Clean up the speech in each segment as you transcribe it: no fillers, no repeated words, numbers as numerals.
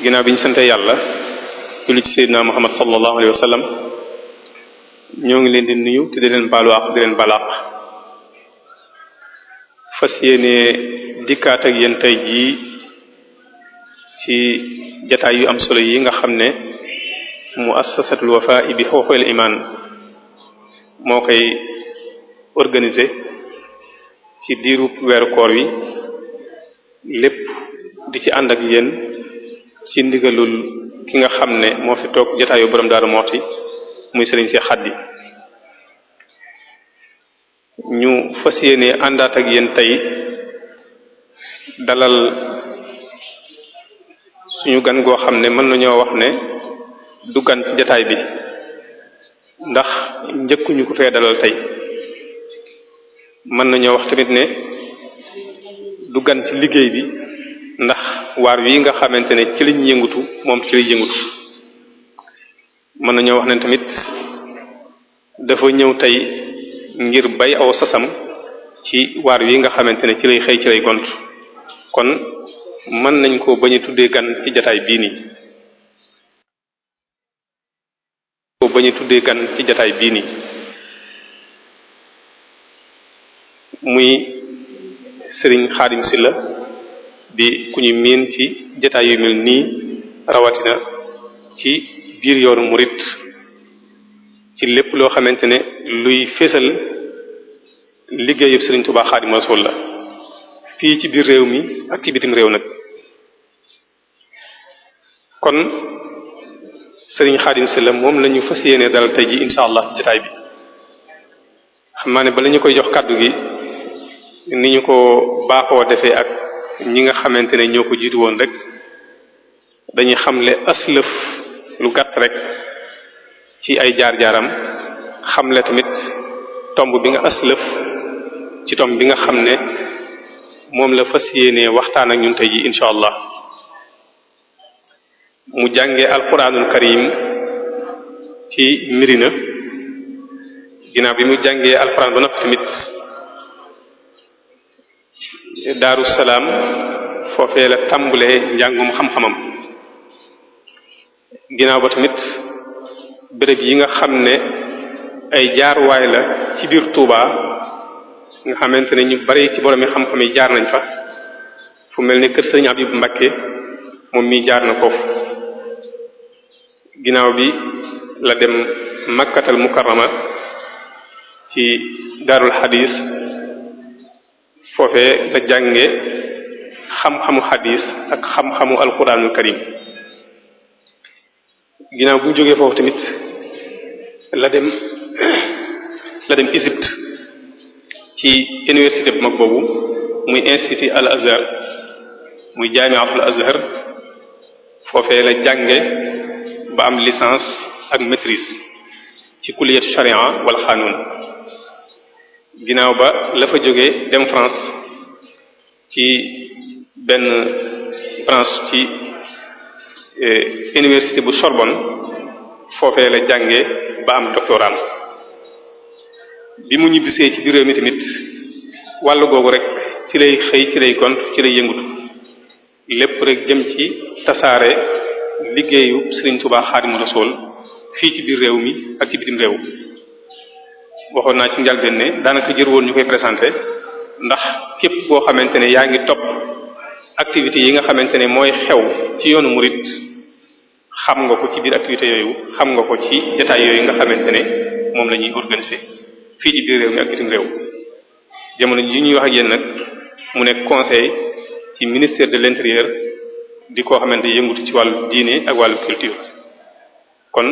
ginnaaw bi ñu sante yàlla julli ci Seydina Muhammad sallallahu alayhi wa sallam ñoo ngi leen di nuyu te di leen baalu àq di leen balaq fas yéene dikkaat ak yéen tey jii ci jataay yu am solo yi nga xam ne muassasatul Wafa bi huquqil iman moo koy organiser ci diiru weeru koor wi lépp di ci ànd ak yéen ci ndigalul ki nga xam ne moo fi toog jataayu borom Daaru Muxti muy Sëriñ Seex Xaddi ñu fas yéene àndaat ak yéen tey dalal suñu gan goo xam ne mën nañoo wax ne du gan ci jataay bi ndax njëkkuñu ko fee dalal tey mën nañoo wax tamit ne du gan ci liggéey bi ndax waar wi nga xamante ne ci lañ yëngutu moom ci lay yëngutu mën nañoo wax ne tamit dafa ñëw tey ngir bay aw sasam ci waar wi nga xamante ne ci lay xëy ci lay gont kon mën nañ ko bañ a tuddee gan ci jataay bii nii muy Sëriñ Xaadim Sylla di ku ñu miin ci jataay yu mel nii rawatina ci biir yoonu murit ci lépp loo xamante ne luy fésal liggéeyub Sëriñ Tuubaa Xaadimu Rasuul la fii ci biir réew mi ak ci bitim réew nag kon Sëriñ Xaadim Sylla moom la ñu fas yéene dalal tey ji insha allah ci jataay bi xam naa ne bala ñu koy jox kàddu gi ni ñu ko baaxoo defee ak ñi nga xamante ne ñoo ko jiitu woon rek dañuy xamle aslëf lu gàtt rek ci ay jaar-jaaram xamle tamit tomb bi nga aslëf ci tomb bi nga xam ne moom la fas yéenee waxtaan ak ñun tey ji insha allah mu jàngee alquranul karim ci Mirina ginnaaw bi mu jàngee alquran ba noppi tamit Daaru Salaam foofee la tàmbulee njàngum xam-xamam ginnaaw ba tamit béréb yi nga xam ne ay jaarwaay la ci biir Touba nga xamante ne ñu bari ci borom yi xam-xam yi jaar nañ fa fu mel ne kër Sëriñ Abib Mbakke moom mi jaar na foofu ginnaaw bi la dem Makkatal Mukarrama ci Daarul Xadiis foofee la jànge xam-xamu xadiis ak xam-xamu alquranul karim ginnaaw bu ñu jógee foofu tamit la dem Égypte ci université bu mag boobu muy institut al azhar muy jaamiatul azhar foofee la jànge ba am licence ak maîtrise ci kulliyatu sharia wal xanuun ginnaaw ba la fa jógee dem France ci benn branche ci université bu Sorbonne foofee la jànge ba am doctorat bi mu ñibbisee ci biir réew mi tamit wàllu googu rek ci lay xëy ci lay gont ci lay yëngutu lépp rek jëm ci tasaare liggéeyu Sëriñ Tuubaa Xaadimu Rasuul fii ci biir réew mi ak ci bitim réew waxoon naa ci njalbeen ne daanaka jër woon ñu koy présenté ndax képp koo xamante ne yaa ngi topp activités yi nga xamante ne mooy xew ci yoonu murit xam nga ko ci biir activités yooyu xam nga ko ci jataay yooyu nga xamante ne moom la ñuy organiser fii ci biir réew mi ak bitim réew jamono ji ñuy wax ak yéen nag mu nekk conseil ci ministère de l'intérieur di koo xamante yëngutu ci wàllu diine ak wàllu culture kon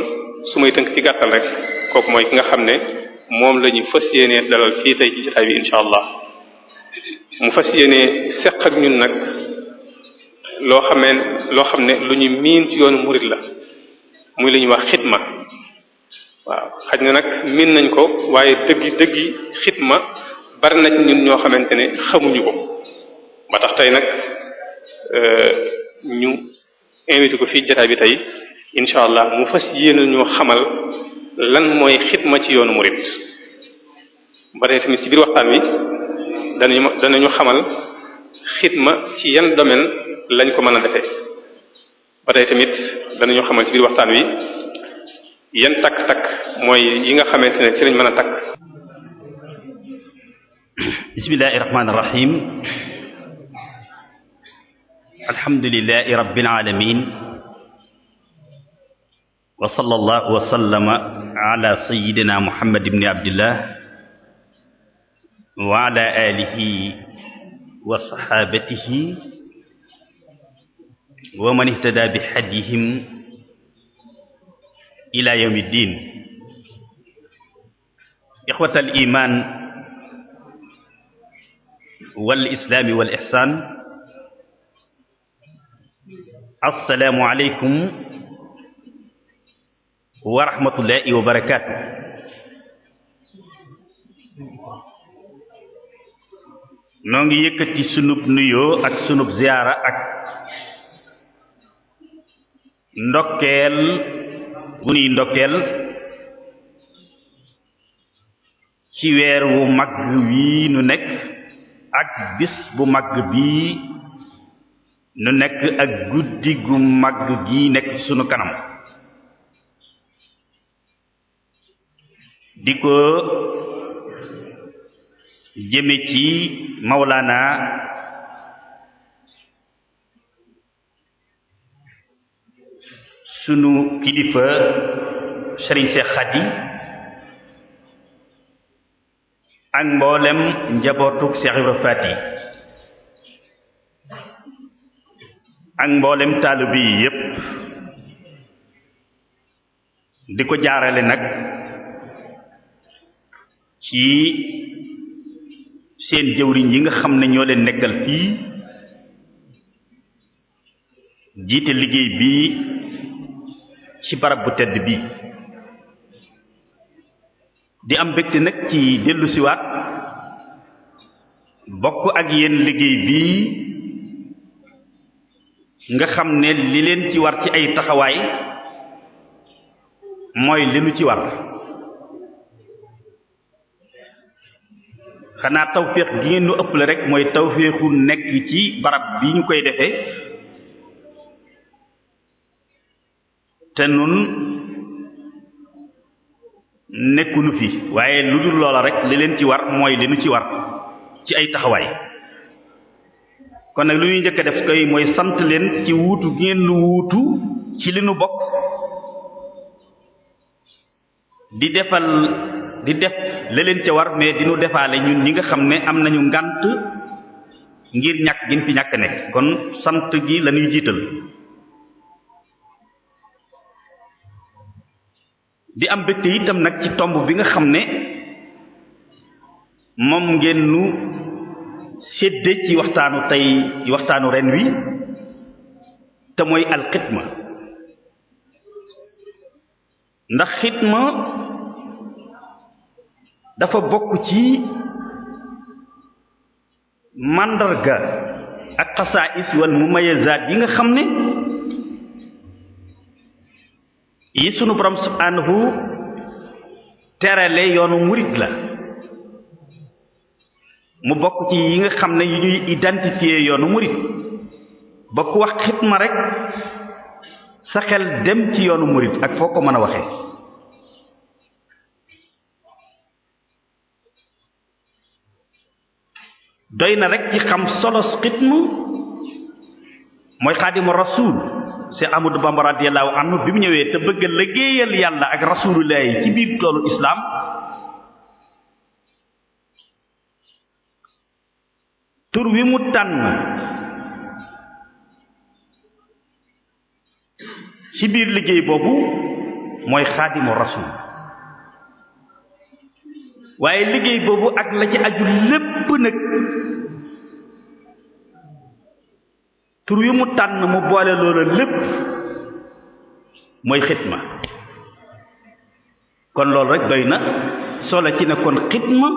su may tënk ci gàttal rek kooku mooy ki nga xam ne moom la ñu fas yéenee dalal fii tey ci jotaay bi insha allah mu fas yéenee seq ak ñun nag loo xam ne lu ñu miin ci yoonu murit la muy li ñuy wax xitma waaw xaj na nag miin nañ ko waaye dëggi xitma bari na ci ñun ñoo xamante ne xamuñu ko ba tax tey nag ñu invité ko fii jotaay bi tey insha allah mu fas yéene ñoo xamal lan mooy xitma ci yoonu murit ba tey tamit ci biir waxtaan wi danañu xamal xitma ci yan domaine lañ ko mën a defee ba tey tamit danañu xamal ci biir waxtaan wi yan takk-takk mooy yi nga xamante ne ci lañ mën a takk. bismillahi rahmaani rahim. alhamdulillahi rabbil alamin wa sallallahu wa sallama ala sayyidina muhammad ibn abdillah wa ala alihi wa sahabatihi wa man ihtada bi hadihim ila yawmi ddin. ixwatal iman wal islami wal ihsan, assalaamu aleykum wa rahmatullahi wa barakaatu. noo ngi yëkkati sunub nuyoo ak sunub ziyaara ak ndokkeel bu nuy ndokkeel ci weer wu mag wii nu nekk ak bis bu mag bii nu nekk ak guddi gu mag gi nekk ci sunu kanam, di ko jëme ci Mawlana sunu kilifa Serigne Cheikh Khady ak mboolem njabootuk Cheikh Ibra Faty ak mboolem taalibe yi yépp, di ko jaarale nag ci seen jëwriñ yi nga xam ne ñoo leen nekkal fii jiite liggéey bi ci barab bu tedd bi. di am mbégte nag ci dellu siwaat bokk ak yéen liggéey bi nga xam ne li leen ci war ci ay taxawaay mooy li nu ci war. xanaa tawféex gi ngeen nu ëpp la rek mooy tawféexu nekk ci barab bi ñu koy defee te nun nekkunu fi, waaye lu dul loola rek li leen ci war mooy li nu ci war ci ay taxawaay. kon nag lu ñuy njëkk a def koy mooy sant leen ci wuutu gi ngeen nu wuutu ci li nu bokk di def la leen ca war, mais di nu defaale ñun ñi nga xam ne am nañu ngànt ngir ñàkk gin fi ñàkk nekk. kon sant gi la ñuy jiital. di am bëgte itam nag ci tomb bi nga xam ne moom ngeen nu sédde ci waxtaanu ren wi te mooy alxidma. ndax xidma dafa bokk ci màndarga ak xasaais wal mumayazaat yi nga xam ne yi sunu borom subhanahu terale yoonu murit la. mu bokk ci yi nga xam ne yi ñuy identifier yoonu murit ba ku wax xidma rek sa xel dem ci yoonu murit ak foo ko mën a waxee. doy na rek ci xam solos xidma mooy xaadimu rasuul Cheikh Ahmadou Bamba radiyallahu anhu bi mu ñëwee te bëgg a liggéeyal yàlla ak rasulullahi ci biir toolu islaam tur wi mu tànn ci biir liggéey boobu mooy xaadimu rasul. waaye liggéey boobu ak la ci aju lépp nag tur wi mu tànn mu boole loola lépp mooy xidma. kon loolu rek doy na solo ci ne kon xidma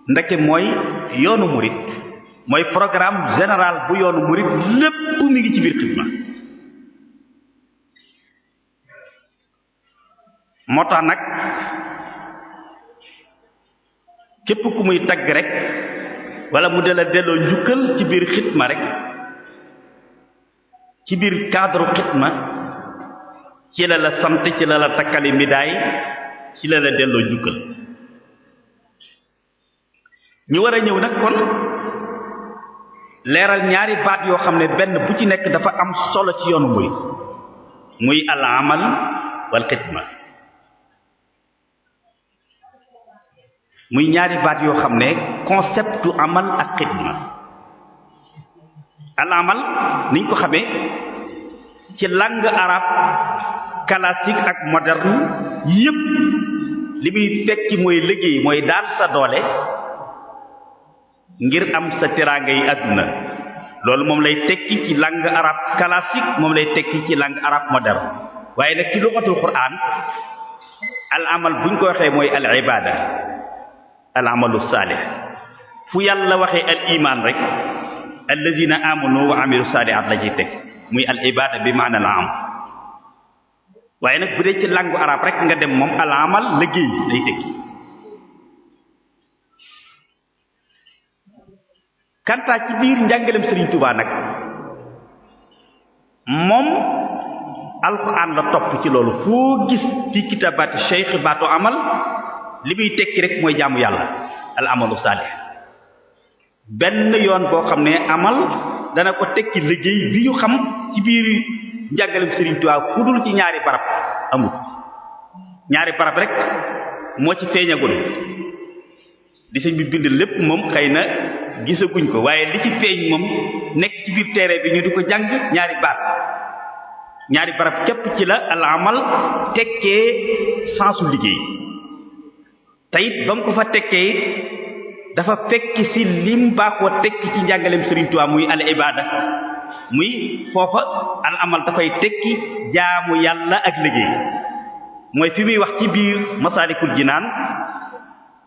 ndeke mooy yoonu murit, mooy programme général bu yoonu murit lépp mi ngi ci biir xidma. moo tax nag képp ku muy tagg rek wala mu dela delloo njukkal ci biir xidma rek ci biir cadre xidma ci la la sant ci la la takkali midaay ci la la delloo njukkal ñu war a ñëw nag kon leeral ñaari baat yoo xam ne benn bu ci nekk dafa am solo ci yoonu murid muy al amal wal xidma muy ñaari baat yoo xam ne conceptu amal ak xidma al amal niñ ko xamee ci langue arabe classique ak moderne yépp li muy tekki mooy liggéey mooy daan sa doole ngir am sa teraanga yi àdduna loolu moom lay tekki ci langue arabe classique moom lay tekki ci langue arabe moderne waaye nag ci luxatul qur'an al amal buñ ko waxee mooy al ibada al amalu salih fu yàlla waxee al iman rek alladina amanu wa amilu salihat la ciy teg muy al ibada bi maana al am waaye nag bu dee ci langue arabe rek nga dem moom al amal liggéey lay tekki kantaa ci biir njàngalem Serigne Touba nag moom alquran la topp ci loolu foo gis ci kitabaati cheikh baatu amal li muy tekki rek mooy jaamu yàlla al amalu salih benn yoon boo xam ne amal dana ko tekki liggéey bi ñu xam ci biir njàngalem Serigne Touba fu dul ci ñaari barab amul ñaari barab rek moo ci feeñagul di sëñ bi bind lépp moom xëy na gisaguñ ko waaye li ci feeñ moom nekk ci biir téere bi ñu di ko jàng ñaari barab képp ci la al amal tekkee sensu liggéey te it ba mu ko fa tekkee it dafa fekki ci lim baaxoo tekki ci njàngaleem Serigne Touba muy al ibada muy foofa al amal dafay tekki jaamu yàlla ak liggéey mooy fi muy wax ci biir Masaalikul Jinaan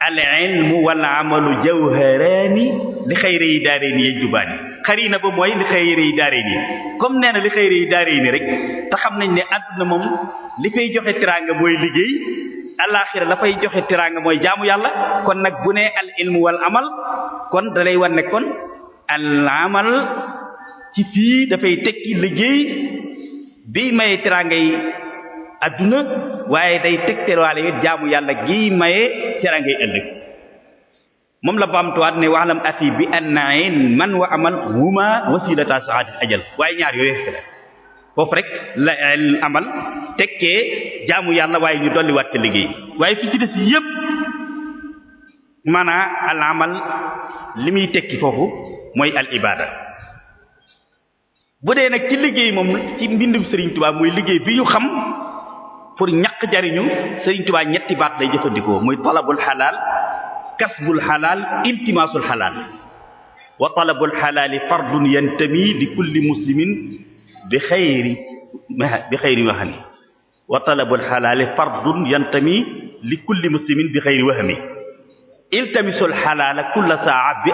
al ilmu wal amalu jawharaani li xayri yi daareeni yajjubaani xarina ba mooy li xayri yi daareeni comme nee na li xayri yi daareeni rek te xam nañ ne àdduna moom li fay joxe teraanga mooy liggéey alaaxira la fay joxe teraanga mooy jaamu yàlla kon nag bu ne al ilmu wal amal kon dalay wan ne kon al amal ci fii dafay tekki liggéey bi maye teraanga yi adduna waaye day tegtewaale it jaamu yàlla gi maye teraangay ëllëg moom la baamtuwaat ne waalam ati bi anna man wa amal huma wasilata saadil ajal waaye ñaar yooyu rek la foofu rek la amal tekkee jaamu yàlla waaye ñu dolliwaat ca liggéey waaye fi ci des yépp maanaa al amal li muy tekki foofu mooy al ibada bu dee nag ci liggéey moom ci mbindum Serigne Touba muy liggéey bi ñu xam pour ñaq jariñu Serigne Touba ñetti baat lay jëfandikoo muy talabul xalaal kasbul xalaal iltimaasul xalaal wa talabul xalaali fardun yantami li kulli muslimin bi xayri wahmi wa talabul xalaali fardun yantami li kulli muslimin bi xayri wahmi iltamisul xalaala kulla saa bi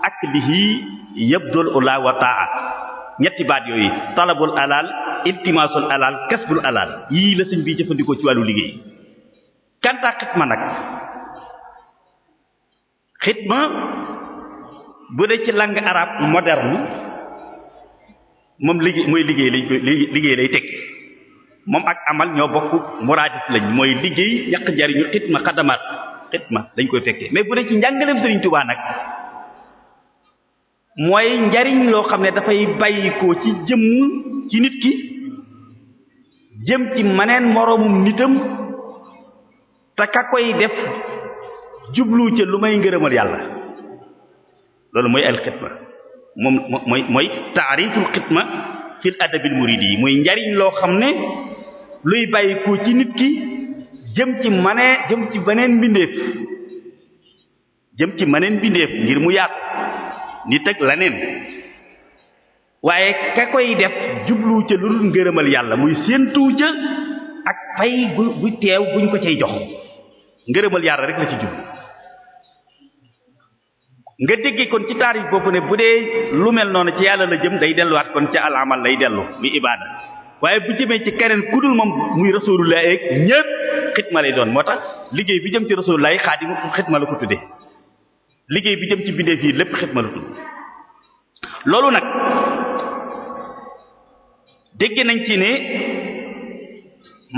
aklihi yabdul ula wa taa ñetti baat yooyu talabul alal iltimaasul alal kasbul alal yii la sëñ bi jëfandikoo ci wàllu liggéey kanta xitma nag xitma bu dee ci langue arabe moderne moom liggéey mooy liggéey lañ koy liggéey lay teg moom ak amal ñoo bokk muraadif lañ mooy liggéey ñaq jariñu xitma xadamaat xitma dañ koy fekkee mais bu dee ci njàngaleem Sëriñ Tuubaa nag mooy njariñ loo xam ne dafay bàyyikoo ci jëmm ci nit ki jëm ci maneen moroomum nitam te ka koy def jublu ca lu may ngërëmal yàlla loolu mooy al xitma moom mooy taariful xitma fil adabil muridi yi mooy njariñ loo xam ne luy bàyyikoo ci nit ki jëm ci beneen mbindeef ngir mu yaatu nit ak leneen waaye ka koy def jublu ca lu dul ngërëmal yàlla muy séentu ca ak fay bu teew buñ ko cay jox ngërëmal yàlla rek la ci jublu nga déggee kon ci taarif boobu ne bu dee lu mel noonu ci yàlla la jëm day delluwaat kon ca al amal lay dellu mi ibaada waaye bu jëmee ci keneen ku dul moom muy rasulullah ak ñépp xitma lay doon moo tax liggéey bi jëm ci rasulullah xaadimu xitma la ko tuddee liggéey bi jëm ci bindee fii lépp xitma la tudd loolu nag dégg nañ ci ne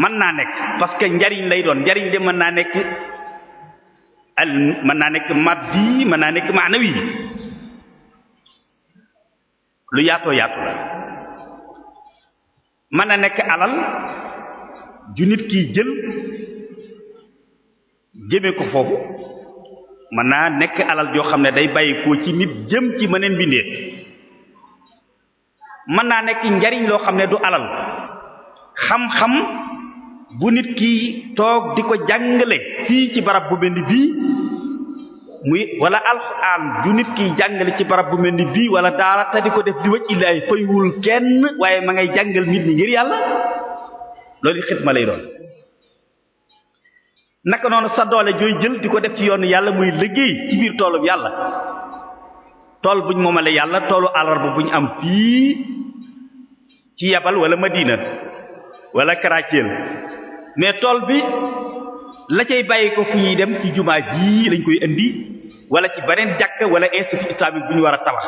mën naa nekk parce que njariñ lay doon njariñ de mën naa nekk mën naa nekk maddi mën naa nekk maanawi lu yaatoo yaatu la mën na nekk alal ju nit kiy jël jëme ko foofu mën naa nekk alal joo xam ne day bàyyi ko ci nit jëm ci mëneen bindee mën naa nekk njariñ loo xam ne du alal xam-xam bu nit ki toog di ko jàngale fii ci barab bu mel ni bii muy wala alxuraan ju nit ki jàngale ci barab bu mel ni bii wala daara te di ko def di wëcc illaay faywul kenn waaye ma ngay jàngal nit ñi ngir yàlla loolu xidma lay doon naka noonu sa doole jooy jël di ko def ci yoonu yàlla muy liggéey ci biir toolub yàlla tool buñ moomale yàlla toolu àllarba buñ am fii ci yabal wala madina wala Karaaceel mais tool bi la cay bàyyi ko fu ñuy dem ci jumaa ji lañ koy indi wala ci beneen jàkka wala institut islamique bu ñu war a tabax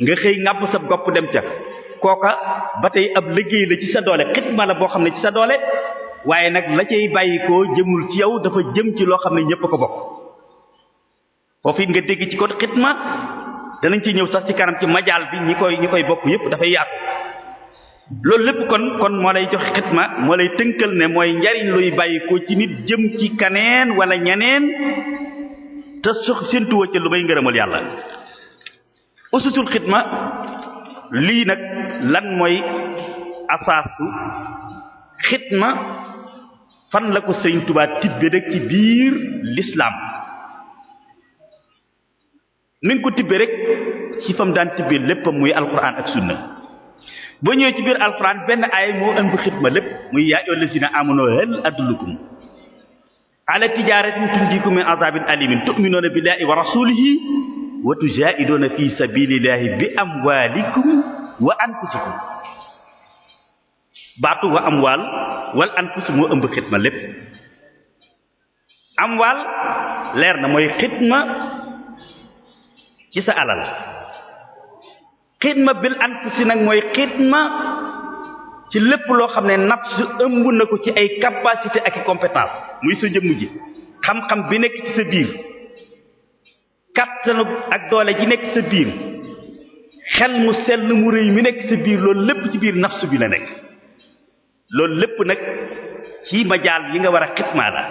nga xëy ngàbb sa gopp dem ca kooka ba tey ab liggéey la ci sa doole xidma la boo xam ne ci sa doole waaye nag la cay bàyyi ko jëmul ci yow dafa jëm ci loo xam ne ñépp a ko bokk foofu it nga dégg ci kon xidma danañ ci ñëw sax ci kanam ci majaal bi ñi koy bokk yépp dafay yaatu loolu lépp kon moo lay jox xidma moo lay tënkal ne mooy njariñ luy bàyyi ko ci nit jëm ci kaneen wala ñeneen te sox séntuwa ca lu may ngërëmal yàlla ususul xidma lii nag lan mooy asaasu xidma fan la ko Sëriñ Tuubaa tibbe rek ci biir lislaam ni nga ko tibbe rek ci fam daan tibbe léppam muy alquran ak sunna boo ñëwee ci biir alquran benn aaya moo ëmb xidma lépp muy yaa ayyuhal lazina amanu hal adullukum ala tijaratin tunjikum min azabin alimin tu'minuna billahi wa rasulihi wa tujahiduna fi sabilillahi bi amwalikum wa anfusikum baatu wa amwal wal anfus moo ëmb xidma lépp amwal leer na mooy xidma ci sa alal xidma bil anfusi nag mooy xidma ci lépp loo xam ne nafs ëmb na ko ci ay capacité ak i compétence muy sa jëmm ji xam-xam bi nekk ci sa biir kattanu ak doole ji nekk sa biir xel mu sell mu rëy mi nekk sa biir loolu lépp ci biir nafs bi la nekk loolu lépp nag ci majaal yi nga war a xidma la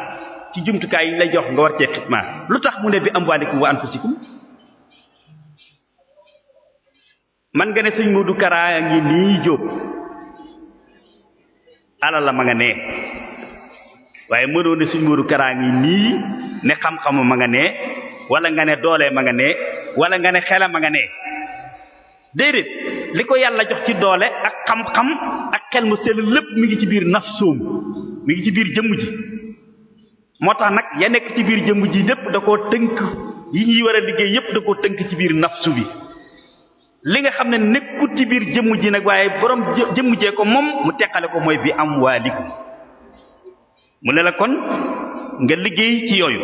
ci jumtukaay yi lay jox nga war cee xidma lu tax mu ne bi amwaalikum wa anfusikum man nga ne sëñ Modou Kara ngi nii jóob alal la ma nga nee waaye mënoo ne sëñ Modou Kara ngi nii ne xam-xama ma nga nee wala nga ne doole ma nga nee wala nga ne xelam ma nga nee déedéet li ko yàlla jox ci doole ak xam-xam ak xel mu sell lépp mi ngi ci biir nafsoom mi ngi ci biir jëmm ji moo tax nag ya nekk ci biir jëmm ji lépp da koo tënk yi ñuy war a liggéey yépp da koo tënk ci biir nafsu bi li nga xam ne nekkut ci biir jëmm ji nag waaye borom jëmm jee ko moom mu teqale ko mooy bi am waalikum mu ne la kon nga liggéey ci yooyu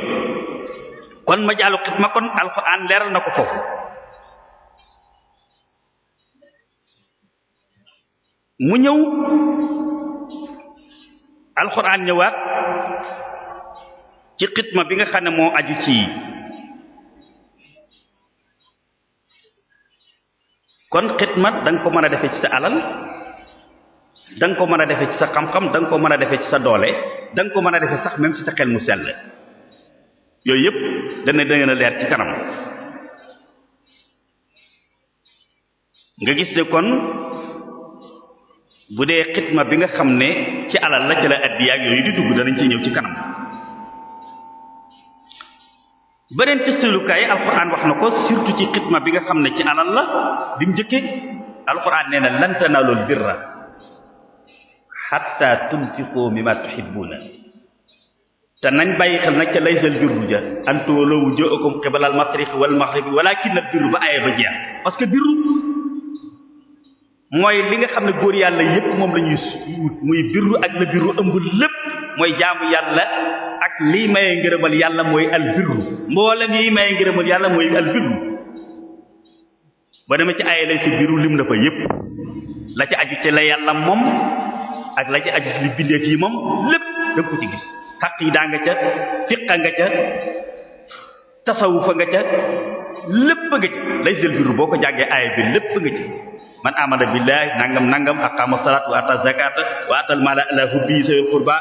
kon ma jaalu xidma kon alxuraan leeral na ko foofu mu ñëw alxuraan ñëwaat ci xidma bi nga xam ne moo aju ci kon xidma da nga ko mën a defee ci sa alal da nga ko mën a defee ci sa xam-xam da nga ko mën a defee ci sa doole da nga ko mën a defee sax même ci sa xel mu sell yooyu yëpp dana a leer ci kanam nga gis ne kon bu dee xidma bi nga xam ne ci alal la ci la addiya ak yooyu di dugg danañ ci ñëw ci kanam beneen tëstalukaay alquran wax na ko surtout ci xidma bi nga xam ne ci alal la bi mu njëkkee alquran nee na lan tanaalul birra hatta tunfiqu mimma tuhibbuna te nañ bàyyi xel nag ca laysal birru ja an tuwallu wujuhakum qibala al mashriqi wal maghribi walakin al birru ba aaya ba jeex parce que birru mooy li nga xam ne góor yàlla yépp moom la ñuy wut muy birru ak la birru ëmb lépp mooy jaamu yàlla ak lii maye ngërëmal yàlla mooy al birru mboolem yi maye ngërëmal yàlla mooy al birru ba dama ci aaya lay si birru lim na fa yépp la ca aju ci la yàlla moom ak la ca aju ci li bindeef yi moom lépp danga ko ci gis xaqiida nga ca fiqa nga ca tasawufa nga ca lépp nga ci lay sel biru boo ko jàngee aaya bi lépp nga ci man amana billahi nangam aqama salat wa ata zakata wa atal mala ala hubbi sawil qurba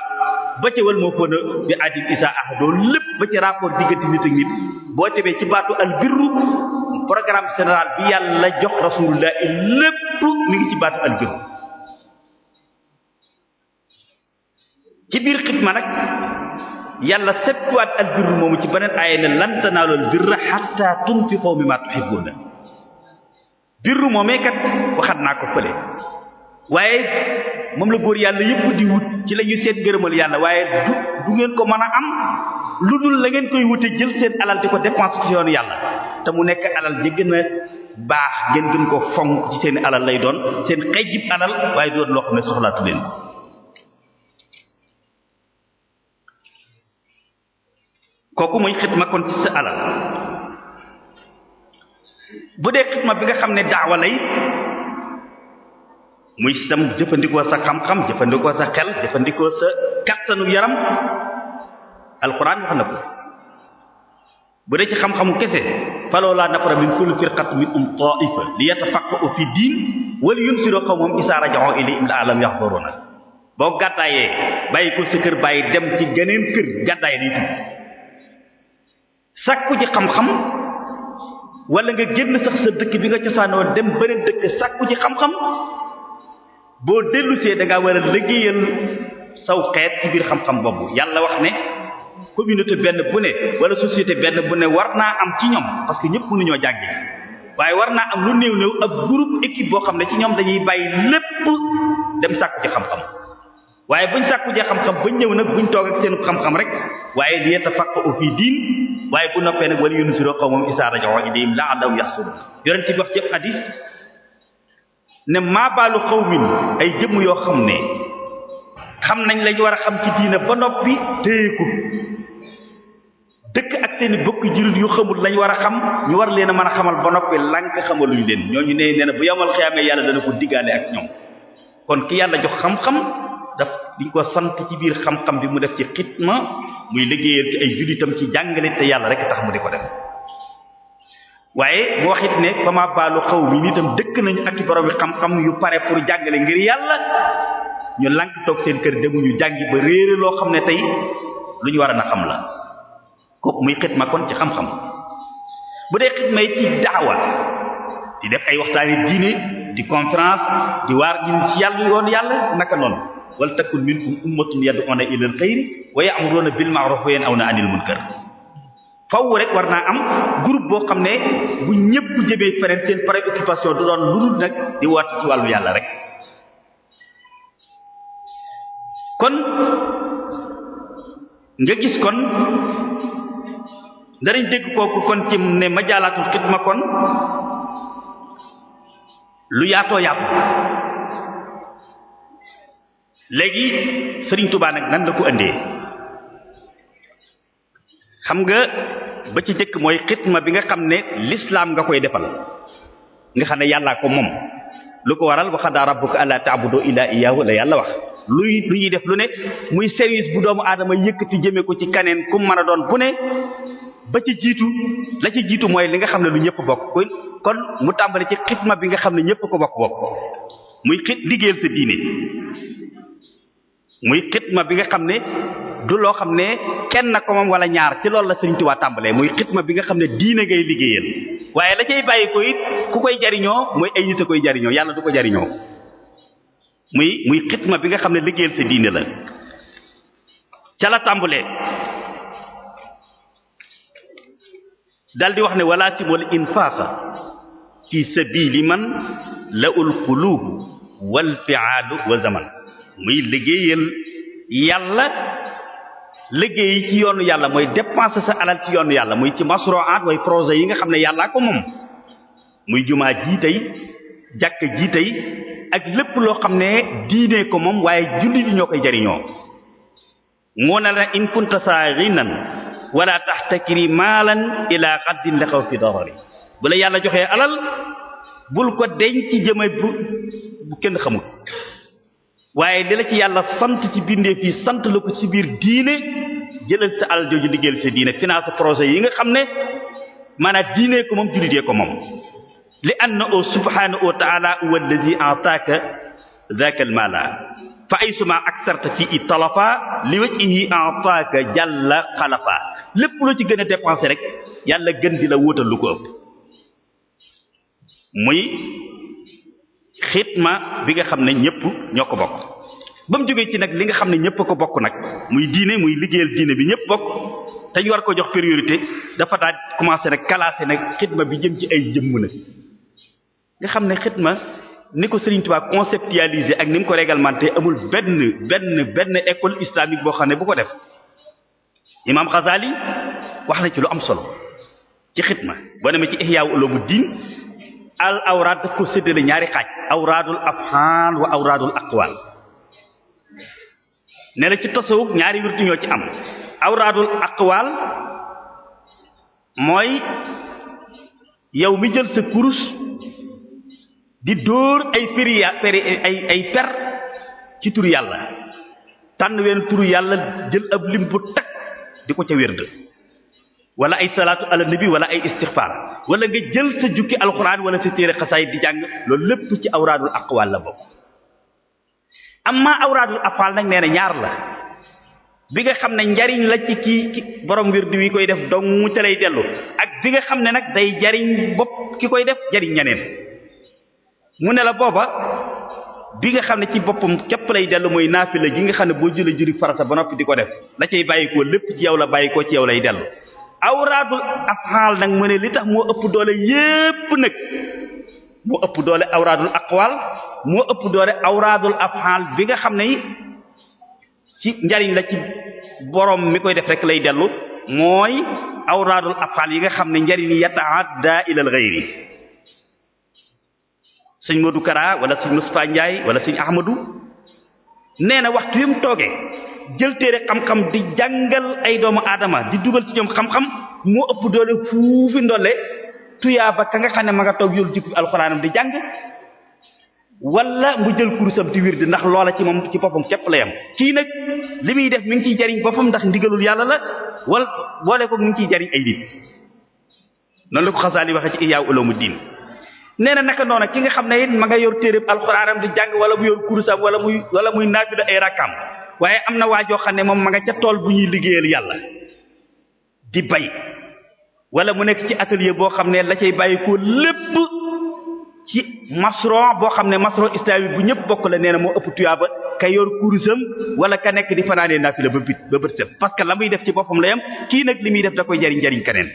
ba ci wal moo fona bi adim isa ahadoo lépp ba ci rapport diggante nit ak nit boo tebee ci baatu al birru programme général bi yàlla jox rasulullah lépp mi ngi ci baatu al birru ci biir xitma nag yàlla settuwaat al birru moomu ci beneen aaya ne lan tanaalul birra hatta tunfiqu mimma tuhibbuna birru moomee kat waxat naa ko fële waaye moom la góor yàlla yëpp di wut ci la ñuy seet gërëmal yàlla waaye du ngeen ko mën a am lu dul la ngeen koy wute jël seen alal di ko dépense ci yoonu yàlla te mu nekk alal ja gën a baax ngeen gën ko fonk ci seen alal lay doon seen xëy jib alal waaye doon loo xam ne soxlaatu leen kooku mooy xitma kon ci sa alal bu dee xitma bi nga xam ne daawa lay muy sam jëfandikoo sa xam-xam jëfandikoo sa xel jëfandikoo sa kattanu yaram alquran wax na ko bu dee ci xam-xamu kese falawlaa nafara min kulli firqatin minhum taa'ifa li yatafaqqahu fi diin wa li yunziru qawmahum izaa raja'uu ilayhim la'allahum yahdaruuna boo gàddaayee bàyyi ko sa kër bàyyi dem ci geneen kër gàddaay lay tudd sàkku ci xam-xam wala nga génn sax sa dëkk bi nga cosaanoo dem beneen dëkk sàkku ci xam-xam boo dellusee da ngaa war a liggéeyal saw xeet ci biir xam-xam boobu yàlla wax ne communauté benn bu ne wala société benn bu ne war naa am ci ñoom parce que ñëpp mënuñoo jàngi waaye war naa am lu néew néew ak groupe équipe boo xam ne ci ñoom dañuy bàyyi lépp dem sàkku ci xam-xam waaye buñ sàkku ci xam-xam bañ ñëw nag buñ toog ak seen xam-xam rek waaye li yatafaqqahu fi diin waaye bu noppee nag wala yunziru qawmahum izaa raja'uu ilayhim la'allahum yahdaruun yonent bi wax ci hadis ne maa baalu xawmin ay jëmm yoo xam ne xam nañ lañu war a xam ci diina ba noppi téyeku dëkk ak seeni bokk jullit yu xamul lañ war a xam ñu war leen a mën a xamal ba noppi lànk xamaluñ leen ñooñu nee na bu yawmal xiyaamee yàlla dana ko diggaale ak ñoom kon ki yàlla jox xam-xam daf diñ ko sant ci biir xam-xam bi mu def ci xitma muy liggéeyal ci ay jullitam ci jàngale te yàlla rek tax mu di ko def waaye mu wax it ne fa ma baalu xaw mi nitam dëkk nañu ak i borom yi xam-xam yu pare pour jàngale ngir yàlla ñu lànk toog seen kër demuñu jàngi ba réere loo xam ne tey lu ñu war a na xam la kooku muy xitma kon ci xam-xam bu dee xitma yi ci daawa di def ay waxtaani diine di conférence di waar ñi ci yàlla yoon yàlla naka noonu wal takun minkum ummatun yad'una ilal xayri wa ya'muruna bil ma'ruf wa yanhawna 'anil munkar faw rek war naa am groupe boo xam ne bu ñëpp jëmee feneen seen préoccupation du doon lu dul nag di waat ci wàllu yàlla rek kon nga gis kon danañ dégg kooku kon ci ne majaalaatul xidma kon lu yaatoo yaatu léegi Sëriñ Tuubaa nag nan la ko indee xam nga ba ci jëkk mooy xitma bi nga xam ne l'islam nga koy defal nga xam ne yàllaa ko moom lu ko waral wa qadaa rabbuka allaa ta'budu illaa iyyaahu la yàlla wax lu ñuy def lu ne muy service bu doomu aadama yëkkati jëme ko ci kaneen ku mën a doon bu ne ba ci jiitu la ci jiitu mooy li nga xam ne lu ñëpp bokk kon mu tàmbali ci xitma bi nga xam ne ñëpp ko bokk muy liggéeyal sa diine muy xitma bi nga xam ne du loo xam ne kenn ko moom wala ñaar ci loolu la Sëriñ Tuubaa tàmbalee muy xitma bi nga xam ne diine ngay liggéeyal waaye la cay bàyyi ko it ku koy jariñoo mooy ay nit a koy jariñoo yàlla du ko jariñoo muy xitma bi nga xam ne liggéeyal sa diine la ca la tàmbalee dal di wax ne wala simul infaaqa fi sabili man la'ul quluub wal fi'aalu wa zaman muy liggéeyal yàlla liggéey ci yoonu yàlla mooy dépenser sa alal ci yoonu yàlla muy ci masroat mooy projet yi nga xam ne yàllaa ko moom muy jumaa ji tey jàkk ji tey ak lépp loo xam ne diine ko moom waaye julli bi ñoo koy jariñoo moo na la in kunta saaghinan wala tahtakiri maalan ila qaddin la xaw fi darari bu la yàlla joxee alal bul ko denc jëme bu kenn xamul waaye li la ci yàlla sant ci bindee fii sant la ko ci biir diine jëlal sa alal jooju liggéeyal sa diine finance projet yi nga xam ne maanaam diine ko moom jullit ko moom li annahu subhanahu wa ta'ala huwa allazi a'taaka dhaka al-mala fa aysuma aksarta fi talafa li wajhihi a'taaka jalla xalafa lépp loo ci gën a dépenser rek yàlla gën di la wóotal lu ko ëpp muy xitma bi nga xam ne ñëpp ñoo ko bokk ba mu jógee ci nag li nga xam ne ñëpp ko bokk nag muy diine muy liggéeyal diine bi ñëpp bokk te ñu war ko jox priorité dafa daal commencé nag classé nag xitma bi jëm ci ay jëmm nag nga xam ne xitma ni ko Serigne Touba conceptualisé ak ni mu ko réglementé amul benn école islamique boo xam ne bu ko def Imam Ghazali wax na ci lu am solo ci xitma boo demee ci Ihya Ulumuddin al awraad daf ko séddale ñaari xaaj awraadul af'al wa awraadul aqwal ne la ci tasawuf ñaari wirtu ñoo ci am awraadul aqwal mooy yow mi jël sa kurus di dóor ay per ci turu yàlla tànn wenn turu yàlla jël ab lim bu takk di ko ca wérd wala ay salaatu ala nabi wala ay istighfar wala nga jël sa jukki alquran wala sa téere xasaay di jàng loolu lépp ci awraadul aqwal la bokk amma awraadul afal nag nee na ñaar la bi nga xam ne njariñ la ci ki borom wirdu wi koy def dong mu ca lay dellu ak bi nga xam ne nag day jariñ bopp ki koy def jariñ ñeneen mu ne la booba bi nga xam ne ci boppam képp lay dellu mooy naafila gi nga xam ne boo jëlee juri farata ba noppi di ko def la cay bàyyikoo lépp ci yow la bàyyikoo ci yow lay dellu awraadul af'al nag mu ne li tax moo ëpp doole yépp nag moo ëpp doole awraadul aqwal moo ëpp doole awraadul af'al bi nga xam ne ci njariñ la ci borom mi koy def rek lay dellu mooy awraadul af'al yi nga xam ne njariñ yata'adda ilal ghayri sëñ Modou Kara wala sëñ Moustapha Ndiaye wala sëñ Ahmadou nee na waxtu wi mu toogee jël téere xam-xam di jàngal ay doomu aadama di dugal ci ñoom xam-xam moo ëpp doole fuufi ndolle tuyaaba ka nga xam ne ma nga toog yolu jikko alxuraanam di jàng wala mu jël kurusam di wirdi ndax loola ci moom ci boppam képp la yam kii nag li muy def mi ngi ciy jariñ boppam ndax ndigalul yàlla la wala boole ko mi ngi ciy jariñ ay nit noonu la ko Xasaali waxee ci Ihya Ulumuddin nee na naka noona ki nga xam ne it ma nga yor téeréb alxuraanam di jàng wala mu yor kurusam wala muy naafila ay rakam waaye am na waajoo xam ne moom ma nga ca tool bu ñuy liggéeyal yàlla di bay wala mu nekk ci atelier boo xam ne la cay bàyyi ko lépp ci masron boo xam ne masron islamique bu ñëpp bokk la nee na moo ëpp tuyaaba ka yor kurusam wala ka nekk di fanaanee naafila ba bët set parce que la muy def ci boppam la yam kii nag li muy def da koy jariñ keneen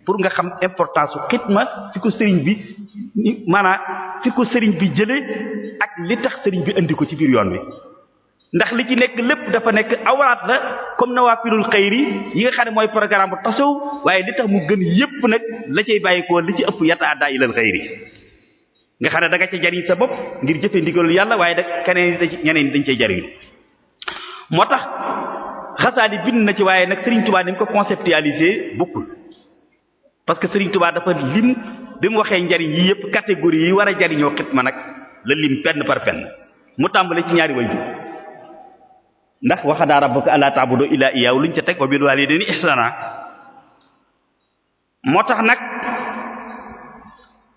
pour nga xam importance su xitma fi ko sëriñ bi maanaam fi ko sëriñ bi jële ak li tax sëriñ bi indi ko ci biir yoon wi ndax li ci nekk lépp dafa nekk awraat la comme nawaafilul xayri yi nga xam ne mooy programme bu tasaw waaye li tax mu gën yépp nag la cay bàyyikoo li ci ëpp yata'adda ilal xayri nga xam ne da nga ca jariñ sa bopp ngir jëfe ndigalul yàlla waaye da keneen ñeneen dañ cay jariñ moo tax Xasaali bind na ci waaye nag Sëriñ Tuubaa ni mu ko conceptualisé bokkul parce que Sëriñ Tuubaa dafa lim bi mu waxee njariñ yi yépp catégorie yi war a jariñoo xitma nag la lim penn par penn mu tàmbale ci ñaari wayjur ndax wa qadaa rabbuka allaa ta'budu illaa iyyaahu luñ ca teg wa bil waalidayni ihsaana moo tax nag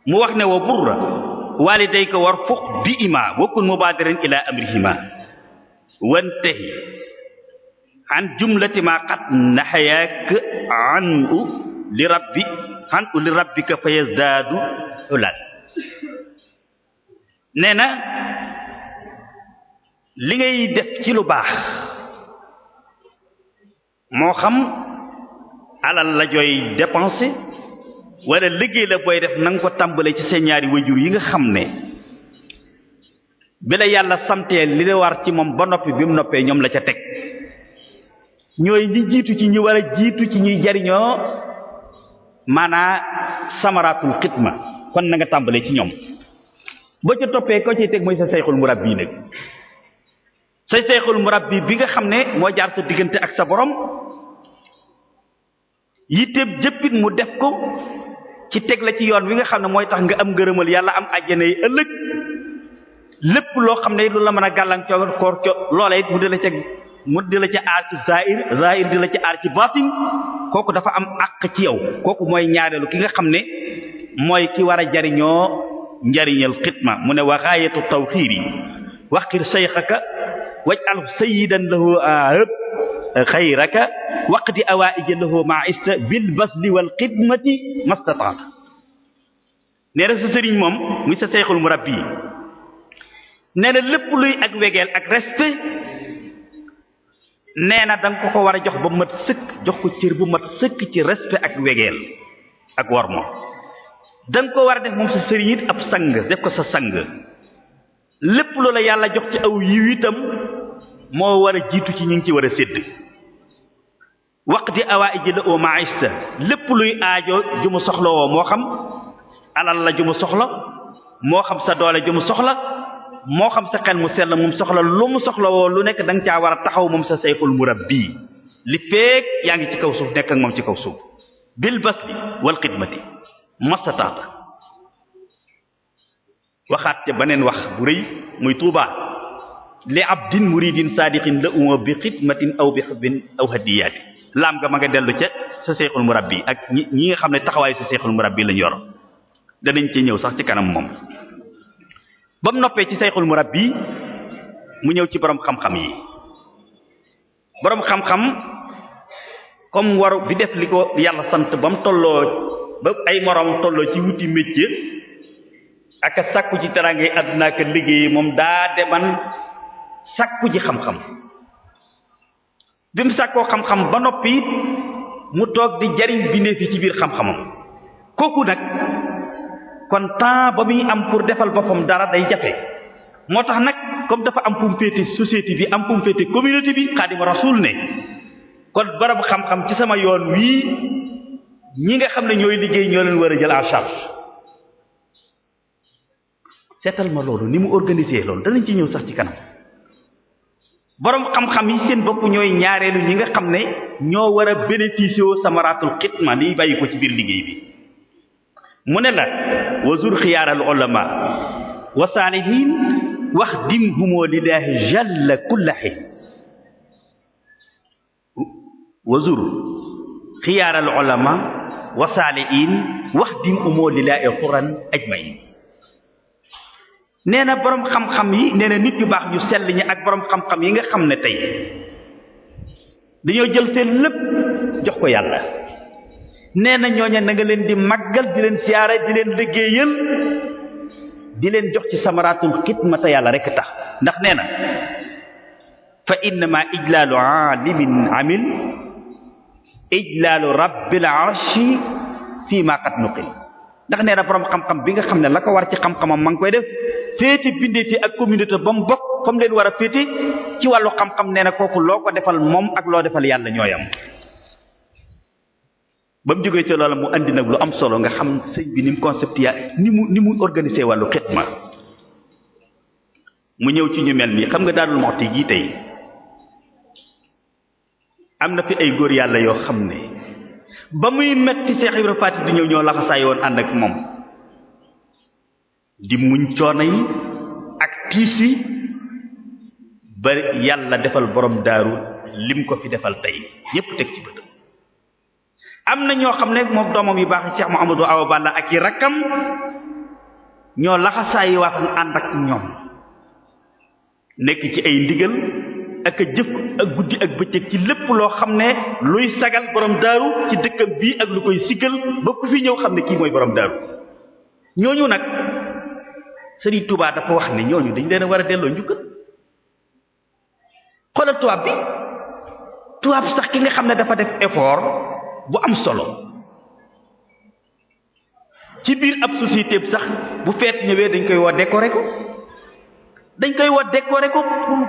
mu wax ne wa burra waalidayka warfuq bihimaa wa kun mubaadiran ilaa amrihima wantahi an jumlati maa qad nahayaaka anhu li rabbika fa yazdaadu hulal nee na li ngay def ci lu baax moo xam alal la jooy dépenser wala liggéey la booy def na nga ko tàmbalee ci seen ñaari wajur yi nga xam ne bi la yàlla santee li la war ci moom ba noppi bi mu noppee ñoom la ca teg ñooy ñi jiitu ci ñi war a jiitu ci ñuy jariñoo maanaa samaratul xitma kon na nga tàmbalee ci ñoom boo ca toppee ko ciy teg mooy sa sayxul murabbi nag sa sayxul murabbi bi nga xam ne moo jaar sa diggante ak sa borom yitteeb jëppit mu def ko ci teg la ci yoon wi nga xam ne mooy tax nga am ngërëmal yàlla am àjjana yi ëllëg lépp loo xam ne lu la mën a gàllankoor koor loola it mu di la ca aar ci zahir di la ca aar ci batin kooku dafa am àq ci yow kooku mooy ñaareelu ki nga xam ne mooy ki war a jariñoo njariñal xidma mu ne wa gaayatu tawxiiri waqir sayxaka waj'alhu sayyidan lahu ahab xayraka waqti awaa'ija lahu ma'ista bil basli wal xidmati mastataata nee na sa sëriñ moom muy sa sayxul murabbi nee na lépp luy ak wegeel ak respect nee na da nga ko war a jox ba mat sëkk jox ko cër bu mat sëkk ci respect ak wegeel ak wormo da nga ko war a def moom sa sëriñ it ab sang def ko sa sang lépp loola yàlla jox ci aw yiw itam moo war a jiitu ci ñi ngi ci war a sédd waqti awaa'iji la oo ma'ista lépp luy aajo ju mu soxla woo moo xam alal la ju mu soxla moo xam sa doole ju mu soxla moo xam sa xel mu sell moom soxla lu mu soxla woo lu nekk da nga caa war a taxaw moom sa sayxul murabbi li feek yaa ngi ci kaw suuf nekk ak moom ci kaw suuf bil basli wal xidmati mastataata waxaat ca beneen wax bu rëy muy tuuba li abdin muridin sadiqin la uma bi xidmatin aw bi xubbin aw hadiyaati laam nga ma nga dellu ca sa sayxul murabbi ak ñi nga xam ne taxawaay sa sayxul murabbi lañu yor danañ ci ñëw sax ci kanam moom ba mu noppee ci sayxul murabbi mu ñëw ci borom xam-xam yi borom xam-xam comme waru bi def li ko yàlla sant ba mu tolloo ba ay moroom tolloo ci wuti métier ak a sàkku ci teraangay àdduna ak liggéey moom daa deman sàkku ji xam-xam bi mu sàkkoo xam-xam ba noppi it mu toog di jariñ bindeef yi ci biir xam-xamam kooku nag kon temps ba muy am pour defal boppam dara day jafe moo tax nag comme dafa am fu mu féete société bi am fu mu féete communauté bi Xaadimu Rasuul ne kon barab xam-xam ci sama yoon wii ñi nga xam ne ñooy liggéey ñoo leen war a jël en charge seetal ma loolu ni mu organisé loolu danañ ci ñëw sax ci kanam borom xam-xam yi seen bopp ñooy ñaareelu ñi nga xam ne ñoo war a bénéficier wu samaraatul xidma liy bàyyi ko ci biir liggéey bi mu ne la wazur xiyaaral ulama wa saalihin wax dim humoo lillahi jalla kulla hin wazur xiyaaral ulama wa saalihin wax dim humoo lillahi quran ajmain nee na boroom xam-xam yi nee na nit ñu baax ñu sell ñi ak boroom xam-xam yi nga xam ne tey dañoo jël seen lépp jox ko yàlla nee na ñooña na nga leen di màggal di leen siyaare di leen liggéeyal di leen jox ci samaraatul xidma te yàlla rekk tax ndax nee na fa innama ijlaalu aalimin amil ijlaalu rabbil arshi fii ma qad nuqil ndax nee na boroom xam-xam bi nga xam ne la ko war ci xam-xamam ma ngi koy def féete bindee fi ak communauté ba mu bokk fa mu leen war a féete ci wàllu xam-xam nee na kooku loo ko defal moom ak loo defal yàlla ñooyam ba mu jógee ci loola mu andi nag lu am solo nga xam sëñ bi ni mu conceptué ni mu organisé wàllu xidma mu ñëw ci ñu mel nii xam nga Daarul Muxti gii tey am na fi ay góor yàlla yoo xam ne ba muy metti Seex Ibra Faati di ñëw ñoo laxasaay woon ànd ak moom di muñ coono yi ak tiis yi ba yàlla defal borom daaru lim ko fi defal tey ñépp teg ci bëtam am na ñoo xam ne moom doomam yu baax Cheikh Mouhamadou Awa Balla ak yi rakkam ñoo laxasaay waat ànd ak ñoom nekk ci ay ndigal ak a jëf ak guddi ak bëccëg ci lépp loo xam ne luy sagal borom daaru ci dëkkam bii ak lu koy siggal ba ku fi ñëw xam ne kii mooy borom daaru ñooñu nag Sëriñ Tuubaa dafa wax ne ñooñu dañ leen a war a delloo njukkal xoolal tubaab sax ki nga xam ne dafa def effort bu am solo ci biir ab société bi sax bu feet ñëwee dañ koy woo décorer ko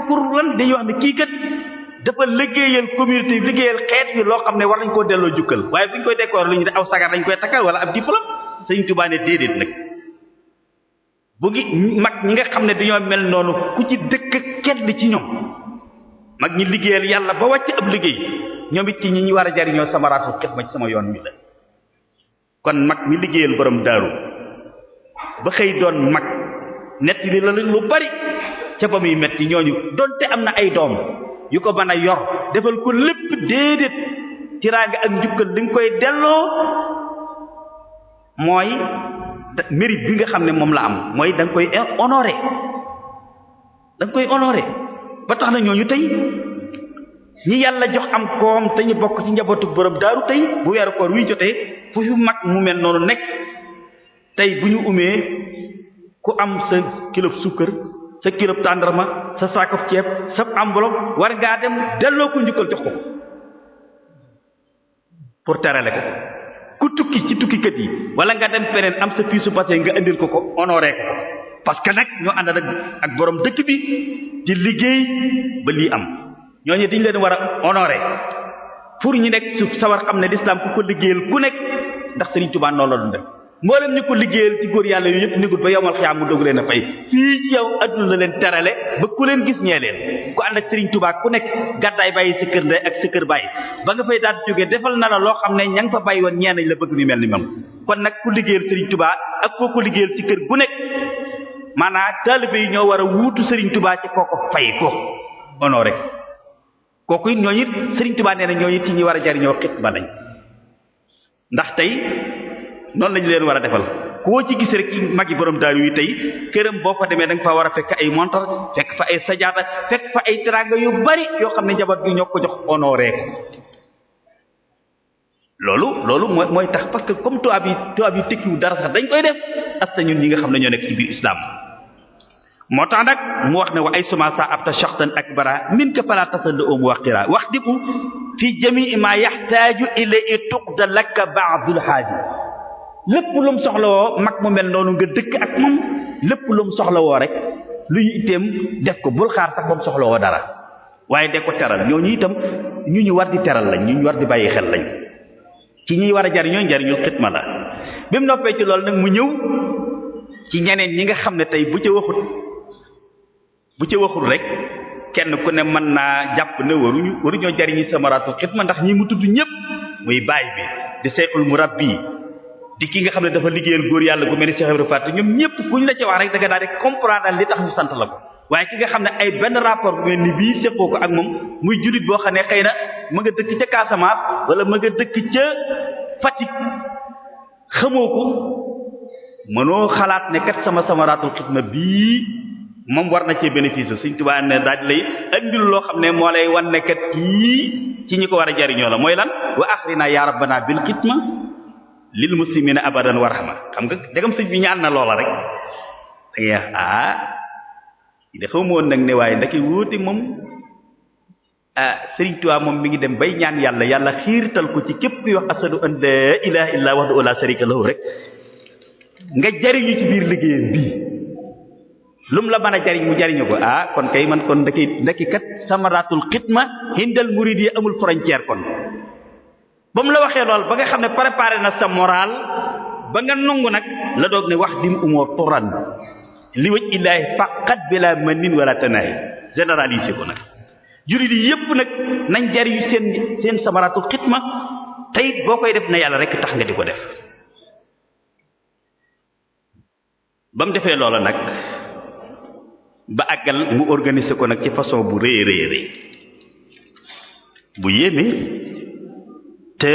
pour lan dañuy wax ne kii kat dafa liggéeyal communauté bi liggéeyal xeet bi loo xam ne war nañ koo delloo njukkal waaye bu ñu koy décorer lu ñu de aw sagar dañ koy takkal wala ab diplôme Sëriñ Tuubaa ne déedéet nag bu ngi mag ñi nga xam ne dañoo mel noonu ku ci dëkk kenn ci ñoom mag ñi liggéeyal yàlla ba wàcc ab liggéey ñoom it ci ñi ñu war a jariñoo samaraatul xidma ci sama yoon mi la kon mag mi liggéeyal borom daaru ba xëy doon mag netti li la lu bari ca ba muy metti ñooñu donte am na ay doom yu ko mën a yor defal ko lépp déedéet tiraanga ak njukkal li nga koy delloo mooy mérite bi nga xam ne moom la am mooy da nga koy honoré ba tax na ñooñu tey ñi yàlla jox am koom te ñu bokk ci njabootu borom daaru tey bu weeru koor wi jotee fu fi mag mu mel noonu nekk tey bu ñu umee ku am sa kilo suukar sa kilo tàndarma sa saako ceeb sa enveloppe war ngaa dem delloo ko njukkal jox ko pour terale ko ku tukki ci tukkikat yi wala nga dem feneen am sa piisu passé nga indil ko honoré ko parce que nag ñoo ànd ak borom dëkk bi di liggéey ba lii am ñooñu dañ leen war a honoré pour ñu nekk su sawar xam ne l'islam ku ko liggéeyal ku nekk ndax Serigne Touba noonu la doon def mboolem ñu ko liggéeyal ci góor yàlla yooyu yëpp nigul ba yowmal xiyaam mu dog leen a fay fii ci yow adduna la leen terale ba ku leen gis ñee leen ku ànd ak Serigne Touba ku nekk gàddaay bàyyi sa kër ndey ak sa kër bàyyi ba nga fay daal di jógee defal na la loo xam ne ña nga fa bàyyi woon ñeenañ la bëgg ñu mel ni moom kon nag ku liggéeyal Serigne Touba ak koo ko liggéeyal ci kër gu nekk maanaam taalibe yi ñoo war a wuutu Serigne Touba ci kooko fay ko honoré kooku it ñooñu it Serigne Touba nee na ñooñu it ci ñi war a jariñoo xitma lañ ndax tey noonu lañu leen war a defal koo ci gis rek magi borom daaru yi tey këram boo fa demee da nga fa war a fekk ay montar fekk fa ay sajaada fekk fa ay teraanga yu bari yoo xam ne njaboot gi ñoo ko jox honoré ko loolu mooy tax parce que comme tubaab yi tekkiwu dara sax dañ koy def asta ñun ñi nga xam ne ñoo nekk ci biir islam moo tax nag mu wax ne wa ay suma sa abta shakhsan akbara min ka fala tasallu um waqira wax diku fi jami'i ma yahtaju ilayhi tuqda laka ba'dul haaji lépp lu mu soxlawoo mag mu mel noonu nga dëkk ak moom lépp lu mu soxlawoo rek lu ñu itteem def ko bul xaar sax ba mu soxlawoo dara waaye de ko teral ñooñu itam ñu war di teral lañ ñu war di bàyyi xel lañ ci ñuy war a jariñul xitma la bi mu noppee ci loolu nag mu ñëw ci ñeneen ñi nga xam ne tey bu ca waxul rek kenn ku ne mën naa jàpp ne waruñoo jariñi samaraatu xitma ndax ñi mu tudd ñëpp muy baay bi di seexul murabbi di ki nga xam ne dafa liggéeyal góor yàlla gu mel ni Cheikh Ibrahima Faty ñoom ñëpp kuñ la ci wax rek da nga daal di comprendre li tax ñu sant la ko waaye ki nga xam ne ay benn rapport bu mel ni bii seqoo ko ak moom muy jullit boo xam ne xëy na ma nga dëkk ca Casamance wala ma nga dëkk ca Fatick xamoo ko mënoo xalaat ne kat sama samaraatul xitma bii moom war na cee bénéfice Sëriñ Tuubaa ne daal lay andil loo xam ne moo lay wan ne kat kii ci ñi ko war a jariñoo la mooy lan wa axrina ya rabbana bil xitma lil muslimina abadan wa rahma xam nga dagam sëñ bi ñaan na loola rek da ngay dafa moon nag ne waaye ndaki wuuti moom Sëriñ Tuubaa moom mi ngi dem bay ñaan yàlla xiirtal ko ci képp kuy wax ashadu an la ilaha illa wahdahu la sharika lahu rek nga jariñu ci biir liggéeyam bii lu mu la mën a jariñ mu jariñu ko kon kay man kon ndaki kat samaratul xitma hindal murid yi amul frontière kon ba mu la waxee lool ba nga xam ne préparé na sa moral ba nga nangu nag la doog ne wax dim umoo turan li waj illaahi faqat bila manin wala tanaay généralisé ko nag jurid yi yépp nag nañ jariñu seen samaratul xitma teyit boo koy def na yàlla rek tax nga di ko def ba mu defee loola nag ba àggal mu organiser ko nag ci façon bu rëy bu yéeme te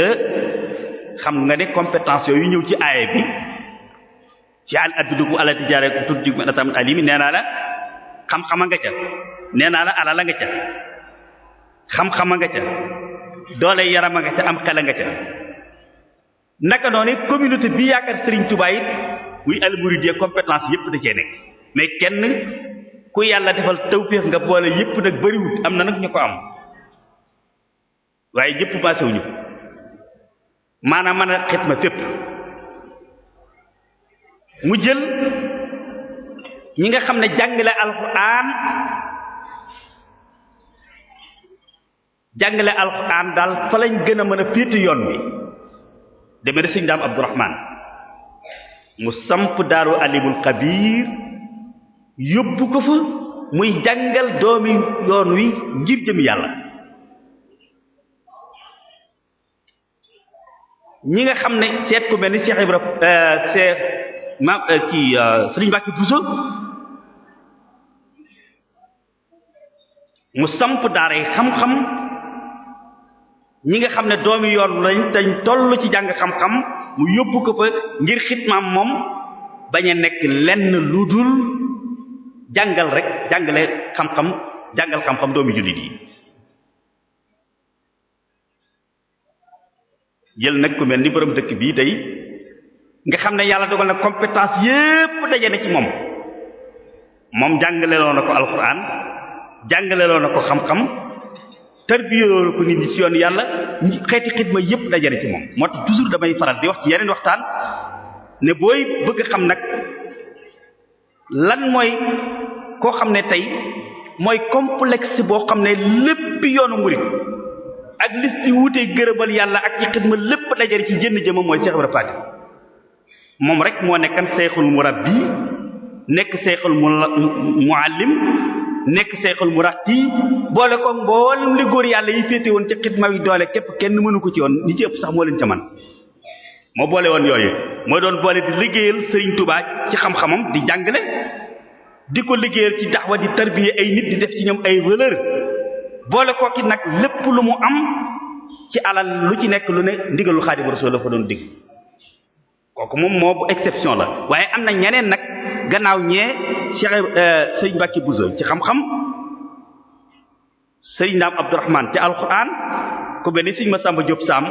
xam nga ne compétence yooyu ñëw ci aaya bi ci al addugu ala tijaare ko tuddi ma tam alimi nee naa la xam-xama nga ca nee naa la alala nga ca xam-xama nga ca doole yarama nga ca am xela nga ca naka noonu communauté bi yaakaar Serigne Touba it muy almuridiyya compétence yépp da cee nekk mais kenn ku yàlla defal tawfeex nga boole yépp nag bariwut am na nag ñu ko am waaye ñépp paasewuñu maanaam mën a xitma fépp mu jël ñi nga xam ne jàngale alxuraan daal fa lañ gën a mën a féete yoon wi deme ne Sëriñ Daam Abdourahman mu samp daaru alimul xabiir yóbbu ko fa muy jàngal doomi yoon wi ngir jëm yàlla ñi nga xam ne seet ku mel ni Cheikh Ibra Cheikh Sëriñ Mbàkke Buso mu samp daara yi xam-xam ñi nga xam ne doomi yoon lañ tañ toll ci jàng xam-xam mu yóbbu ko fa ngir xitmaam moom bañ a nekk lenn lu dul jàngal rek jàngal xam-xam doomi jullit yi jël nag ku mel ni borom dëkk bii tey nga xam ne yàlla dogal na compétence yépp daje na ci moom jàngaleloo na ko alxuraan jàngaleloo na ko xam-xam tarbiyeloo ko nit ñi ci yoon yàlla xeeti xidma yépp daje na ci moom moo tax toujours damay faral di wax ci yeneen waxtaan ne booy bëgg xam nag lan mooy koo xam ne tey mooy complexe boo xam ne lépp yoonu murid ak liste wutee gërëbal yàlla ak ci xidma lépp dajari ci jënn jëma mooy Cheikh Ibrahima Faty moom rek moo nekkan seexul murabbi nekk seexul muallim nekk seexul murati boole ko mboolem li góor yàlla yi féete woon ci xidma yi doole képp kenn mënu ko ci woon ñi ci ëpp sax moo leen ca man moo boole woon yooyu moo doon boole di liggéeyal Serigne Touba ci xam-xamam di jàngale di ko liggéeyal ci daxwa di tarbiye ay nit di def ci ñoom ay valeur boole kooki nag lépp lu mu am ci alal lu ci nekk lu ne ndigalu Xaadimu Rasuul la fa doon digg kooku moom moo bu exception la waaye am na ñeneen nag gannaaw ñee Cheikh Sëriñ Mbàkke Buso ci xam-xam Sëriñ Ndaam Abdourahmane ci alxuraan ku mel ni Sëriñ Masamba Diop Sam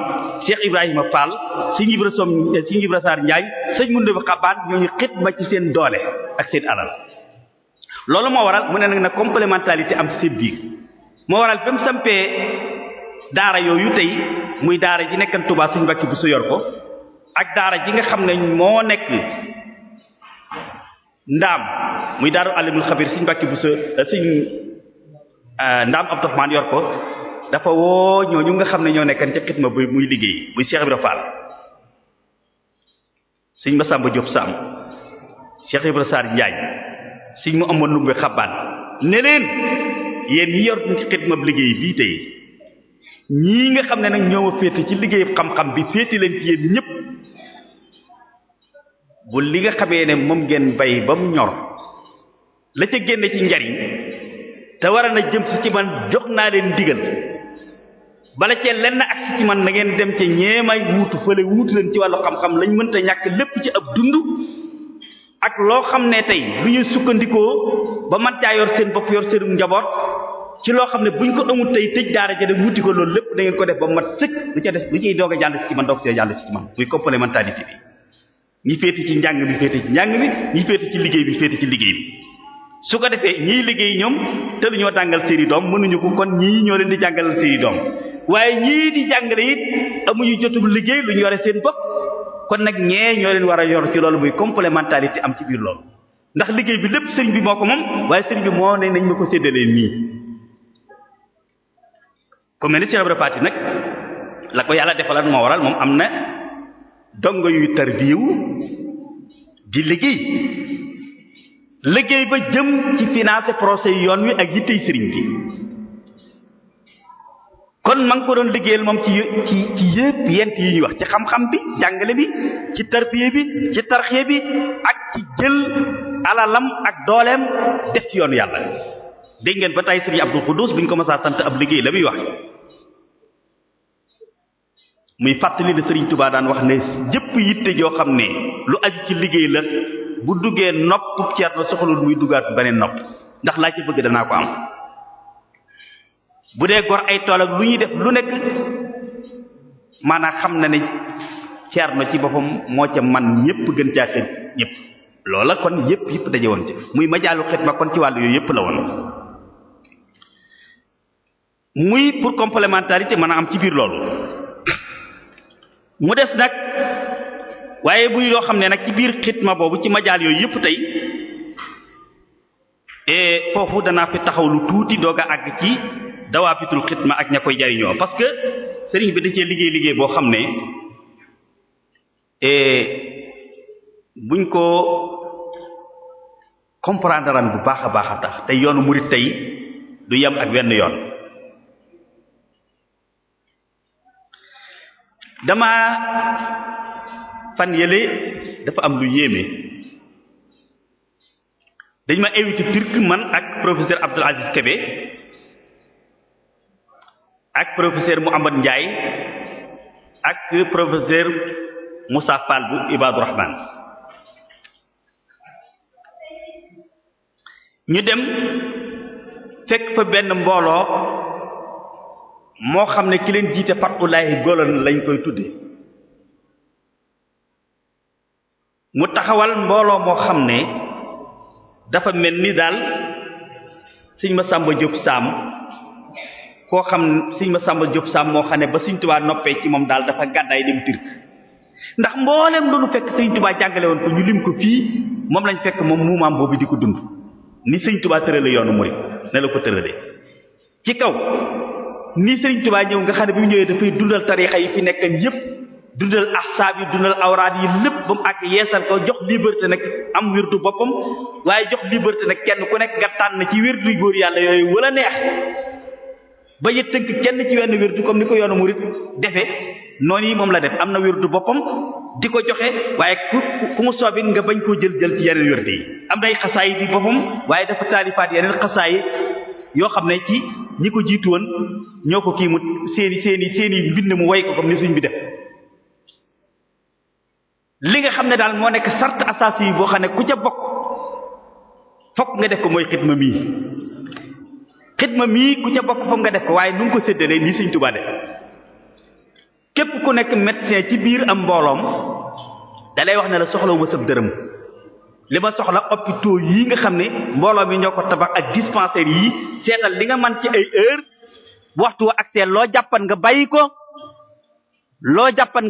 Cheikh Ibrahima Fall Sëriñ Ibra Sarr Ndiaye Sëriñ Mundu bi Xabaan ñooñu xitma ci seen doole ak seen alal loolu moo waral mu ne nag na complémentarité am ci seen biir moo waral ba mu sampee daara yooyu tey muy daara ji nekkan Touba Sëriñ Mbàkke Buso yor ko ak daara ji nga xam ne moo nekk ndaam muy daaru alimul xabir Sëriñ Mbàkke Buso Sëriñ Ndaam Abdourahmane yor ko dafa woo ñooñu nga xam ne ñoo nekkan ca xitma bi muy liggéey muy Cheikh Ibra Fall Sëriñ Masamba Diop Sam Cheikh Ibra Sarr Ndiaye Sëriñ mu amoon lumbe xabaan ne leen yéen ñi yor ci xitma liggéey bii tey ñii nga xam ne nag ñoo ma féete ci liggéey xam-xam bi féete leen ci yéen ñépp bu li nga xamee ne moom ngeen bay ba mu ñor la ca génne ci njariñ te war na jëm si ci man jox naa leen ndigal bala cee lenn ak si ci man na ngeen dem ca ñeemay wuutu fële wuutu leen ci wàllu xam-xam lañ mënta ñàkk lépp ci ab dund ak loo xam ne tey lu ñuy sukkandikoo ba man caa yor seen bopp yor seenu njaboot ci loo xam ne buñ ko amul tey tëj daara ja dem wuti ko loolu lépp da ngeen ko def ba mat sëkk lu ca des lu ciy doog a jàll ci man doog see jàll ci man muy complémentarité bi ñi féete ci njàng mi féete ci njàng mi ñi féete ci liggéey bi féete ci liggéey bi su ko defee ñii liggéey ñoom te lu ñoo jàngal seeni doom mënuñu ko kon ñii ñoo leen di jàngalal seeni doom waaye ñii di jàngale it amuñu jotul liggéey lu ñu yore seen bopp kon nag ñee ñoo leen war a yor ci loolu muy complémentarité am ci biir loolu ndax liggéey bi lépp sëriñ bi moo ko moom waaye sëriñ bi moo ne nañ ma ko séddalee nii ku mel ni Cheikh Ibrahima Faty nag la ko yàlla defalaat moo waral moom am na dongo yuy tarbiyewu di liggéey ba jëm ci financer procès yi yoon wi ak yittey sëriñ bi kon ma ngi ko doon liggéeyal moom ci yépp yent yi ñuy wax ci xam-xam bi jàngale bi ci tarbiye bi ci tarxiye bi ak ci jël alalam ak dooleem def ci yoonu yàlla dégg ngeen ba tey sëriñ Abdul Xuddus bu ñu ko mësaa sant ab liggéey la muy wax muy fàttali ne sëriñ Touba daan wax ne jëpp yitte joo xam ne lu aju ci liggéey la bu duggee nopp Ceerno soxlul muy duggaat beneen nopp ndax laa ci bëgg danaa ko am bu dee gor ay tool ak lu ñuy def lu nekk maanaam xam na ne Ceerno ci boppam moo ca man ñépp gën caa xër ñépp loola kon yépp daje woon ci muy majaalu xidma kon ci wàllu yooyu yépp la woon muy pour complémentarité mën a am ci biir loolu mu des nag waaye buy loo xam ne nag ci biir xitma boobu ci majaal yooyu yépp tey foofu danaa fi taxaw lu tuuti doog a àgg ci dawaabitul xitma ak ña koy jariñoo parce que sëriñ bi da cee liggéey boo xam ne buñ ko comprendre bu baax a baax a tax te yoonu murit tey du yem ak wenn yoon dama fan yële dafa am lu yéeme dañ ma invité Turc man ak professeur Abdoul Aziz Kébé ak professeur Mouhamad Ndiaye ak professeur Moussa Fall bu Ibadu Rahman. ñu dem fekk fa benn mbooloo moo xam ne ki leen jiite Fatulahi Golon lañ koy tudde mu taxawal mbooloo moo xam ne dafa mel ni daal sëñ Masamba Diop Sam koo xam sëñ Masamba Diop Sam moo xam ne ba sëñ Tuubaa noppee ci moom daal dafa gàddaay dem Turk ndax mboolem loolu fekk sëñ Tuubaa jàngale woon ko ñu lim ko fii moom lañ fekk moom muumaam boobu di ko dund ni sëñ Tuubaa tërale yoonu murid ne la ko tërale ci kaw ni sëñ Tuubaa ñëw nga xam ne bi mu ñëwee dafay dundal tariixa yi fi nekkan yépp dundal ahsaab yi dundal awraad yi lépp ba mu àgg yeesal ko jox liberté nag am wirdu boppam waaye jox liberté nag kenn ku nekk nga tànn ci wirdu góor yàlla yooyu wala neex ba ñu tënk kenn ci wenn wirdu comme ni ko yoonu murid defee noonu yi moom la def am na wirdu boppam di ko joxe waaye ku mu soobit nga bañ koo jël ci yeneen wirdu yi am nay xasaay di boppam waaye dafa taalifaat yeneen xasaay yoo xam ne ci ñi ko jiitu woon ñoo ko kii mu seeni mbind mu way ko comme ni suñ bi def li nga xam ne daal moo nekk sart asaasi yi boo xam ne ku ca bokk fokk nga def ko mooy xidma mii ku ca bokk fokk nga def ko waaye nu ngi ko séddalee nii Sëñ Tuubaa def képp ku nekk médecin ci biir am mbooloom dalay wax ne la soxla wu sab dërëm li ma soxla hôpitaux yi nga xam ne mbooloo mi ñoo ko tabax ak dispensaires yi seetal li nga man ci ay heure bu waxtu wa accès loo jàppan nga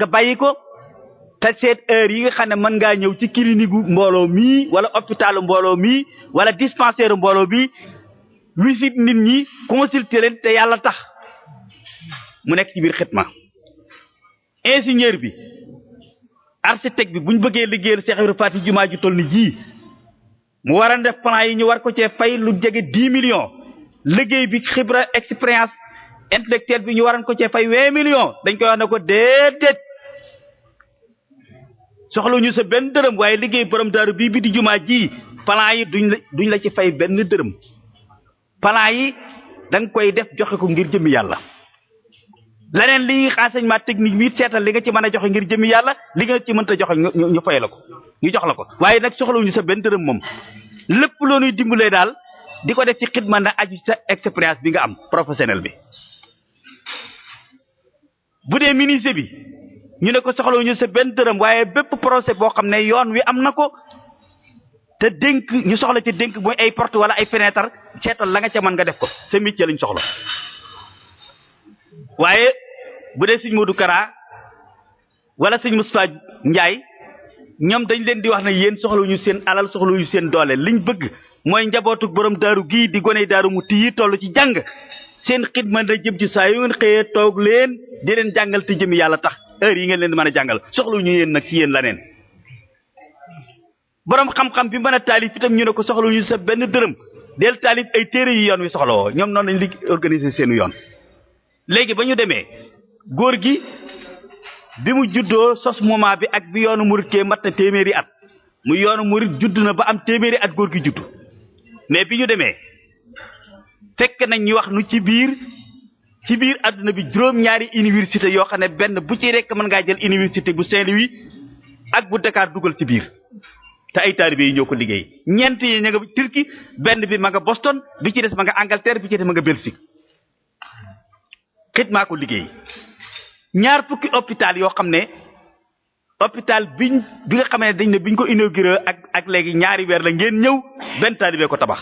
bàyyi ko te seet heure yi nga xam ne mën ngaa ñëw ci clinique mbooloo mii wala hôpitalu mbooloo mii wala dispensaire mbooloo bi visite nit ñi consulter leen te yàlla tax mu nekk ci biir xitma ingénieur bi architecte bi bu ñu bëggee liggéeyal Cheikh Ibrahima Faty jumaa ju toll ni ji mu war a def plan yi ñu war ko cee fay lu jege 10 millions liggéey bi xibra expérience intellectuelle bi ñu waran ko cee fay 20 millions dañ koy wax ne ko déedéet soxla ñu sa benn dërëm waaye liggéey borom daaru bii bi di jumaa ji plan yi duñ la ci fay benn dërëm plan yi da nga koy def joxe ko ngir jëmmi yàlla leneen li enseignement technique bi seetal li nga ci mën a joxe ngir jëmmi yàlla li nga ci mënta joxe ñu fay la ko ñu jox la ko waaye nag soxlawuñu sa benn dërëm moom lépp loo ñuy dimbalee daal di ko def ci xidma na aju sa expérience bi nga am professionnel bi. bu dee ministre bi ñu ne ko soxlawuñu sa benn dërëm waaye bépp projet boo xam ne yoon wi am na ko te dénk ñu soxla ci dénk mooy ay porte wala ay fenêtre seetal la nga ca mën nga def ko sa métier lañ soxla. waaye bu dee sëñ Modou Kara wala sëñ Moustapha Ndiaye ñoom dañ leen di wax ne yéen soxlawuñu seen alal soxlawuñu seen doole liñ bëgg mooy njabootu borom daaru gii di gone daaru mu tiyi toll ci jàng seen xidma da jëm ci saa yu ngeen xëyee toog leen di leen jàngal te jëmi yàlla tax heure yi ngeen leen di mën a jàngal soxlawuñu yéen nag ci yéen la neen borom xam-xam bi mën a taalif itam ñu ne ko soxlawuñu sa benn dërëm del taalif ay téere yi yoon wi soxlawoo ñoom noonu lañ li organiser seenu yoon. léegi ba ñu demee góor gi bi mu juddoo sos moment bi ak bi yoonu murit kee mat na téeméeri at mu yoonu murit judd na ba am téeméeri at góor gi judd mais bi ñu demee fekk nañ ñu wax nu ci biir adduna bi juróom-ñaari université yoo xam ne benn bu ci rekk mën ngaa jël université bu Saint-Louis ak bu Dakar dugal ci biir te ay taalibe yi ñoo ko liggéey ñeent yi ña nga Turquie benn bi ma nga Boston bi ci des ma nga Angleterre bi ci des ma nga Belgique xidmaa ko liggéey ñaar fukki hôpital yoo xam ne hôpital bi nga xam ne dañ ne biñ ko inauguré ak léegi ñaari weer la ngeen ñëw benn taalibe ko tabax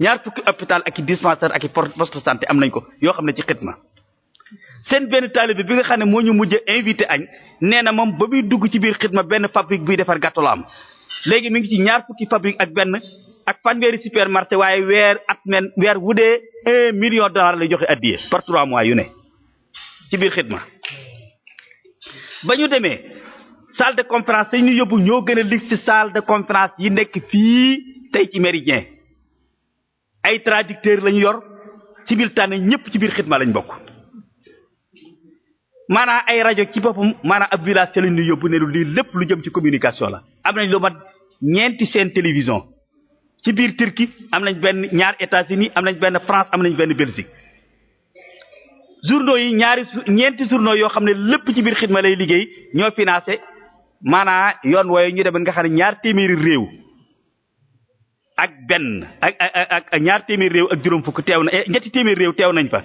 ñaar fukki hôpital ak i dispensaire ak i poste santé am nañ ko yoo xam ne ci xidma seen benn taalibe bi nga xam ne moo ñu mujj invité añ nee na moom ba muy dugg ci biir xidma benn fabrique buy defar gâteau la am léegi mi ngi ci ñaar fukki fabrique ak benn ak fanweeri supermarché waaye weer wu dee $1 million lay joxe addiye par 3 mois yu ne ci biir xidma ba ñu demee salle de conférence yi ñu yóbbu ñoo gën a lig ci salle de conférence yi nekk fii tey ci Méridien ay traducteur lañu yor ci biir tànn ñëpp ci biir xidma lañ bokk maanaam ay rajo ci boppam maanaam ab village ca lañ ñu yóbbu ne lii lépp lu jëm ci communication la am nañ lu mat 4 chaîne télévision ci biir Turquie am nañ benn ñaar États-Unis am nañ benn France am nañ benn Belgique journaux yi ñeenti journaux yoo xam ne lépp ci biir xidma lay liggéey ñoo financé maanaa yoon wooye ñu demen nga xam ne ñaar téeméeri réew ak benn ak ñaar téeméeri réew ak juróom fukk teew na ñetti téeméeri réew teew nañ fa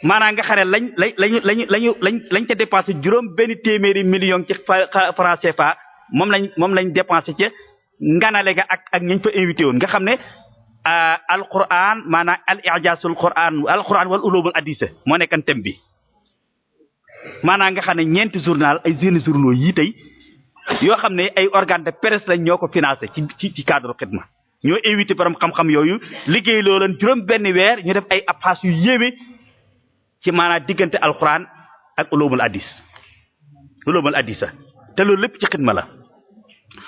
maanaa nga xam ne lañ ca dépensé juróom benn téeméeri million ci franc CFA moom lañ dépensé ca nganale ga ak ñañ fa invité woon nga xam ne alquran maanaam al i'jazul alquran wal ulumul hadisa moo nekkan thème bi maanaam nga xam ne ñeenti journal ay journaux yii tey yoo xam ne ay organe de presse lañ ñoo ko financé ci cadre xidma ñoo invité borom xam-xam yooyu liggéey looleen juróom benn weer ñu def ay abxaas yu yéeme ci maanaam diggante alquran ak ulumul hadisa te loolu lépp ci xidma la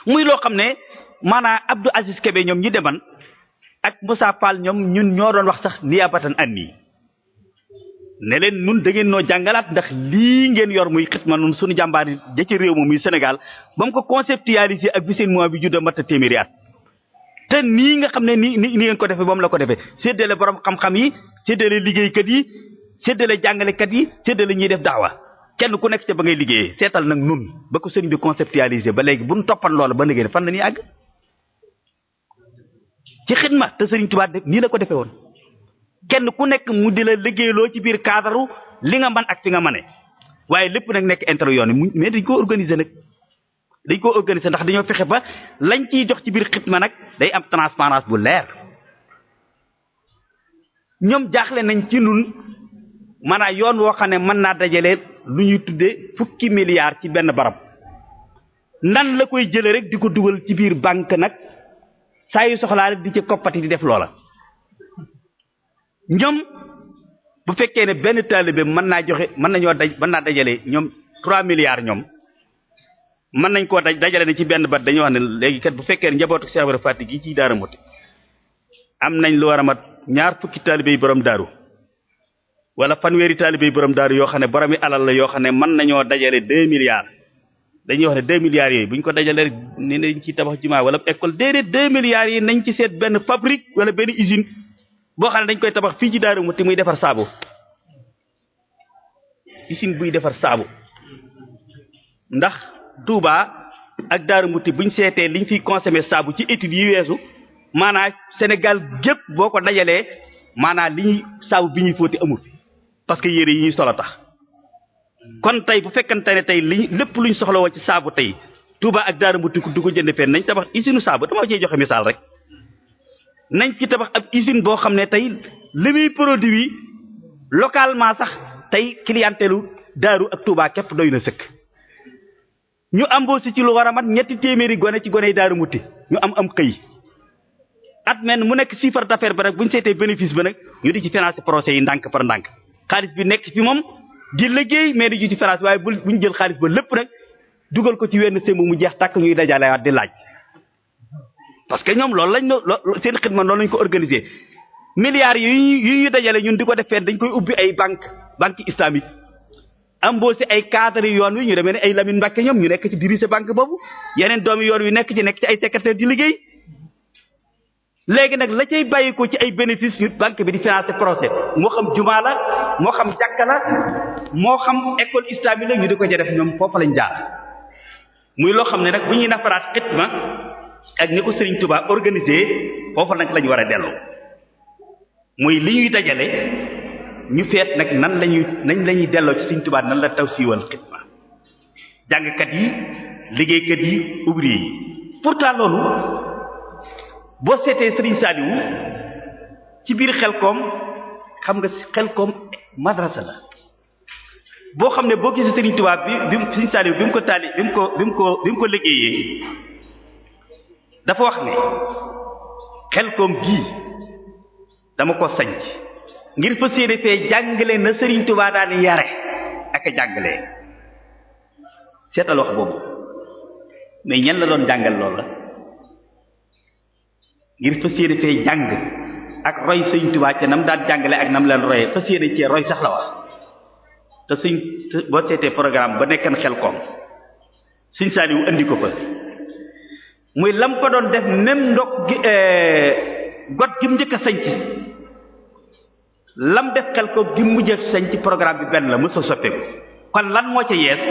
muy loo xam ne maanaam Abdou Aziz Kébé ñoom ñi deman ak Moussa Fall ñoom ñun ñoo doon wax sax niyabatan anni ne leen nun da ngeen noo jàngalaat ndax lii ngeen yor muy xitma nun suñu jàmbaar yi ja ci réew mi muy Sénégal ba mu ko conceptualisé ak bi seen mois bi judda mat a téeméeri at te nii nga xam ne ni ngeen ko defee ba mu la ko defee séddale borom xam-xam yi séddale liggéeykat yi séddale jàngalekat yi séddale ñuy def daawa kenn ku nekk ca ba ngay liggéeyee seetal nag nun ba ko sëñ bi conceptualisé ba léegi bu nu toppan loola ba léegi fan la ñuy àgg ci xidma te Sëriñ Tuubaa def nii la ko defee woon kenn ku nekk mu di la liggéeyloo ci biir cadre li nga mën ak fi nga mëne waaye lépp nag nekk intérêt yoon yi mais dañ koo organiser nag dañ koo organiser ndax dañoo fexe ba lañ ciy jox ci biir xidma nag day am transparence bu leer ñoom jaaxle nañ ci nun maanaam yoon woo xam ne mën naa dajale lu ñuy tuddee fukki milliards ci benn barab nan la koy jële rek di ko dugal ci biir banque nag saa yu soxlaa rek di ci koppati di def loola ñoom bu fekkee ne benn taalibe mën naa dajale ñoom 3 milliards ñoom mën nañ koo dajale ne ci benn bat dañoo wax ne léegi kat bu fekkee ne njabootu Cheikh Ibra Faty gi ci Daara Mouti am nañ lu war a mat ñaar fukki taalibe yi borom daaru wala fanweeri taalibe yi borom daaru yoo xam ne boromi alal la yoo xam ne mën nañoo dajale 2 milliards dañuy wax ne 2 milliards yooyu bu ñu ko dajalee rek ni nañ ci tabax jumaa wala école déedéet 2 milliards yi nañ ci seet benn fabrique wala benn usine boo xam ne dañ koy tabax fii ci Daaru Muxti muy defar saabu usine buy defar saabu ndax Touba ak Daaru Muxti buñ seetee liñ fiy consommer saabu ci études yi weesu maanaam Sénégal gépp boo ko dajalee maanaam li ñuy saabu bi ñuy fóoti amul parce que yére yi ñuy solo tax kon tey bu fekkante ne tey lépp luñ soxla woo ci saabu tey Touba ak Daaru Muxti du ko jënd fenn nañ tabax usine saabu dama ciy joxe misaal rek nañ ci tabax ab usine boo xam ne tey li muy produit localement sax tey clientèlu Daaru ak Touba képp doy na sëkk ñu embauché ci lu war a mat 3 téeméeri gone ci gone yi Daaru Muxti ñu am xëy at men mu nekk chiffre d'affaires ba nag bu ñu seetee bénéfice ba nag ñu di ci financer projet yi ndànk par ndànk xaalis bi nekk fi moom di liggéey mais di ci finance waaye bu ñu jël xaalis ba lépp nag dugal ko ci wenn sémb mu jeex tàkk ñuy dajalewaat di laaj parce que ñoom loolu seen xidma loolu lañ ko organiser milliards yu ñu dajale ñun di ko def fenn dañ koy ubbi ay banque islamique embauché ay cadre yoon wi ñu demee ne ay Lamine Mbacke ñoom ñu nekk ci diriger banque boobu yeneen doomi yoon wi nekk ci ay secrétaire di liggéey léegi nag la cay bàyyi ko ci ay bénéfice yu banque bi di financer projet moo xam jumaa la moo xam jàkka la moo xam école islamique la ñu di ko ca def ñoom foofu lañ jaar muy loo xam ne nag bu ñuy nafaraat xidma ak ni ko Serigne Touba organisé foofu nag lañu war a delloo muy li ñuy dajale ñu feet nag nan lañuy delloo ci Serigne Touba nan la taw siiwal xidma jàngkat yi liggéeykat yi ouvrier yi pourtant loolu boo seetee Serigne Saliou ci biir Xelkom xam nga Xelkom madrasa la boo xam ne boo gisee Serigne Touba bi Serigne Saliou bi mu ko liggéeyee dafa wax ne Xelkom gii dama ko sanc ngir fa séene fee jàngale na Serigne Touba daan yare ak a jàngalee seetal wax boobu mais ñan la doon jàngal loolu la ngir fas yéene fee jàng ak roy Sëñ Tuubaa ca nam daan jàngale ak nam leen royee fas yéene cee roy sax la wax te boo seetee programme ba nekkan Xelkom Sëñ Saaliwu andi ko fa muy lam fa doon def même ndok gi got gi mu njëkk a sañc lam def xel ko gi mujj sañ ci programme bi benn la mësa soppeeku kon lan moo ca yees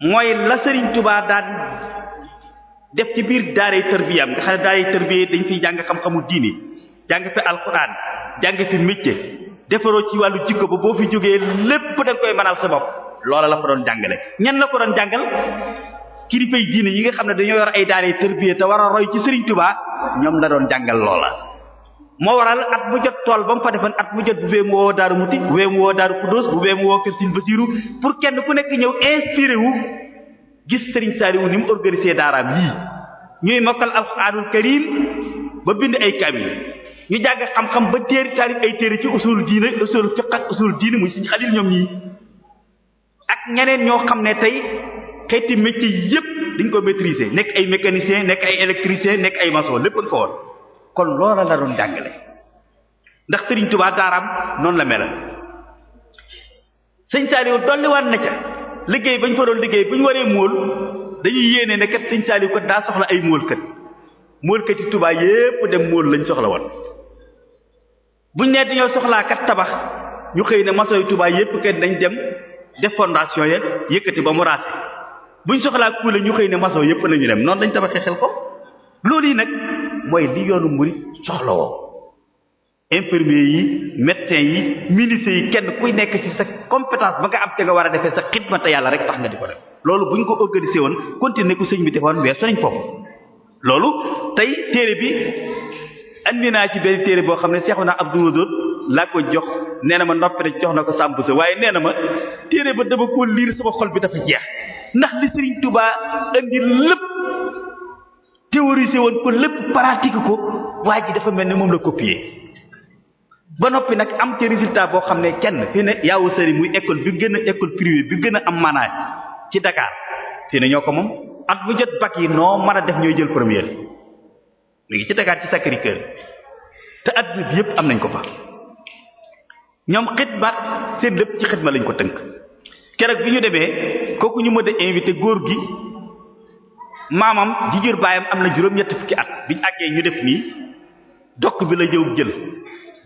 mooy la Sëriñ Tuubaa daan def ci biir daaray tarbiyam nga xam ne daaray tarbiya dañ fiy jàng xam-xamu diini jàng fi alxuraan jàng fi métier defaroo ci wàllu jikko ba boo fi jógee lépp da nga koy mënal sa bopp loola la ko doon jàngale ñan la ko doon jàngal kilifay diine yi nga xam ne dañoo yor ay daaray tarbiya te war a roy ci Sëriñ Tuubaa ñoom la doon jàngal loola moo waral at mu jot tool ba mu fa defoon at mu jot bu bee mu woo Daaru Muti bu bee mu woo Daaru Xuddoos bu bee mu woo Kër Sëriñ Basiiru pour kenn ku nekk ñëw inspiré wu gis Sëriñ Saaliwu ni mu organisé daaraam yii ñuy mokkal alxuraanul karim ba bind ay kaamil ñu jàng xam-xam ba taalif ay téere ci usul diine usul fiqh ak usul diine muy Sëriñ Xalil ñoom ñii ak ñeneen ñoo xam ne tey xeeti métier yépp dañ ko maîtriser nekk ay mécanicien nekk ay électricien nekk ay maçon lépp nga fa woon kon loola la doon jàngale ndax Sëriñ Tuubaa daaraam noonu la mel Sëriñ Saaliw dolliwaat na ca liggéey bañ fa doon liggéey bu ñu waree móol dañuy yéene ne kat Sëriñ Saaliw kat daa soxla ay móolkat yi Tuubaa yépp dem móol lañ soxla woon buñ nee dañoo soxlaa kat tabax ñu xëy ne maçon yi Tuubaa yépp kat dañ dem def fondation ya yëkkati ba mu raase buñ soxlaa kuule ñu xëy ne maçon yépp nañu dem noonu dañ tabaxee xel ko loolu yi nag mooy li yoonu murid soxla woo infirmier yi médecin yi ministère yi kenn kuy nekk ci sa compétence ba nga am te nga war a defee sa xidma te yàlla rek tax nga di ko def loolu bu ñu ko organisé woon continuer ko sëñ bi defoon weesu nañ foofu loolu tey téere bi andi naa ci benn téere boo xam ne Seexuna Abdul Wadoud laa ko jox nee na ma noppi rek jox na ko Samb sa waaye nee na ma téere ba dama ko liir sama xol bi dafa jeex ndax li Sëriñ Tuubaa andi lépp théorisé woon ko lépp pratique ko waa ji dafa mel ni moom la copier ba noppi nag am ci résultat boo xam ne kenn fii ne yaawu sëriñ muy école bi gën a école privée bi gën a am maanaay ci Dakar fii ne ñoo ko moom at bu jot bac yi noo mën a def ñooy jël première mi ngi ci Dakar ci Sacré-Cœur te adduna bi yépp am nañ ko fa ñoom xidmaat seen lépp ci xidma lañ ko tënk keroog bi ñu demee kooku ñu mën a invité góor gi maamam ji jur baayam am na juróom-ñetti fukki at biñu àggee ñu def nii dokk bi la jëw jël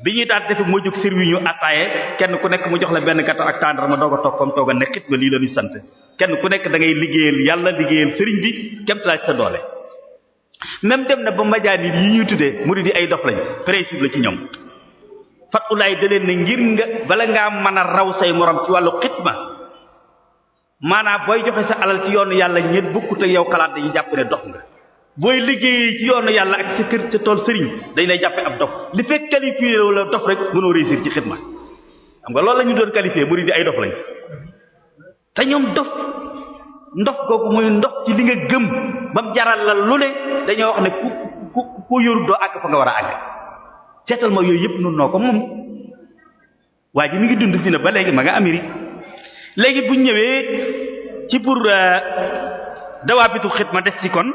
bi ñuy daal defe moo jóg servi ñu attaaye kenn ku nekk mu jox la benn gâteau ak tàndarma doog a toog comme tooga ne xitma lii la ñuy sant kenn ku nekk da ngay liggéeyal yàlla liggéeyal sëriñ bi kemtalaaj sa doole même dem na ba majaanil yi ñuy tuddee murid yi ay dof lañ principe la ci ñoom fat ulaay da leen ne ngir nga bala ngaa mën a raw say morom ci wàllu xitma maanaam booy joxe sa alal ci yoonu yàlla ñet bokkut ak yow xalaat dañuy jàpp ne dof nga booy liggéeyee ci yoonu yàlla ak sa kër sa tool sëriñ dañ lay jàppe ab dof li fekk qualifié wala dof rek mënoo réussir ci xidma xam nga loolu la ñu doon qualifié murid di ay dof lañ te ñoom dof ndox googu muy ndox ci li nga gëm ba mu jaral la lu ne dañoo wax ne ku yoru doo àgg fa nga war a àgg seetal ma yooyu yëpp nun noo ko moom waa ji mi ngi dund fi ne ba léegi ma nga Amérique léegi buñ ñëwee ci pour dawaabitu xidma des ci kon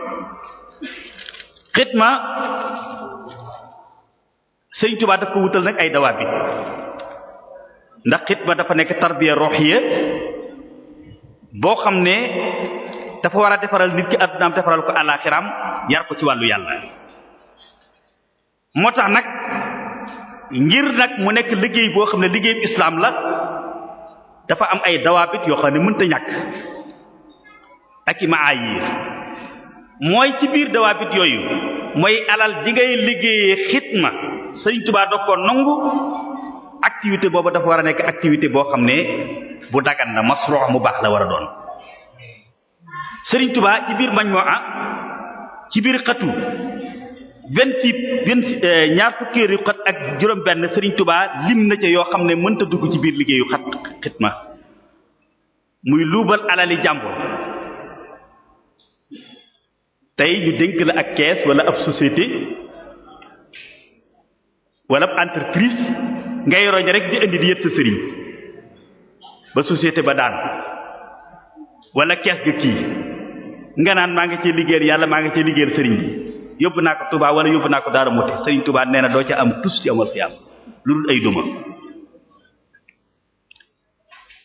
xidma Sëriñ Tuubaa daf ko wutal nag ay dawaabit ndax xidma dafa nekk tarbiya ruhiyya boo xam ne dafa war a defaral nit ki addunaam defaral ko àllaaxiraam yar ko ci wàllu yàlla moo tax nag ngir nag mu nekk liggéey boo xam ne liggéeyu islaam la dafa am ay dawaabit yoo xam ne mënta ñàkk ak i maayir mooy ci biir dawaabit yooyu mooy alal ji ngay liggéeyee xidma Sëriñ Tuubaa doo ko nangu activité boobu dafa war a nekk activité boo xam ne bu dagan na masruux mu baax la war a doon Sëriñ Tuubaa ci biir Majmu'a ci biir xatu 26 ñaar fukkeeri xat ak juróom benn Sëriñ Tuubaa lim na ca yoo xam ne mënta dugg ci biir liggéeyu xidma muy luubal alali jàmbur tey ñu dénk la ak kees wala ab société wala ab entreprise ngay roñ rek di indi di yët sa sëriñ ba société ba daan wala kees ga kii nga naan maa ngi ci liggéeyal yàlla maa ngi ci liggéeyal sëriñ bi yóbbu naa ko Touba wala yóbbu naa ko Darou Moukhty Sëriñ Touba nee na doo ca am tus ci amal fi am lu dul ay duma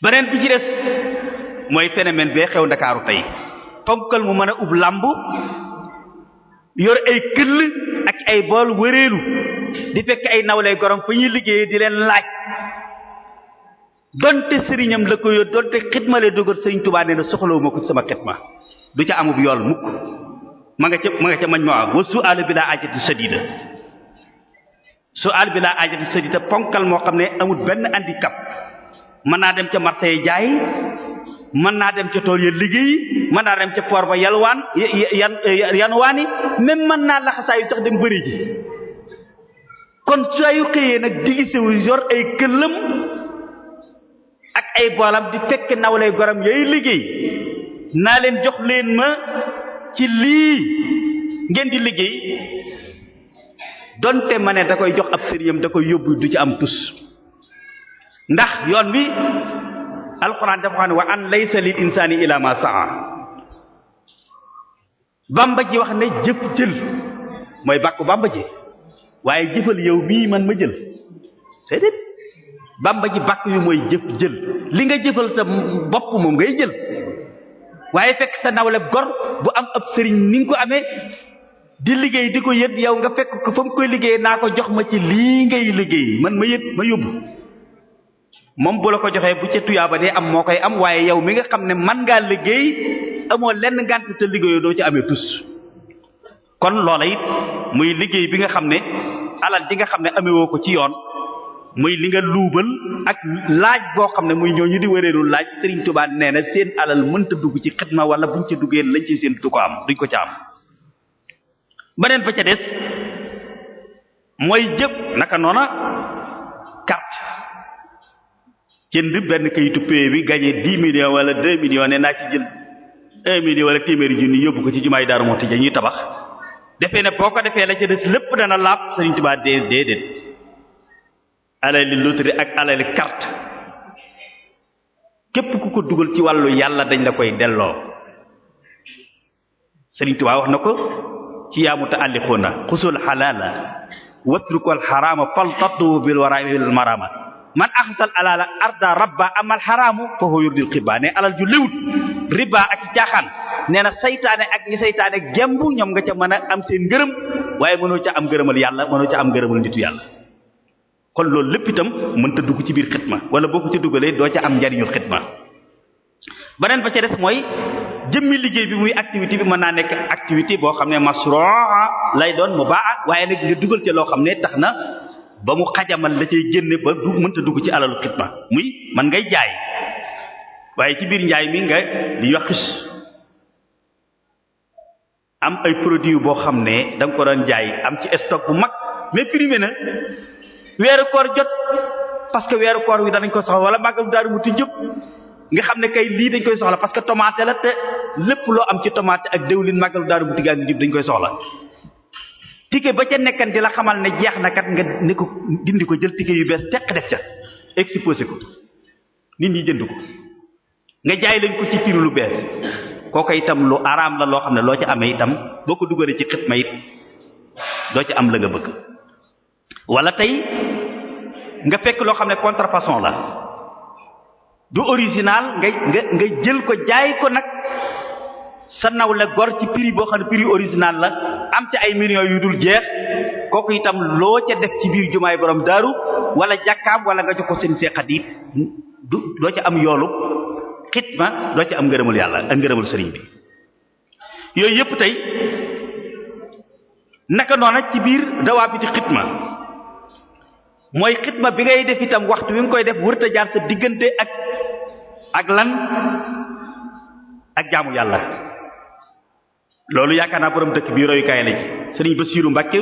beneen bi ci des mooy phénomène bee xew Ndakaaru tey ponkal mu mën a ub làmb yor ay këll ak ay bool wëreelu di fekk ay nawlay gorom fa ñuy liggéeyee di leen laaj donte sëriñam la ko yor donte xidmale dugal sëriñ Tuubaa nee na soxlawuma ko sama xidma du ca amub yool mukk ma nga ca mañ ma wa su'aal bi laa ajati sadida su'aal bi laa ajati sadida ponkal moo xam ne amul benn handicap mën naa dem ca marché yi jaay mën naa dem ca tool ya liggéey mën naa dem ca port ba yalwaan yanwaani même mën naa laxasaayu sax dem bëri ji kon saa yu xëyee nag digisewu yor ay këllam ak ay boolam di fekk nawlay goram yooyu liggéey naa leen jox leen ma ci lii ngeen di liggéey donte ma ne da koy jox ab sëriñam da koy yóbbu du ci am tus ndax yoon wi alxuraan dafa xam ne wa an laysa lil insaani illa ma sa'a bamba ji wax ne jëf jël mooy bàkku bamba ji waaye jëfal yow mii man ma jël c'est dit bamba ji bàkk yu mooy jëf jël li nga jëfal sa bopp moom ngay jël waaye fekk sa nawle gor bu am ab sëriñ ni nga ko amee di liggéey di ko yët yow nga fekk ko fa mu koy liggéey naa ko jox ma ci lii ngay liggéey man ma yët ma yóbbu moom bu la ko joxee bu ca tuyaaba dee am moo koy am waaye yow mi nga xam ne man ngaa liggéey amoo lenn ngànt te liggéeyoo doo ci amee tus kon loola it muy liggéey bi nga xam ne alal ji nga xam ne amewoo ko ci yoon muy li nga luubal ak laaj boo xam ne muy ñooñu di wëreelu laaj Sëriñ Tuubaa nee na seen alal mënta dugg ci xidma wala buñ ca duggee lañ ci seen du ko am duñ ko ca am beneen ba ca des mooy jëpp naka noona carte jënd benn kayitu pay bi gagné 10 millions wala 2 millions ne naa ci jël 1 million wala téeméeri junni yóbbu ko ci jumaay Daaru Muxti ja ñuy tabax defee ne boo ko defee la ca des lépp dana laab Sëriñ Tuubaa déedéet alali loterie ak alali carte képp ku ko dugal ci wàllu yàlla dañ la koy delloo Sëriñ Tuubaa wax na ko ci yaa muta'alliquna xusul xalaala watrukul xaraama fal tattu bil waraa'il marama man axsal alala arda rabba amal xaraamu fa huwa yurdil xibba ne alal ju léwut riba ak caaxaan nee na saytaane ak ñi saytaane gemb ñoom nga ca mën a am seen ngërëm waaye mënoo ca am ngërëmal yàlla mënoo ca am ngërëmal nitu yàlla kon loolu lépp itam mënta dugg ci biir xidma wala boo ko ci dugalee doo ca am njariñul xidma beneen ba ca des mooy jëmmi liggéey bi muy activité bi mën naa nekk activité boo xam ne masroa lay doon mu baax waaye nag nga dugal ca loo xam ne tax na ba mu xajamal la cay génne ba du mënta dugg ci alalu xidma muy man ngay jaay waaye ci biir njaay mi nga li wax am ay produits boo xam ne da nga ko doon jaay am ci stock bu mag mais primé na weeru koor jot parce que weeru koor wi danañ ko soxla wala màggalu Daaru Muxti jëpp nga xam ne kay lii dañ koy soxla parce que tomate la te lépp loo am ci tomate ak déwlin màggalu Daaru Muxti gaa ngi jëpp dañ koy soxla ticket ba ca nekkan di la xamal ne jeex na kat nga ne ko dindi ko jël ticket yu bees teq def ca exposé ko nit ñi jënd ko nga jaay leen ko ci prix lu bees kooku itam lu araam la loo xam ne loo ca amee itam boo ko dugalee ci xitma it doo ci am la nga bëgg wala tey nga fekk loo xam ne contrefaçon la du original nga jël ko jaay ko nag sa naw la gor ci prix boo xam ne prix original la am ci ay millions yu dul jeex kooku itam loo ca def ci biir jumaay borom daaru wala jàkkaam wala nga jox ko seen seexat it du doo ca am yoolu xitma doo ca am ngërëmul yàlla ak ngërëmul sëriñ bi yooyu yépp tey naka noona ci biir dawaabiti xitma mooy xitma bi ngay def itam waxtu wi nga koy def wërta jaar sa diggante ak lan ak jaamu yàlla loolu yaakaar naa borom dëkk bii royukaay la ci sëriñ Basiiru Mbàkke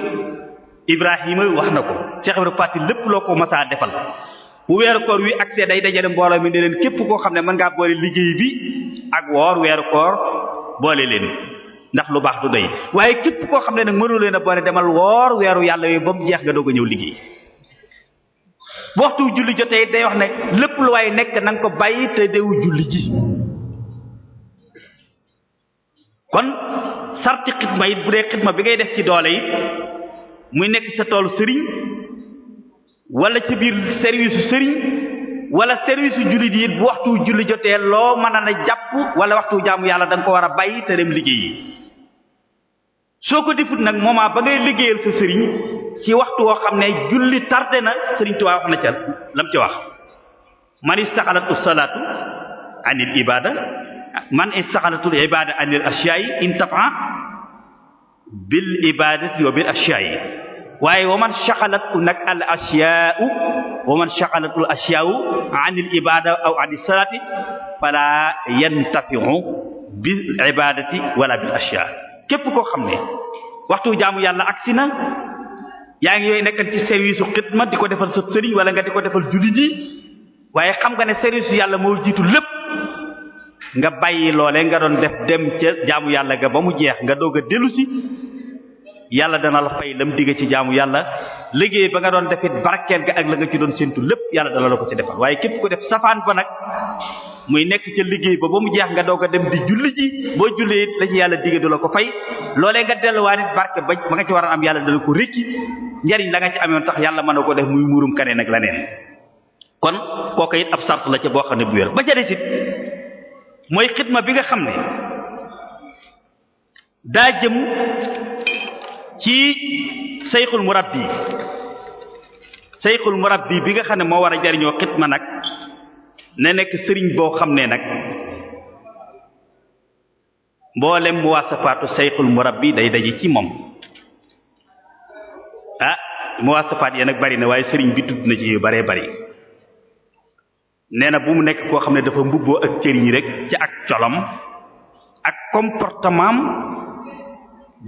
Ibrahima wax na ko Cheikh Ibrahima Fati lépp loo ko masaa defal bu weeru koor wi accès day dajale mbooloo mi ne leen képp koo xam ne mën ngaa boole liggéey bi ak woor weeru koor boole leen ndax lu baax du doy waaye képp koo xam ne nag mënu leen a boole demal woor weeru yàlla yooyu ba mu jeex nga doog a ñëw liggéey bu waxtu julli jotee day wax ne lépp lu waaye nekk na nga ko bàyyi te dewu julli ji kon sarti xitma it bu dee xitma bi ngay def ci doole it muy nekk sa toolu sëriñ wala ci biir service sëriñ wala service jullit yi bu waxtu julli jotee loo mën a jàpp wala waxtu jaamu yàlla da nga ko war a bàyyi te dem liggéeyi soo ko defut nag moment ba ngay liggéeyal sa sëriñ ci waxtu woo xam ne julli tardé na Sëriñ Tuubaa wax na ca lam ci wax man istaxalat salaatu anil ibada man istaxalatul ibada anil ashyaa'i intafa bil ibadati wa bil ashyaa'i waaye wa man shaxalatu nag al asyaa'u wa man shaxalatul asyaa'u anil ibada aw anil salaati fala yantafi'u bil ibadati wala bil asyaa képp koo xam ne waxtu jaamu yàlla agsi na yaa ngi yooyu nekkan ci service u xidma di ko defal sa sëriñ wala nga di ko defal jullit yi waaye xam nga ne service yàlla moo jiitu lépp nga bàyyi loole nga doon def dem ca jaamu yàlla ga ba mu jeex nga doog a dellu si yàlla dana la fay lam digg ci jaamu yàlla liggéey ba nga doon defit barkeel ga ak la nga ci doon séntu lépp yàlla dana la ko ci defal waaye képp ko def safaan ba nag muy nekk ca liggéey ba mu jeex nga doog a dem di julli ji boo jullee it la ci yàlla digg du la ko fay loolee nga delluwaat it barke ba nga ci war a am yàlla dana ko rékki njariñ la nga ci amoon tax yàlla mën na ko def muy muurum kaneen ak la neen kon kooku it ab sart la ca boo xam ne bu wér ba ca desit mooy xidma bi nga xam ne daa jëm ci sayxul murabbi bi nga xam ne moo war a jariñoo xidma nag ne nekk sëriñ boo xam ne nag mboolem muwaasafaatu sayxul murabbi day daje ci moom muwaasafaat ya nag bari na waaye sëriñ bi tudd na ci yu baree bari nee na bu mu nekk koo xam ne dafa mbubboo ak cëriñ rek ci ak colom ak comportement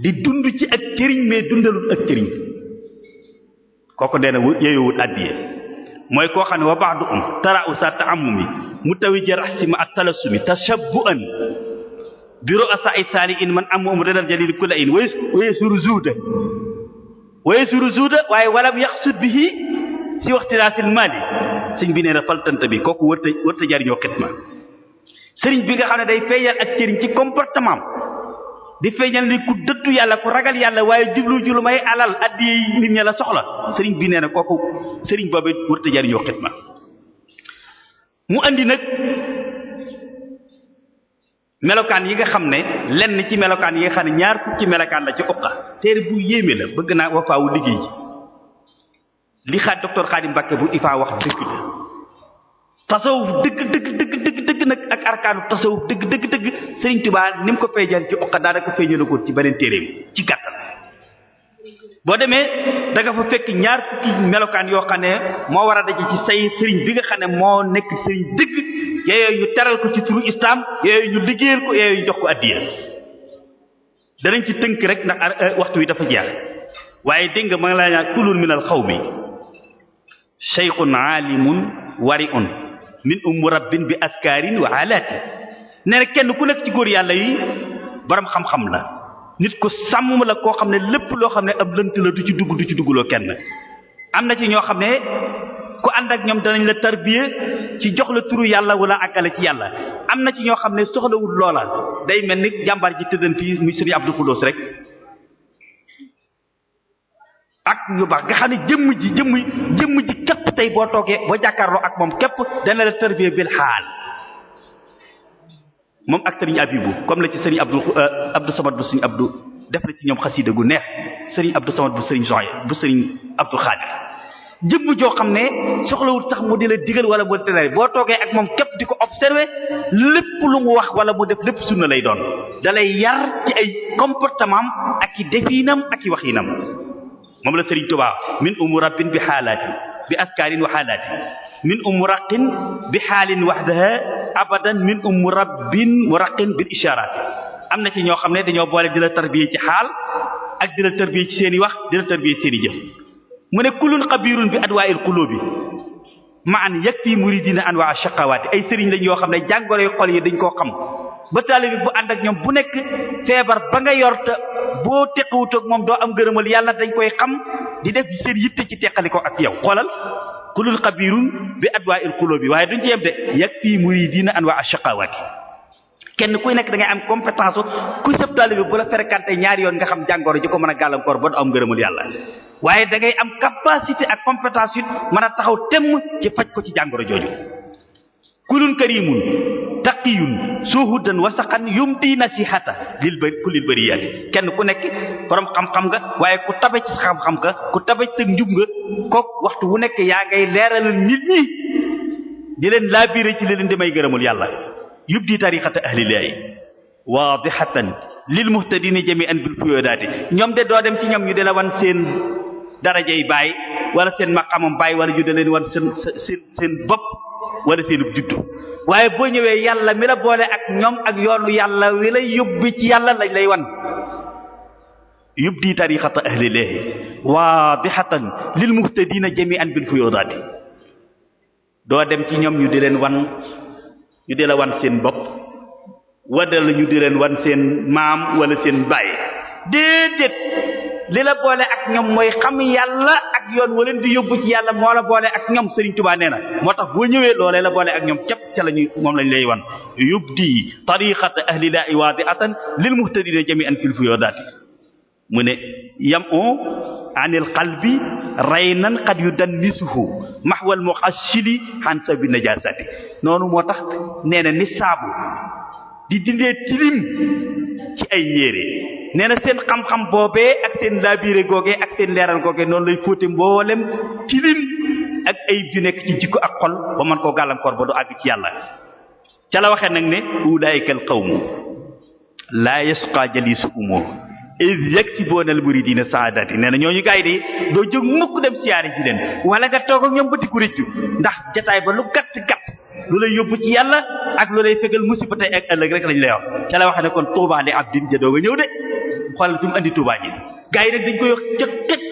di dund ci ak cëriñ mais dundalul ak cëriñ kooku nee na yeyoowul àddiye mooy koo xam ne wa ba'du tara'u sa ta'ammumi mutawija rahsima at-talassumi tashabbu'an bi ru'asa'i salihin man amu radal jalil kulla in wayasuru zuuda waaye walam yaxsud bihi si waxtilaasil mali sëñ bi nee na faltante bi kooku wërta jariñoo xidma sëriñ bi nga xam ne day feeñal ak cëriñ ci comportement di feeñal ni ku dëddu yàlla ku ragal yàlla waaye jublu ju lu may alal addi nit ña la soxla sëriñ bi nee na kooku sëriñ boobu wërta jariñoo xidma mu andi nag melokaan yi nga xam ne lenn ci melokaan yi nga xam ne ñaar fukki melokaan la ci uqa téere bu yéeme la bëgg naa wafaawu liggéey ji li xaat docteur Khadim Mbacké bu ifaa wax dëgg la tasawuf dëgg nag ak arkaanu tasawuf dëgg Sëriñ Tuubaa ni mu ko feeñal ci uqa daanaka feeñal ko ci beneen téereem ci gàttal boo demee da nga fa fekk ñaar fukki melokaan yoo xam ne moo war a daje ci say sëriñ bi nga xam ne moo nekk sëriñ dëgg yooyu ñu teral ko ci turu islam yooyu ñu liggéeyal ko yooyu ñu jox ko addiya danañ ci tënk rek ndax waxtu wi dafa jeex waaye dégg nga ma ngi laa ñaan kulun min al xawmi shaykhun alimun wari'un min murabbin bi askaarin wa alaati nee na kenn ku nekk ci góor yàlla yi borom xam-xam la nit ko sàmm la koo xam ne lépp loo xam ne ab lënt la du ci dugguloo kenn am na ci ñoo xam ne ku ànd ak ñoom danañ la tarbiye ci jox la turu yàlla wala àggale ci yàlla am na ci ñoo xam ne soxlawul loola day mel ni jàmbaar ji tëddan fii muy Sëriñ Abdou Khoudoss rek ak ñu baax nga xam ne jëmm ji képp tey boo toogee boo jàkkaarloo ak moom képp dana la tarbiye bil xaal moom ak Sëriñ Abibu comme la ci Sëriñ Abdou Samad bu Sëriñ Abdou def na ci ñoom xasiida gu neex Sëriñ Abdou Samad bu Sëriñ Soxya bu Sëriñ Abdou Xaadir jëmm joo xam ne soxlawul tax mu di la digal wala mu tere boo toogee ak moom képp di ko observé lépp lu mu wax wala mu def lépp sunna lay doon dalay yar ci ay comportement ak i definam ak i waxinam moom la Sëriñ Tuubaa min umurabbin bi xaalaati bi askaarin wa xaalaati min umuraqin bi xaalin waxdaha abadan min umurabbin muraqin bil ishaaraati am na ci ñoo xam ne dañoo boole di la tarbiye ci xaal ak di la tarbiye ci seen i wax di la tarbiye ci seen i jëf mu ne kullun xabirun bi adwaa'il qulubi ma an yakfi muridina anwaa shaqawaati ay sëriñ lañ yoo xam ne jàngoro yu xol yi dañ koo xam ba taalibe bi bu ànd ak ñoom bu nekk feebar ba nga yor te boo teqawut ak moom doo am gërëmal yàlla dañ koy xam di def seen yitte ci teqali ko ak yow xoolal kullun xabirun bi adwaa'il qulubi waaye duñ ci yem de yakfi muridina anwaa shaqawaati kenn kuy nekk da ngay am compétence ku sëb taalibe bu la fréquenté ñaari yoon nga xam jàngoro ji ko mën a gàllankoor ba du am ngërëmul yàlla waaye da ngay am capacité ak compétence it mën a taxaw temm ci faj ko ci jàngoro jooju kulun karimun taqiyun suhudan wasaqan yumti nasihata kulil bariyati kenn ku nekk borom xam-xam nga waaye ku tabe ci xam-xam nga ku tabe ci njub nga kook waxtu wu nekk yaa ngay leeral nit ñi di leen laabiré ci leen di may gërëmul yàlla yubdi tariqata ahlillahi wadihatan lil muhtadina jami'an bil fuyudati ñoom de doo dem ci ñoom ñu de la wan seen darajey baay wala seen maqamam baay wala ñu de leen wan seen bopp wala seen juddu waaye boo ñëwee yàlla mi la boole ak ñoom ak yoonu yàlla wi lay yóbbi ci yàlla lañ lay wan yubdi tariqata ahlillahi wadihatan lil muhtadina jami'an bil fuyudati doo dem ci ñoom ñu di leen wan ñu di la wan seen bopp wala ñu di leen wan seen maam wala seen baay déedéet li la boole ak ñoom mooy xam yàlla ak yoon wa leen di yóbbu ci yàlla moo la boole ak ñoom Serigne Touba nee na moo tax boo ñëwee loolee la boole ak ñoom képp ca lañuy moom lañ lay wan yubdi tariqata ahlillahi wadi'atan lil muhtadina jami'an fil fuyudati mu ne yam anil qalbi raynan qad yudannisuhu mahwal muqashili han sabi najasati noonu moo tax nee na ni saabu di dindee tilim ci ay yére nee na seen xam-xam boobee ak seen laabire googee ak seen leeral googee noonu lay fóote mboolem tilim ak ayib ju nekk ci jikko ak xol ba mën koo gàllankoor ba du àgg ci yàlla ca la waxee nag ne ulaa'ikal qawmu laa yasqa jalisuhum iz yaksibuuna al muridina saadati nee na ñooñu gaay de doo jóg mukk dem siyaare ji leen wala nga toog ak ñoom ba di ko rëccu ndax jataay ba lu gàtt gàtt lu lay yóbbu ci yàlla ak lu lay fegal musiba tey ak ëllëg rek lañ lay wax ca la waxee ne kon Tuubaa li abdin ja doo nga ñëw de xoolal fi mu andi Tuubaa ji gaay yi nag dañ koy wax cëkket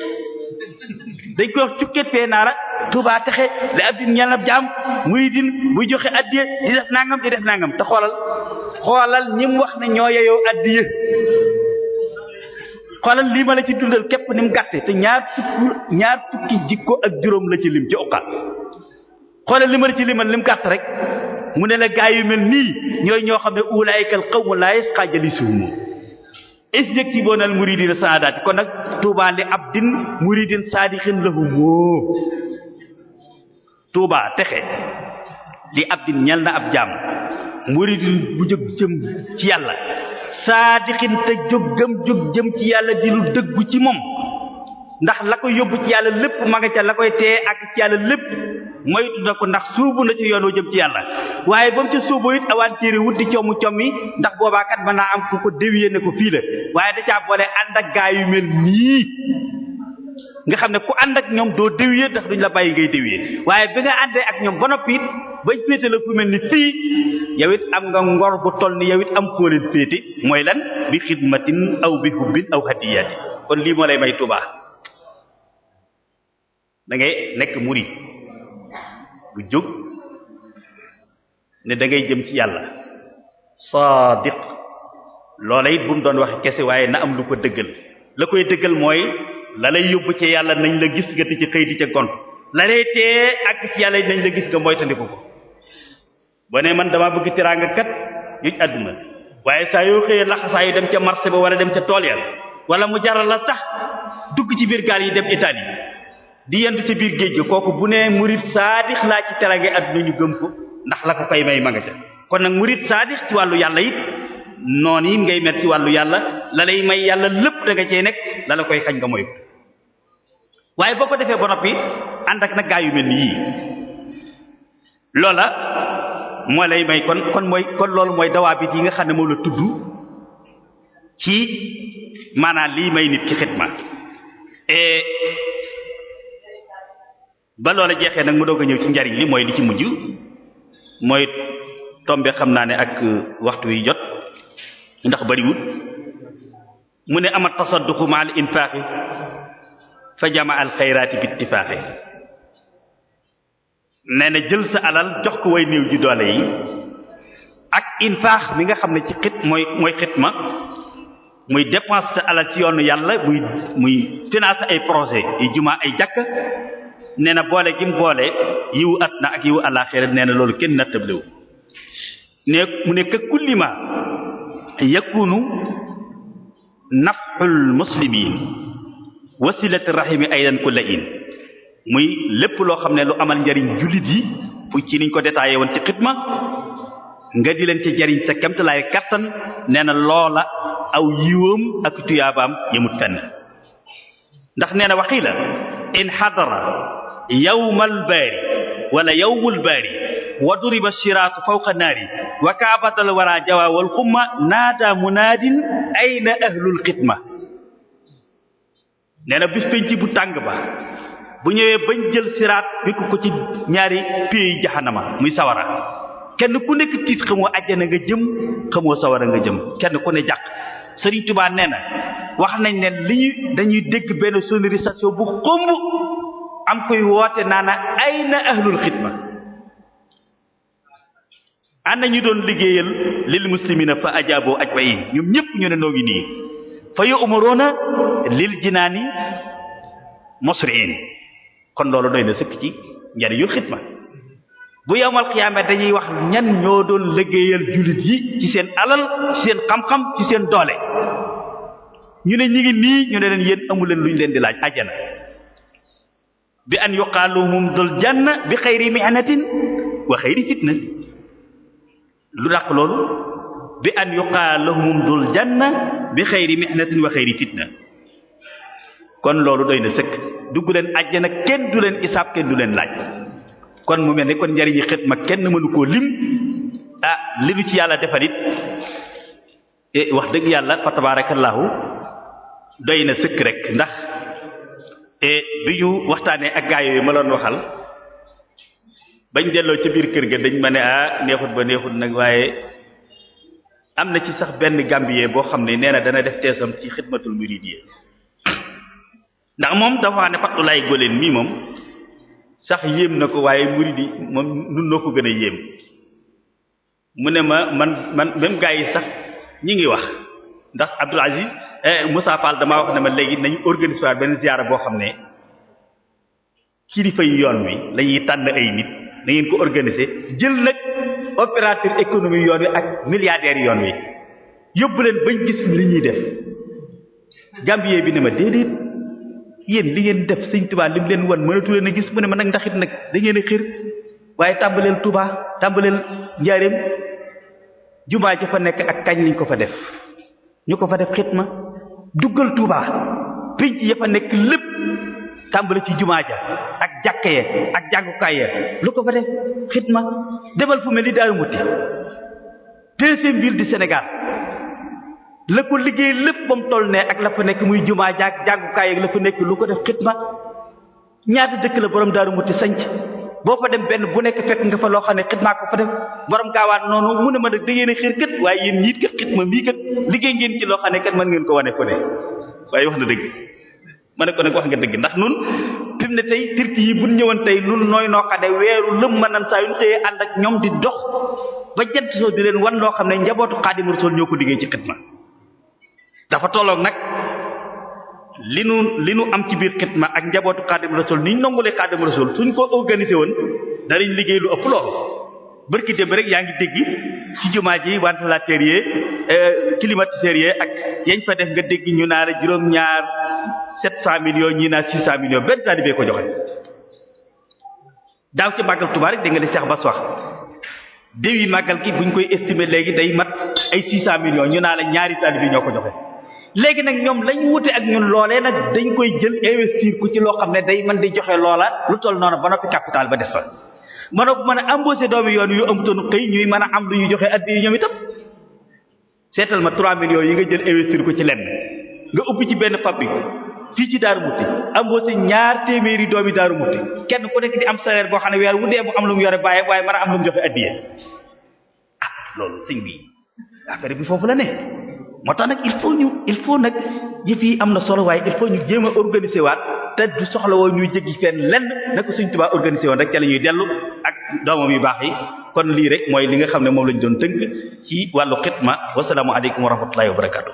dañ koy wax cukket fee naara Tuubaa texe li abdin ñeel na jaam muridin buy joxe addiya di def nangam te xoolal ñi mu wax ne ñoo yeyoo addiya xoolal lii ma la ci dundal képp ni mu gàtte te ñaar fukki jikko ak juróom la ci lim ci uqa xoolal li ma la ci limal lim gàtt rek mu ne la gaa yu mel nii ñooy ñoo xam ne ulaa'ikal qawmu laa yasqaa jalisuhum is yaksibuuna al muridina saadaati kon nag Tuubaa li abdin muridin saadixin lahum Tuubaa texe li abdin ñal na ab jaam muridin bu jóg jëm ci yàlla saadixin te jóg jëm ci yàlla di lu dëggu ci moom ndax la koy yóbbu ci yàlla lépp ma nga ca la koy tee ak ci yàlla lépp moytu na ko ndax suubu na ci yoon woo jëm ci yàlla waaye ba mu ca suubu it awantéeri wut di commi ndax boobaa kat mën naa am fu ko déwiyee ne ko fii la waaye da caa boole ànd ak gaa yu mel nii nga xam ne ku ànd ak ñoom doo déwiyee ndax duñ la bàyyi ngay déwiyee waaye bi nga àndee ak ñoom ba noppi it bañ féete la fu mel ni fii yow it am nga ngor bu toll ni yow it am koo leen féete mooy lan bi xidmatin aw bi hubbin aw hadiyati kon lii moo lay may Tuubaa da ngay nekk murid bu jóg ne da ngay jëm ci yàlla saadiq loola it bu mu doon wax kese waaye na am lu ko dëggal la koy dëggal mooy la lay yóbbu ci yàlla nañ la gis nga te ci xëy di ca gont la lay tee ak ci yàlla nañ la gis nga moytandiku ko ba ne man dama bëgg teraanga kat yuj àdduna waaye saa yoo xëyee laxasaa yu dem ca marché ba wala dem ca tool ya wala mu jaral la sax dugg ci biir gaal yi dem Italie di yendu ca biir géej gi kooku bu ne murid saadix laa ci teraanga àdduna ñu gëm ko ndax la ko koy may ma nga ca kon nag murid saadix ci wàllu yàlla it noonu yi ngay met ci wàllu yàlla la lay may yàlla lépp da nga cee nekk la la koy xañ nga moy ko waaye boo ko defee ba noppi ànd ak nag gaa yu mel ni yii loola moo lay may kon loolu mooy dawaabit yi nga xam ne moom la tudd ci maanaam lii may nit ci xidma ba loola jeexee nag mu doog a ñëw ci njariñ li mooy li ci mujj mooy tombe xam naa ne ak waxtu wi jot ndax bariwut mu ne amat tasadduqu ma al infaqi fa jama al xayraati bi ittifaqi nee na jël sa alal jox ko way néew ji doole yi ak infaax mi nga xam ne ci mooy xitma muy dépense sa alal ci yoonu yàlla muy financer ay projet yi jumaa ay jàkk nee na boole gi mu boole yiwu at na ak yiwu àllaaxira nee na loolu kenn nattablewu ne mu ne ka kullima yakunu nafxul muslimin wasilati rahimi aydan kulla in muy lépp loo xam ne lu amal njariñ jullit yi fu ci niñ ko détaillé woon ci xidma nga di leen ci jariñ sa kemtalaay kattan nee na loola aw yiwam ak tuyaabaam yemut fenn ndax nee na waxii la in xadara yawmal baari wala yawmul baari wa duriba shiraatu fawqa naari wa kaabatal wara jawa wal xumma naada munaadin ayna ahlul xidma nee na bis penc bu tàng ba bu ñëwee bañ jël siraat wékk ko ci ñaari pieds jaxanama muy sawara kenn ku nekk tiit xamoo àjjana nga jëm xamoo sawara nga jëm kenn ku ne jàq Sëriñ Tuubaa nee na wax nañ ne dañuy dégg benn sonorisation bu xomb am koy woote naana ayna ahlul xidma ana ñu doon liggéeyal lil muslimina fa ajaaboo ajma'iin ñoom ñëpp ñu ne noo ngi nii fa yu'maruuna lil jinaani musri'in kon loolu doy na sëkk ci njariñu xidma bu yawmal xiyaama dañuy wax ñan ñoo doon liggéeyal jullit yi ci seen alal ci seen xam-xam ci seen doole ñu ne ñi ngi nii ñu ne leen yéen amu leen lu ñu leen di laaj àjjana bi an yuqaaluhum dul janna bi xayri mihnatin wa xayri fitna lu dàq loolu bi an yuqaaluhum dul janna bi xayri mihnatin wa xayri fitna kon loolu doy na sëkk dugg leen àjjana kenn du leen isaab kenn du leen laaj kon mu mel ni kon njariñi xidma kenn mënu koo lim li nu ci yàlla defal it wax dëgg yàlla fa tabaarakallaahu doy na sëkk rek ndax bi ñu waxtaanee ak gaa yooyu ma doon waxal bañ delloo ca biir kër ga dañ ma ne neexut ba neexut nag waaye am na ci sax benn gambiyee boo xam ne nee na dana def teesam ci xidmatul muridiyya ndax moom dafa wax ne Fatulaay Goleen mii moom sax yéem na ko waaye murid yi moom nun noo ko gën a yéem mu ne man même gaa yi sax ñi ngi wax ndax Abdul Aziz Moussa Fall damaa wax ne ma léegi nañu organiser benn ziyaara boo xam ne kilifa yi yoon wi lañuy tànn ay nit na ngeen ko organiser jël nag opérateur économique yoon wi ak milliardaires yoon wi yóbbu leen bañ gis li ñuy def Gambie bi ne ma déedéet yéen li ngeen def Sëñ Tuubaa li mu leen wan mënatu leen a gis mu ne ma nag ndax it nag da ngeen a xir waaye tàmbaleel Touba tàmbaleel Njaaréem jumaa ji fa nekk ak kañ lañ ko fa def ñu ko fa def xitma duggal Touba pénc ya fa nekk lépp tàmbale ci jumaa ja ak jàkka ya ak jàngukaay ya lu ko fa def xitma demal fu mel ni Daaru Muti deuxième ville du Sénégal la ko liggéey lépp ba mu toll ne ak la fa nekk muy jumaa ja ak jàngukaay ya la fa nekk lu ko def xitma ñaata dëkk la borom Daaru Muti sanc boo fa dem benn bu nekk fekk nga fa loo xam ne xitmaa ko fa def borom gaawaan noonu mu ne ma nag da ngeen a xiir kët waaye yéen ñiit kat xitma mbii kat liggéey ngeen ci loo xam ne kat mën ngeen ko wane ko ne waaye wax na dëgg ma ne ko nag wax nga dëgg ndax nun fi mu ne tey turki yi buñ ñëwoon tey nun nooy noo xam ne weeru lëm mën nan saa yu ñu xëyee ànd ak ñoom di dox ba jant soo di leen wan loo xam ne njabootu Xaadimu Rasuul ñoo ko liggéey ci xitma dafa tolloog nag li nu am ci biir xitma ak njabootu Xaadimu Rasuul ni ñu nangulee Xaadimu Rasuul suñ ko organisé woon danañ liggéey lu ëpp loolu bërki démb rek yaa ngi dégg ci jumaa ji ventilateur yi climatiseur yi ak yañ fa def nga dégg ñu naa la juróom-ñaar 700 millions ñii naa 600 millions benn taalibe ko joxe daaw ci màggal Tuubaa rek da nga di Cheikh Bass wax déwi màggal gi buñ koy estimer léegi day mat ay 600 millions ñu naa la ñaari taalibe ñoo ko joxe léegi nag ñoom lañ wute ak ñun loolee nag dañ koy jël investir ku ci loo xam ne day mën di joxe loola lu toll noonu ba noppi capital ba des fa mën a embaucher doomi yoon yu amutoon xëy ñuy mën a am lu ñuy joxe addi yi ñoom itam seetal ma 3 millions yi nga jël investir ko ci lenn nga ubbi ci benn fabrique fii ci Daaru Muti embaucher ñaar téeméeri doomi Daaru Muti kenn ku nekk di am salaire boo xam ne weer wu dee mu am lu mu yore bàyyi waaye mën a am lu mu joxe addi loolu sëñ bi affaire bi foofu la ne moo tax nag il faut nag yëf yi am na solo waaye il faut ñu jéem a organiser waat te du soxla woo ñuy jéggi fenn lenn naka Sëriñ Tuubaa organiser woon rek ca la ñuy dellu ak doomam yu baax yi kon lii rek mooy li nga xam ne moom lañ doon tënk ci wàllu xitma wasalaamu aleykum wa rahmatullahi wa barakaatu.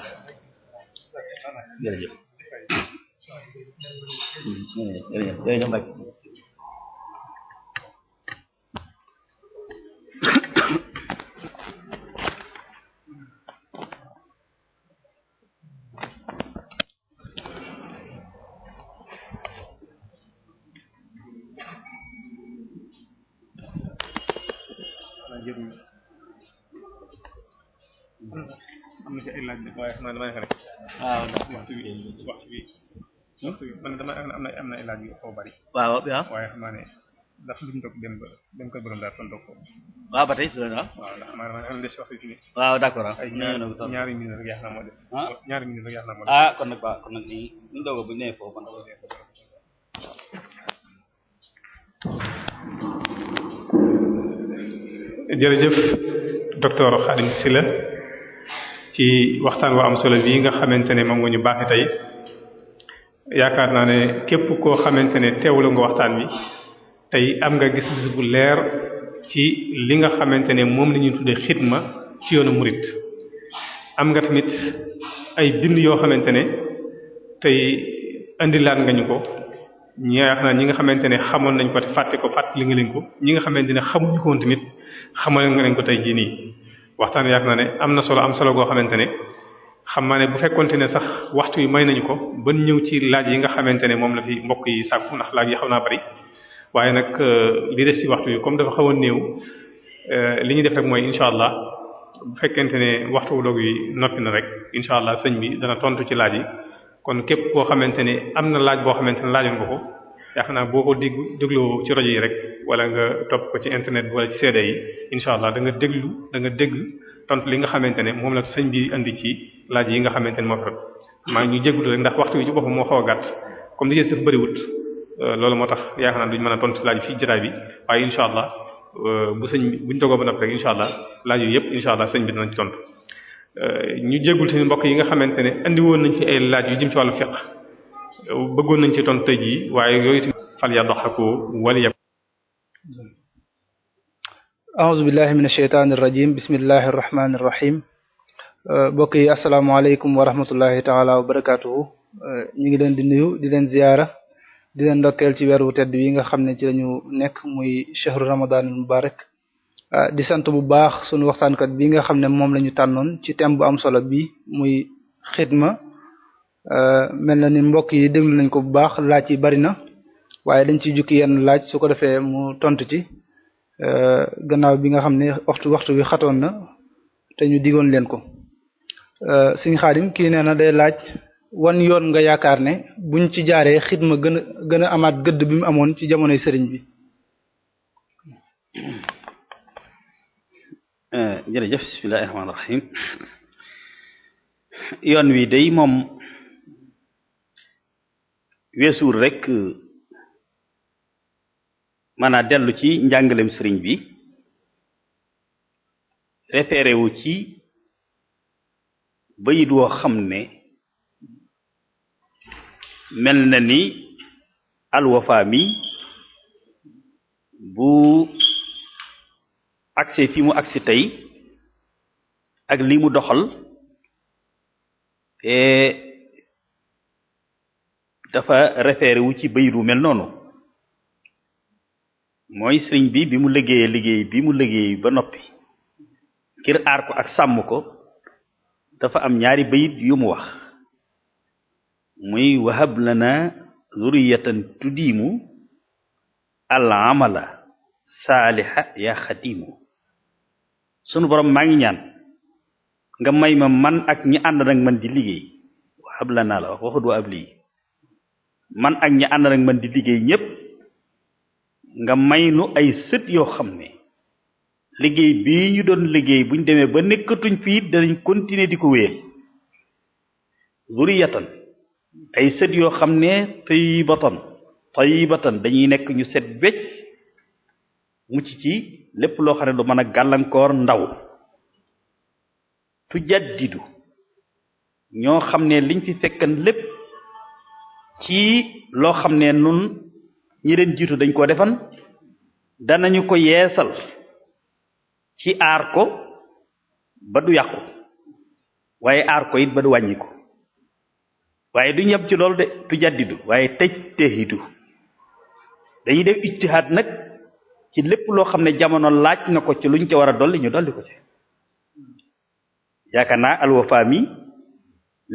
jërëjëf jërëjëf am na ci ay laaj de waaye xam naa dama yaakaar ne waaw waxtu bi man dama am na ay laaj yu xaw bari waaw waaye xam naa ne ndax luñ toog dem koy borom daal tontu ko waaw ba tey su la waaw ndax maanaam xam ne des waxtu bi waaw d'accord ay ñaari minute rek yaakaar naa moo des ñaari minute rek yaakaar naa moo des kon nag waaw kon nag ñu doog bu ñëwee foofu man jërëjëf docteur Khadim Sylla ci waxtaan wa am solo bii nga xamante ne moom nga ñu baaxee tey yaakaar naa ne képp koo xamante ne teewlu nga waxtaan wi tey am nga gis-gis bu leer ci li nga xamante ne moom la ñuy tuddee xidma ci yoonu murit am nga tamit ay bind yoo xamante ne tey indilaat nga ñu ko ñaax naa ñi nga xamante ne xamoon nañ ko te fàtte ko fàttali nga leen ko ñi nga xamante ne xamuñu ko woon tamit xamal nga leen ko tey jii nii waxtaan yaakaar naa ne am na solo goo xamante ne xam naa ne bu fekkonte ne sax waxtu yi may nañu ko ba ñëw ci laaj yi nga xamante ne moom la fi mbokk yi sàkku ndax laaj yi xaw naa bari waaye nag li des ci waxtu yi comme dafa xaw a néew li ñu def rek mooy incha allah bu fekkente ne waxtu doog yi noppi na rek incha allah sëñ bi dana tontu ci laaj yi kon képp koo xamante ne am na laaj boo xamante ne laajoon nga ko yaakaar naa boo ko dégloo ci rajo yi rek wala nga topp ko ci internet bi wala ci CD yi incha allah da nga dégg tontu li nga xamante ne moom la sëñ bi indi ci laaj yi nga xamante ne moo fa maa ngi ñu jégalu rek ndax waxtu wi ci boppam moo xaw a gàtt comme li ci def bëriwut loolu moo tax yaakaar naa duñ mën a tontu laaj fii jotaay bi waaye incha allah buñ dogoo ba noppi rek incha allah laaj yu yëpp incha allah sëñ bi dinañ ci tontu. ñu jéggul tamit mbokk yi nga xamante ne andi woon nañ fi ay laaj yu jëm ci wàllu fiqh bëggoon nañ ci tontu tey jii waaye yooyu tamit fal yadhaku wal yab a'udhu billahi minash shaitanir rajim bismillahir rahmanir rahim mbokk yi asalaamaaleykum wa rahmatullahi taala wa barakatuhu ñu ngi leen di nuyu di leen ziyaara di leen ndokkeel ci weeru tedd wi nga xam ne ci lañu nekk muy shahru ramadanil mubarak di sant bu baax sunu waxtaankat bi nga xam ne moom la ñu tànnoon ci thème bu am solo bi muy xidma mel na ni mbokk yi déglu nañ ko bu baax laaj yi bari na waaye dañ ci jukki yenn laaj su ko defee mu tontu ci gannaaw bi nga xam ne waxtu bi xatoon na te ñu digoon leen ko Sëriñ Xaadim kii nee na day laaj wan yoon nga yaakaar ne buñ ci jaaree xidma gën a amaat gëdd bi mu amoon ci jamonoy sëriñ bi. jërëjëf bismillahir rahmanir rahim yoon wi day moom weesuur rek maanaam dellu ci njàngalem sëriñ bi référé wu ci bayit woo xam ne mel na ni alwafa mi bu agsi fi mu agsi tey ak li mu doxal te dafa référé wu ci bayit wu mel noonu mooy sëriñ bi mu liggéeyee bi mu liggéey ba noppi ngir aar ko ak sàmm ko dafa am ñaari bayit yu mu wax muy wahab lana zuriyatan tudiimu al amala saaliha ya xadimu sunu borom maa ngi ñaan nga may ma man ak ñi ànd nag man di liggéey wahab lana la wax waxut wa ab lii man ak ñi ànd nag man di liggéey ñépp nga may nu ay sët yoo xam ne liggéey bii ñu doon liggéey buñ demee ba nekkatuñ fii danañ continuer di ko wéyal zuriyatan ay sët yoo xam ne tayyibatan dañuy nekk ñu set wecc mucc ci lépp loo xam ne du mën a gàllankoor ndaw tujaddidu ñoo xam ne liñ fi fekkan lépp ci loo xam ne nun ñi leen jiitu dañ ko defan danañu ko yeesal ci aar ko ba du yàqu waaye aar ko it ba du wàññi ko waaye duñu yem ci loolu de tujaddidu waaye tajtahidu dañuy def ijtihaad nag ci lépp loo xam ne jamono laaj na ko ci luñ ca war a dolli ñu dolli ko ci yaakaar naa alwafa mi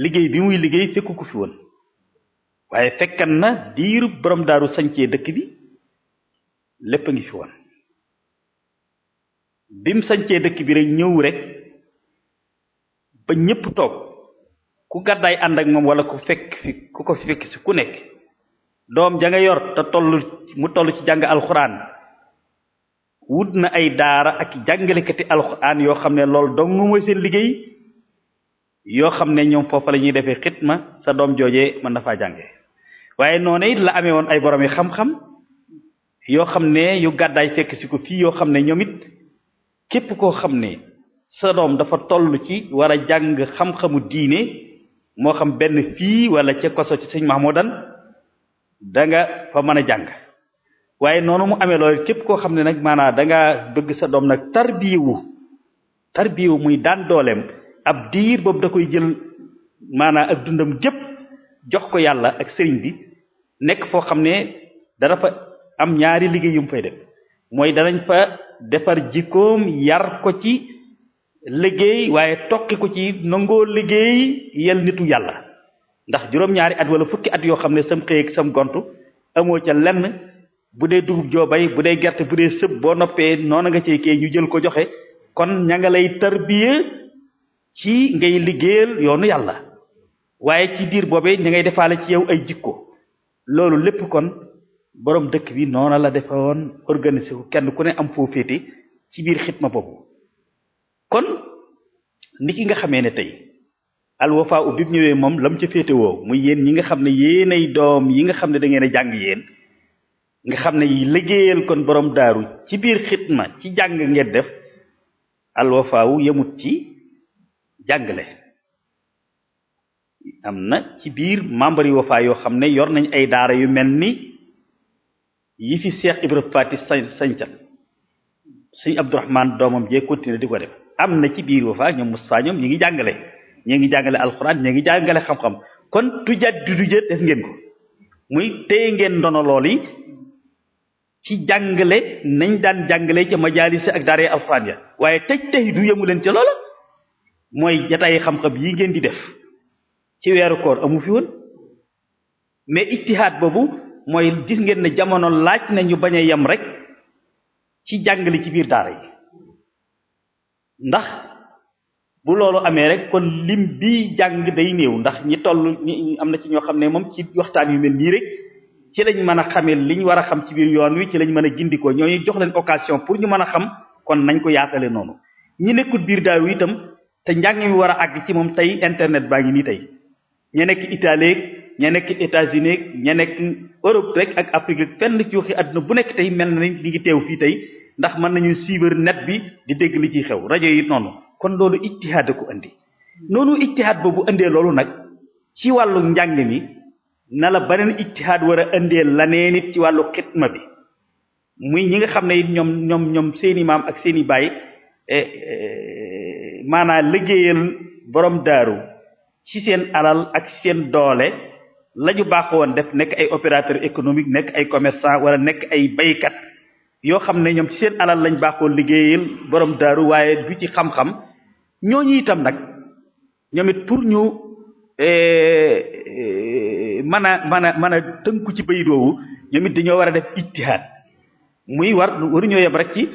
liggéey bi muy liggéey fekku ko fi woon waaye fekkan na diiru borom daaru sañcee dëkk bi lépp a ngi fi woon bim sañcee dëkk bi rek ñëw rek ba ñépp toog ku gàddaay ànd ak moom wala ku ko fekk si ku nekk doom ja nga yor te mu toll ci jàng alxuraan wut na ay daara ak jàngalekati alxuraan yoo xam ne loolu dong mooy seen liggéey yoo xam ne ñoom foofa la ñuy defee xitma sa doom joojee mën na faa jànge waaye noonu it la amee woon ay borom yi xam-xam yoo xam ne yu gàddaay fekk si ko fii yoo xam ne ñoom it képp koo xam ne sa doom dafa toll ci war a jàng xam-xamu diine moo xam benn fii wala ca koso ci sëñ Mahmoudan da nga fa mën a jàng waaye noonu mu amee loolu képp koo xam ne nag maanaam da nga bëgg sa doom nag tarbiwu muy daan dooleem ab diir boobu da koy jël maanaam ak dundam gépp jox ko yàlla ak sëriñ bi nekk foo xam ne dana fa am ñaari liggéey yu mu fay def mooy danañ fa defar jikkoom yar ko ci liggéey waaye tokki ko ci nangoo liggéey yel nitu yàlla ndax juróom-ñaari at wala fukki at yoo xam ne sam xëy ak sam gontu amoo ca lenn bu dee dugub joo bay bu dee gerte bu dee sëb boo noppee noona nga cey kee ñu jël ko joxe kon ña nga lay tarbiye ci ngay liggéeyal yoonu yàlla waaye ci diir boobee ña ngay defaale ci yow ay jikko loolu lépp kon borom dëkk bi noona la defe woon organisé wu kenn ku ne am foo féete ci biir xitma boobu kon ni ki nga xamee ne tey alwafa u bi mu ñëwee moom lam ca féete woo muy yéen ñi nga xam ne yéenay doom yi nga xam ne da ngeen a jàng yéen nga xam ne liggéeyal kon borom daaru ci biir xitma ci jàng ngeen def alwafa wu yemut ci jàngale am na ci biir membre yi wafa yoo xam ne yor nañ ay daara yu mel ni yi fi Cheikh Ibra Fati sañcat sëñ Abdourahmane doomam jee continuer di ko def am na ci biir wafa ñoom Moustapha ñoom ñi ngi jàngale alxuraan ñi ngi jàngale xam-xam kon tujat di dujat def ngeen ko muy téye ngeen ndono lool yi ci jàngale nañ daan jàngale ca majaalis ak daara alxuraan ya waaye tey du yëmu leen ca loola mooy jataay xam-xam yi ngeen di def ci weeru koor amu fi woon mais ijtihaad boobu mooy gis ngeen ne jamono laaj na ñu bañ a yem rek ci jàngale ci biir daara yi ndax bu loolu amee rek kon lim bi jàng day néew ndax ñi toll ñi am na ci ñoo xam ne moom ci waxtaan yu mel nii rek ci lañ mën a xamee liñ war a xam ci biir yoon wi ci lañ mën a gindikoo ñooñu jox leen occasion pour ñu mën a xam kon nañ ko yaatale noonu ñi nekkul biir daaru itam te njàng mi war a àgg ci moom tey internet baa ngi nii tey ña nekk Italie ña nekk États-Unis ña nekk Europe rek ak Afrique ak fenn ci waxi àdduna bu nekk tey mel na ni li ngi teew fii tey ndax mën nañu suivre net bi di dégg li ciy xew rajo yi noonu kon loolu ijtihaad ko andi noonu ijtihaad boobu andee loolu nag ci wàllu njàng mi na la beneen ijtihaad war a andee lanee nit ci wàllu xitma bi muy ñi nga xam ne it ñoom seeni maam ak seeni baay maanaam liggéeyal borom daaru ci seen alal ak seen doole la ñu baaxoon def nekk ay opérateur économique nekk ay commerçant wala nekk ay baykat yoo xam ne ñoom ci seen alal lañ baaxoon liggéeyal borom daaru waaye du ci xam-xam ñooñu itam nag ñoom it pour ñu mën a tënku ci bayit woowu ñoom it dañoo war a def ijtihaad muy waruñoo yem rek ci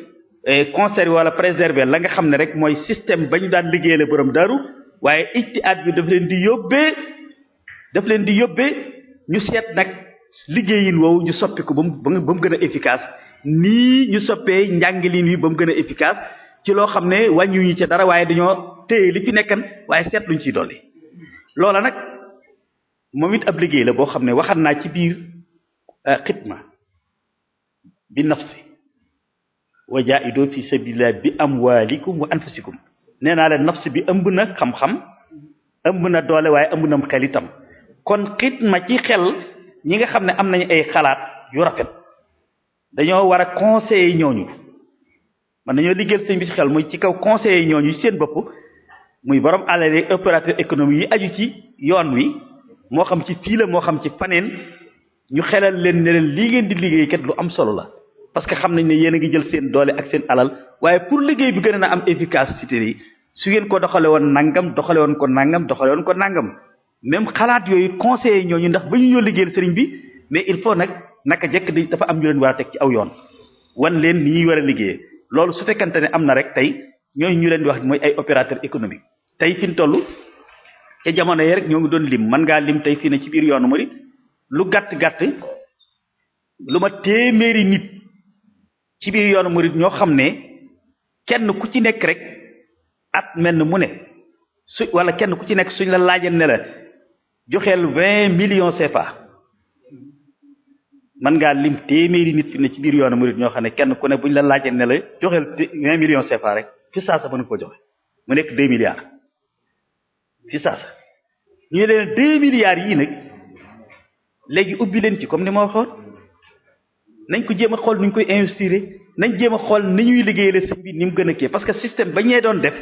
conserver wala préserver la nga xam ne rek mooy système ba ñu daan liggéeyale borom daaru waaye ijtihaad bi daf leen di yóbbee ñu seet nag liggéeyin woowu ñu soppi ko ba mu gën a efficace nii ñu soppee njàngalin wi ba mu gën a efficace ci loo xam ne wàññiwuñu ci dara waaye dañoo téye li fi nekkan waaye seet luñ ciy dolli loola nag moom it ab liggéey la boo xam ne waxat naa ci biir xitma bi nafsi wa jaahidu fi sabilillah bi amwalikum wa anfusikum nee naa leen nafsi bi ëmb na xam-xam ëmb na doole waaye ëmb na xel itam kon xitma ci xel ñi nga xam ne am nañu ay xalaat yu rafet dañoo war a conseiller ñooñu man dañoo liggéeyal sëñ bi ci xel muy ci kaw conseiller ñooñu seen bopp muy borom alal yi opérateur économique yi aju ci yoon wi moo xam ci fii la moo xam ci faneen ñu xelal leen ne leen lii ngeen di liggéey kat lu am solo la parce que xam nañ ne yéen a ngi jël seen doole ak seen alal waaye pour liggéey bi gën a na am efficacité yi su ngeen ko doxale woon nangam doxale woon ko nangam même xalaat yooyu conseiller ñooñu ndax ba ñu ñoo liggéeyal sëriñ bi mais il faut nag naka jekk di dafa am ñu leen war a teg ci aw yoon wan leen ni ñuy war a liggéeyee loolu su fekkante ne am na rek tey ñooñu ñu leen di wax mooy ay opérateur économique tey fi mu toll ca jamono yi rek ñoo ngi doon lim mën ngaa lim tey fii ne ci biir yoonu murid lu gàtt lu ma téeméeri nit ci biir yoonu murid ñoo xam ne kenn ku ci nekk rek at mel mu ne wala kenn ku ci nekk suñ la laajee ne la joxeel 20 millions CFA mën ngaa lim téeméeri nit fi ne ci biir yoonu murid ñoo xam ne kenn ku ne buñ la laajee ne la joxeel 20 millions CFA rek fi saasa mën ko joxe mu nekk 2 milliards fi saasa ñu leen 2 milliards yii nag léegi ubbi leen ci comme ni ma waxoon nañ ko jéem a xool nuñ koy investir nañ jéem a xool ni ñuy liggéeyale sëñ bi ni mu gën a kii parce que système ba ñee doon def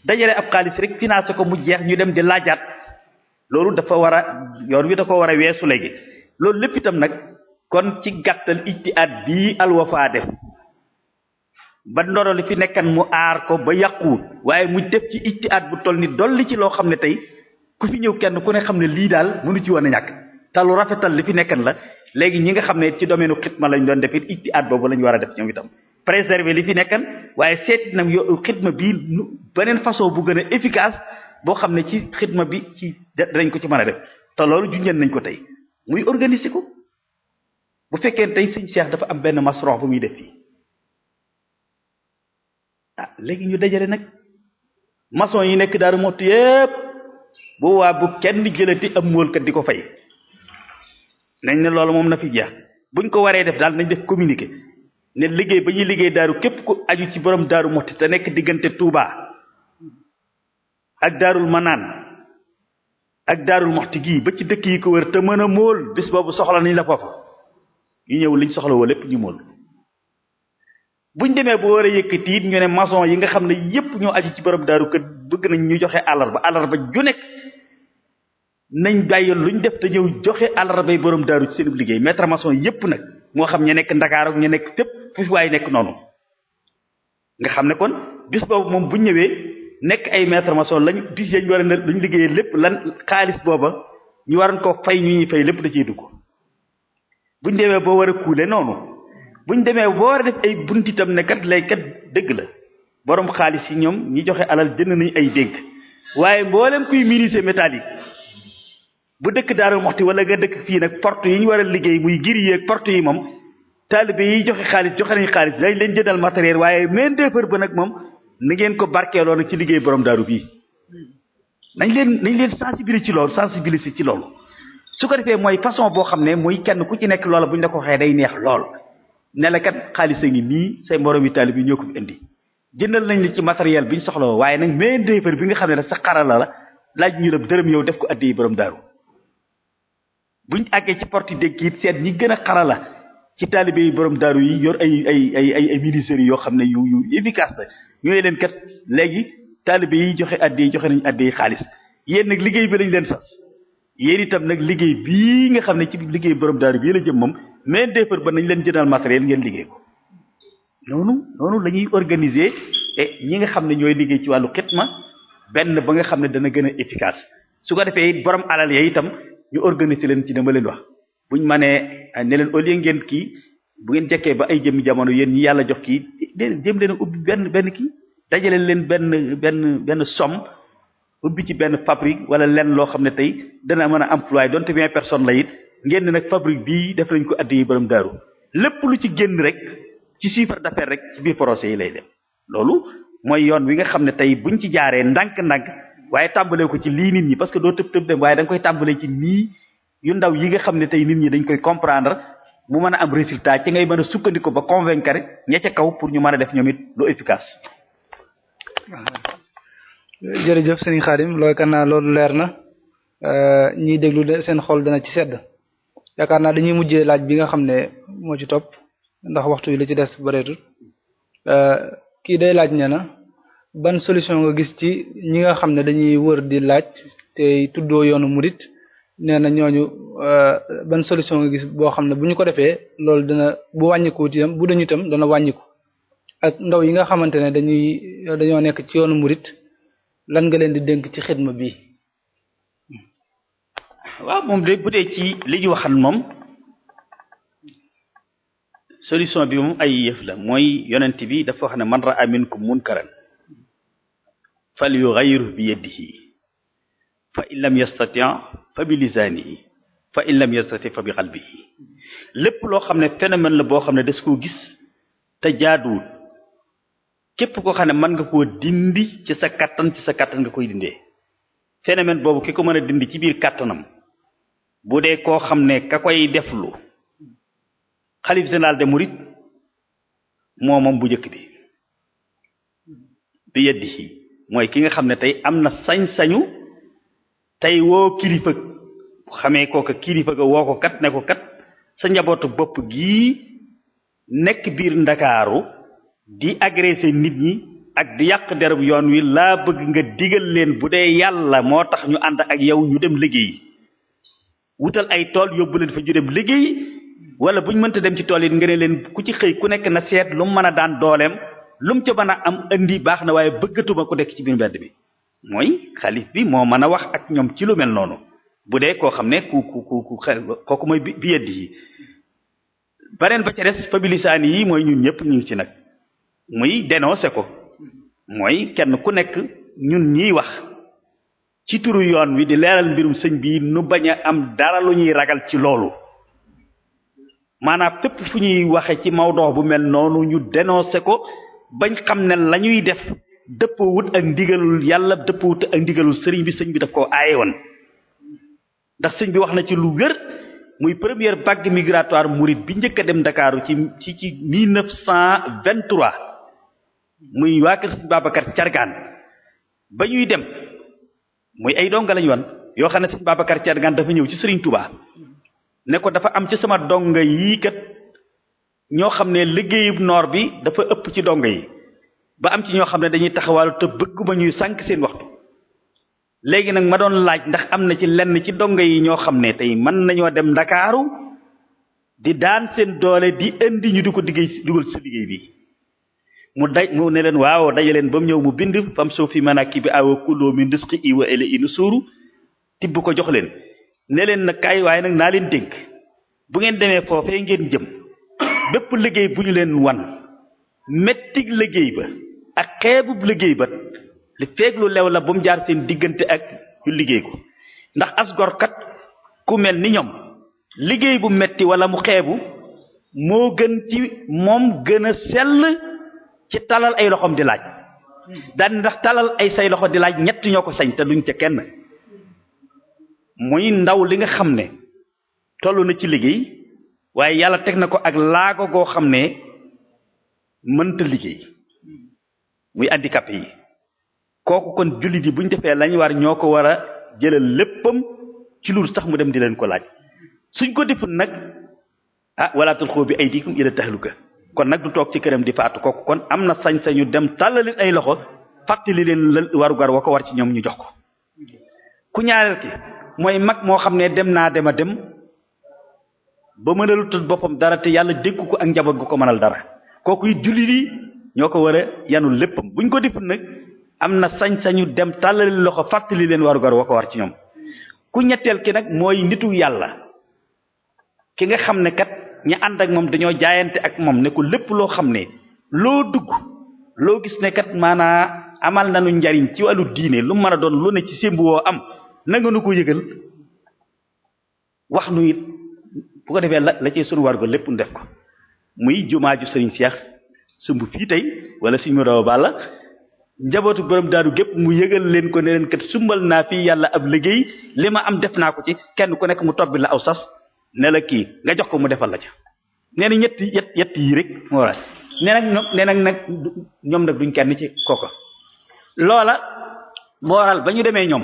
dajale ab xaalis rek financé ko mu jeex ñu dem di laajaat loolu dafa war a yoon wi da ko war a weesu léegi loolu lépp itam nag kon ci gàttal ijtihaad bii Al Wafa def ba ndono li fi nekkan mu aar ko ba yàquwut waaye mu def ci ijtihaad bu toll ni dolli ci loo xam ne tey ku fi ñëw kenn ku ne xam ne lii daal mënu ci woon a ñàkk te lu rafetal li fi nekkan la léegi ñi nga xam ne ci domaine u xidma lañ doon def it ijtihaad boobu lañ war a def ñoom itam préserver li fi nekkan waaye seeti nag xidma bii beneen façon bu gën a efficace boo xam ne ci xidma bi ci danañ ko ci mën a def te loolu junjeen nañ ko tey muy organiser ko bu fekkee tey sëñ Cheikh dafa am benn masron bu muy def fii léegi ñu dajale nag maçon yi nekk Daaru Muxti yépp bu waa bu kenn jëlati am móolkat di ko fay nañ ne loolu moom na fi jeex buñ ko waree def daal nañ def communiqué ne liggéey ba ñuy liggéey daaru képp ku aju ci borom Daaru Muxti te nekk diggante Touba ak Daarul Manaan ak Daarul Muxti gii ba ci dëkk yi ko wër te mën a móol bis boobu soxla nañ la foofa ñu ñëw liñ soxla woo lépp ñu móol buñ demee bu war a yëkkati it ñu ne maçon yi nga xam ne yépp ñoo aju ci borom daaru kër bëgg nañ ñu joxe àllarba ju nekk nañ bàyyi luñ def te ñëw joxe àllarbay borom daaru ci seen liggéey maître maçon yépp nag moo xam ña nekk Ndakaar ak ña nekk fépp fu fi waay nekk noonu nga xam ne kon bis boobu moom bu ñëwee nekk ay maître maçon lañ bis yañ war a ne luñ liggéeyee lépp lan xaalis booba ñu waroon ko fay ñu ñuy fay lépp da ciy dugg buñ demee boo war a kuule noonu buñ demee boo war a def ay buntitam ne kat lay kat dëgg la borom xaalis yi ñoom ñi joxe alal jënd nañ ay dénk waaye mboolem kuy menuisier métallique bu dëkk Daaru Muxti wala nga dëkk fii nag porte yi ñu war a liggéey muy giri yi ak porte yi moom taalibe yi joxe xaalis joxe nañ xaalis dañ leen jëndal matériel waaye main d'œuvre ba nag moom na ngeen ko barkeeloo nag ci liggéey borom daaru bii nañ leen sensibiliser ci loolu su ko defee mooy façon boo xam ne muy kenn ku ci nekk loola bu ñu la ko waxee day neex lool ne la kat xaalis a ngi nii say moroom yi taalibe yi ñoo ko fi indi jëndal nañ li ci matériel bi ñu soxla waaye nag main d'œuvre bi nga xam ne rek sa xarala la laaj ñu la dërëm yow def ko addi borom daaru buñ àggee ci porte dégg it seet ñi gën a xarala ci taalibe yi borom daaru yi yor ay ministères yoo xam ne yu efficace la ñooy leen kat léegi taalibe yi joxe nañu addi xaalis yéen nag liggéey bi lañ leen sas yéen itam nag liggéey bii nga xam ne ci liggéey borom daaru bii la jëm moom main d'œuvre ba nañ leen jëndal matériel ngeen liggéey ko noonu la ñuy organiser et ñi nga xam ne ñooy liggéey ci wàllu xitma benn ba nga xam ne dana gën a efficace su ko defee it borom alal ya itam ñu organiser leen ci dama leen wax buñ mënee ne leen au lieu ngeen kii bu ngeen jekkee ba ay jëmmi jamono yéen ñi yàlla jox kii jëm leen ubbi benn kii dajale leen benn somme ubbi ci benn fabrique wala lenn loo xam ne tey dana mën a employé donte 20 personnes la it ngeen ne nag fabrique bii def nañ ko addi yi borom daaru lépp lu ci génn rek ci chiffre d'affaires rek ci biir procès yi lay dem loolu mooy yoon wi nga xam ne tey buñ ci jaaree ndànk-ndànk waaye tàmbalee ko ci lii nit ñi parce que doo tëb dem waaye da nga koy tàmbalee ci nii yu ndaw yi nga xam ne tey nit ñi dañ koy comprendre mu mën a am résultat ci ngay mën a sukkandiku ba convaincre ña ca kaw pour ñu mën a def ñoom it lu efficace. jërëjëf sëriñ Xaadim looy kan naa loolu leer na ñiy déglu seen xol dana ci sedd yaakaar naa dañuy mujjee laaj bi nga xam ne moo ci topp ndax waxtu yi li ci des bareetul kii day laaj ne na ban solution nga gis ci ñi nga xam ne dañuy wër di laaj te tuddoo yoonu murit nee na ñooñu ban solution nga gis boo xam ne bu ñu ko defee loolu dana bu wàññiku itam bu dañu itam dana wàññiku ak ndaw yi nga xamante ne dañoo nekk ci yoonu murit lan nga leen di dénk ci xidma bi. waaw moom de bu dee ci li ñu waxan moom solution bi moom ay yëf la mooy yonent bi dafa wax ne man ra'a minkum munkaran fal yughayyiru bi yadihi fa in lam yastati' fa bi lisanihi fa in lam yastati' fa bi qalbihi lépp loo xam ne phénomène la boo xam ne des koo gis te jaaduwul képp koo xam ne mën nga koo dindi ci sa kattan nga koy dindee phénomène boobu ki ko mën a dindi ci biir kattanam bu dee koo xam ne ka koy deflu xalif général de Mouride moom bu njëkk bi yeddi mooy ki nga xam ne tey am na sañ-sañu tey woo kilifa xamee kooka kilifa ga woo ko kat ne ko kat sa njabootu bopp gii nekk biir Ndakaaru di agressé nit ñi ak di yàq derub yoon wi laa bëgg nga digal leen bu dee yàlla moo tax ñu ànd ak yow ñu dem liggéey wutal ay tool yóbbu leen fa ñu dem liggéey wala bu ñu mënta dem ci tool yi nga ne leen ku ci xëy ku nekk na seet lu mu mën a daan dooleem lu mu ca mën a am indi baax na waaye bëggatuma ku nekk ci biir mbedd bi mooy xalif bi moo mën a wax ak ñoom ci lu mel noonu bu dee koo xam ne kooku mooy bi yeddi yi beneen ba ca des fabilisaani yi mooy ñun ñëpp ñu ngi ci nag muy dénoncé ko mooy kenn ku nekk ñun ñiy wax ci turu yoon wi di leeral mbirum sëñ bi nu bañ a am dara lu ñuy ragal ci loolu maanaam fépp fu ñuy waxe ci mawdoo bu mel noonu ñu dénoncé ko bañ xam ne la ñuy def dëppoowut ak ndigalul yàlla dëppoowut ak ndigalul sëriñ bi daf koo aaye woon ndax sëñ bi wax na ci lu wér muy première vague migratoire mouride bi njëkk a dem Ndakaaru ci 1923 muy waa kër sëñ Babacar Cargaan ba ñuy dem muy ay donga lañu woon yoo xam ne sëñ Babacar Cargaan dafa ñëw ci Sëriñ Touba ne ko dafa am ci sama donga yii kat ñoo xam ne liggéeyub noor bi dafa ëpp ci donga yi ba am ci ñoo xam ne dañuy taxawaalu te bëgguma ñuy sànq seen waxtu léegi nag ma doon laaj ndax am na ci lenn ci donga yi ñoo xam ne tey mën nañoo dem Ndakaaru di daan seen doole di indi ñu di ko dugal sa liggéey bi mu ne leen waaw daje leen ba mu ñëw mu bind fam soo fi manaki bi awa kulloo min risqi i wa ele inu suuru tibb ko jox leen ne leen nag kaay waaye nag naa leen dénk bu ngeen demee foofee ngeen jëm bépp liggéey bu ñu leen wan mettig liggéey ba ak xeebub liggéey ba li feeg lu lew la bu mu jaar seen diggante ak ñu liggéey ko ndax asgor kat ku mel ni ñoom liggéey bu metti wala mu xeebu moo gën ci moom gën a sell ci talal ay loxoom di laaj daan ndax talal ay say loxo di laaj ñett ñoo ko sañ te duñ ca kenn muy ndaw li nga xam ne toll na ci liggéey waaye yàlla teg na ko ak laago goo xam ne mënta liggéey muy handicapé yi kooku kon jullit yi buñ defee lañ war ñoo ko war a jëlal léppam ci lu sax mu dem di leen ko laaj suñ ko deful nag wala tulqu bi aydikum ila tahluka kon nag du toog ci këram di faatu kooku kon am na sañ-sañu dem tàllali ay loxo fàttali leen warugar wa ko war ci ñoom ñu jox ko ku ñaareel ki mooy mag moo xam ne dem naa dem ba mënalutul boppam dara te yàlla dékku ko ak njaboot gu ko mënal dara kooku it jullit yi ñoo ko war a yanul léppam buñ ko deful nag am na sañ-sañu dem tàllali loxo fàttali leen warugar wa ko war ci ñoom ku ñetteel ki nag mooy nitu yàlla ki nga xam ne kat ñi ànd ak moom dañoo jaayante ak moom ne ko lépp loo xam ne loo dugg loo gis ne kat maanaa amal nañu njariñ ci wàllu diine lu mën a doon lu ne ci sémbu woo am na nga nu ko yëgal wax nu it bu ko defee la ci sunu war ko lépp nu def ko muy jumaa ju sëriñ Seex sumb fii tey wala suñu ma daw balla njabootu borom daadu gépp mu yëgal leen ko ne leen kat sumbal naa fii yàlla ab liggéey li ma am def naa ko ci kenn ku nekk mu tobbi la aw sas ne la kii nga jox ko mu defal la ca nee na ñett yi rek moo war nee nag ñoom nag duñ kenn ci kooka loola moo waral ba ñu demee ñoom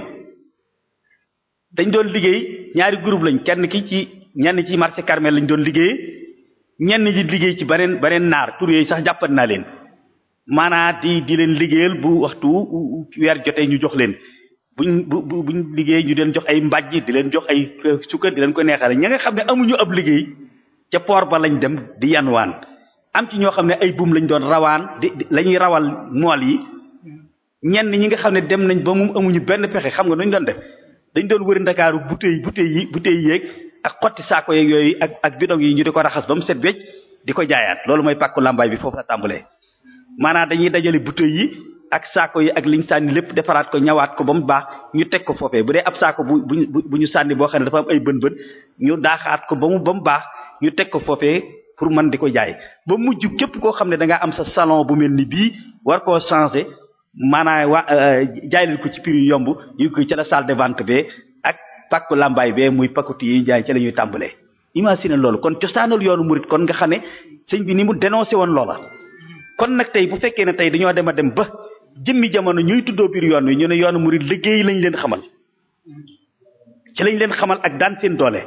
dañ doon liggéey ñaari groupe lañ kenn ki ci ñenn ci marché Carmel lañ doon liggéey ñenn ñi liggéey ci beneen naar tur yooyu sax jàppat naa leen maanaa di leen liggéeyal bu waxtu weer jotee ñu jox leen buñ liggéey ñu leen jox ay mbàjj di leen jox ay sukkar di leen ko neexale ña nga xam ne amuñu ab liggéey ca port ba lañ dem di yanwaan am ci ñoo xam ne ay buum lañ doon rawaan di la ñuy rawal mool yi ñenn ñi nga xam ne dem nañ ba mu amuñu benn pexe xam nga nuñ doon def dañ doon wëri Ndakaaru bouteille yi yeeg ak xotti saako yeeg yooyu ak bidong yi ñu di ko raxas ba mu set wecc di ko jaayaat loolu mooy pàkku làmbaay bi foofu la tàmbalee maanaam dañuy dajale bouteille yi ak saako yi ak liñ sànni lépp defaraat ko ñawaat ko ba mu baax ñu teg ko foofee bu dee ab saako bu ñu sànni boo xam ne dafa am ay bën ñu daaxaat ko ba mu baax ñu teg ko foofee pour mën di ko jaay ba mujj képp koo xam ne da ngaa am sa salon bu mel ni bii war koo changer maanaam jaay leen ko ci prix yu yomb yu ko ci la salle de vente bee ak pakku lambaay bee muy pakuti yi jaay ci la ñuy tàmbalee. imagine loolu kon cosaanal yoonu murid kon nga xam ne sëñ bi ni mu dénoncé woon loola kon nag tey bu fekkee ne tey dañoo dem a dem ba jëmmi jamono ñuy tuddoo biir yoon wi ñu ne yoonu murid liggéey lañ leen xamal ci lañ leen xamal ak daan seen doole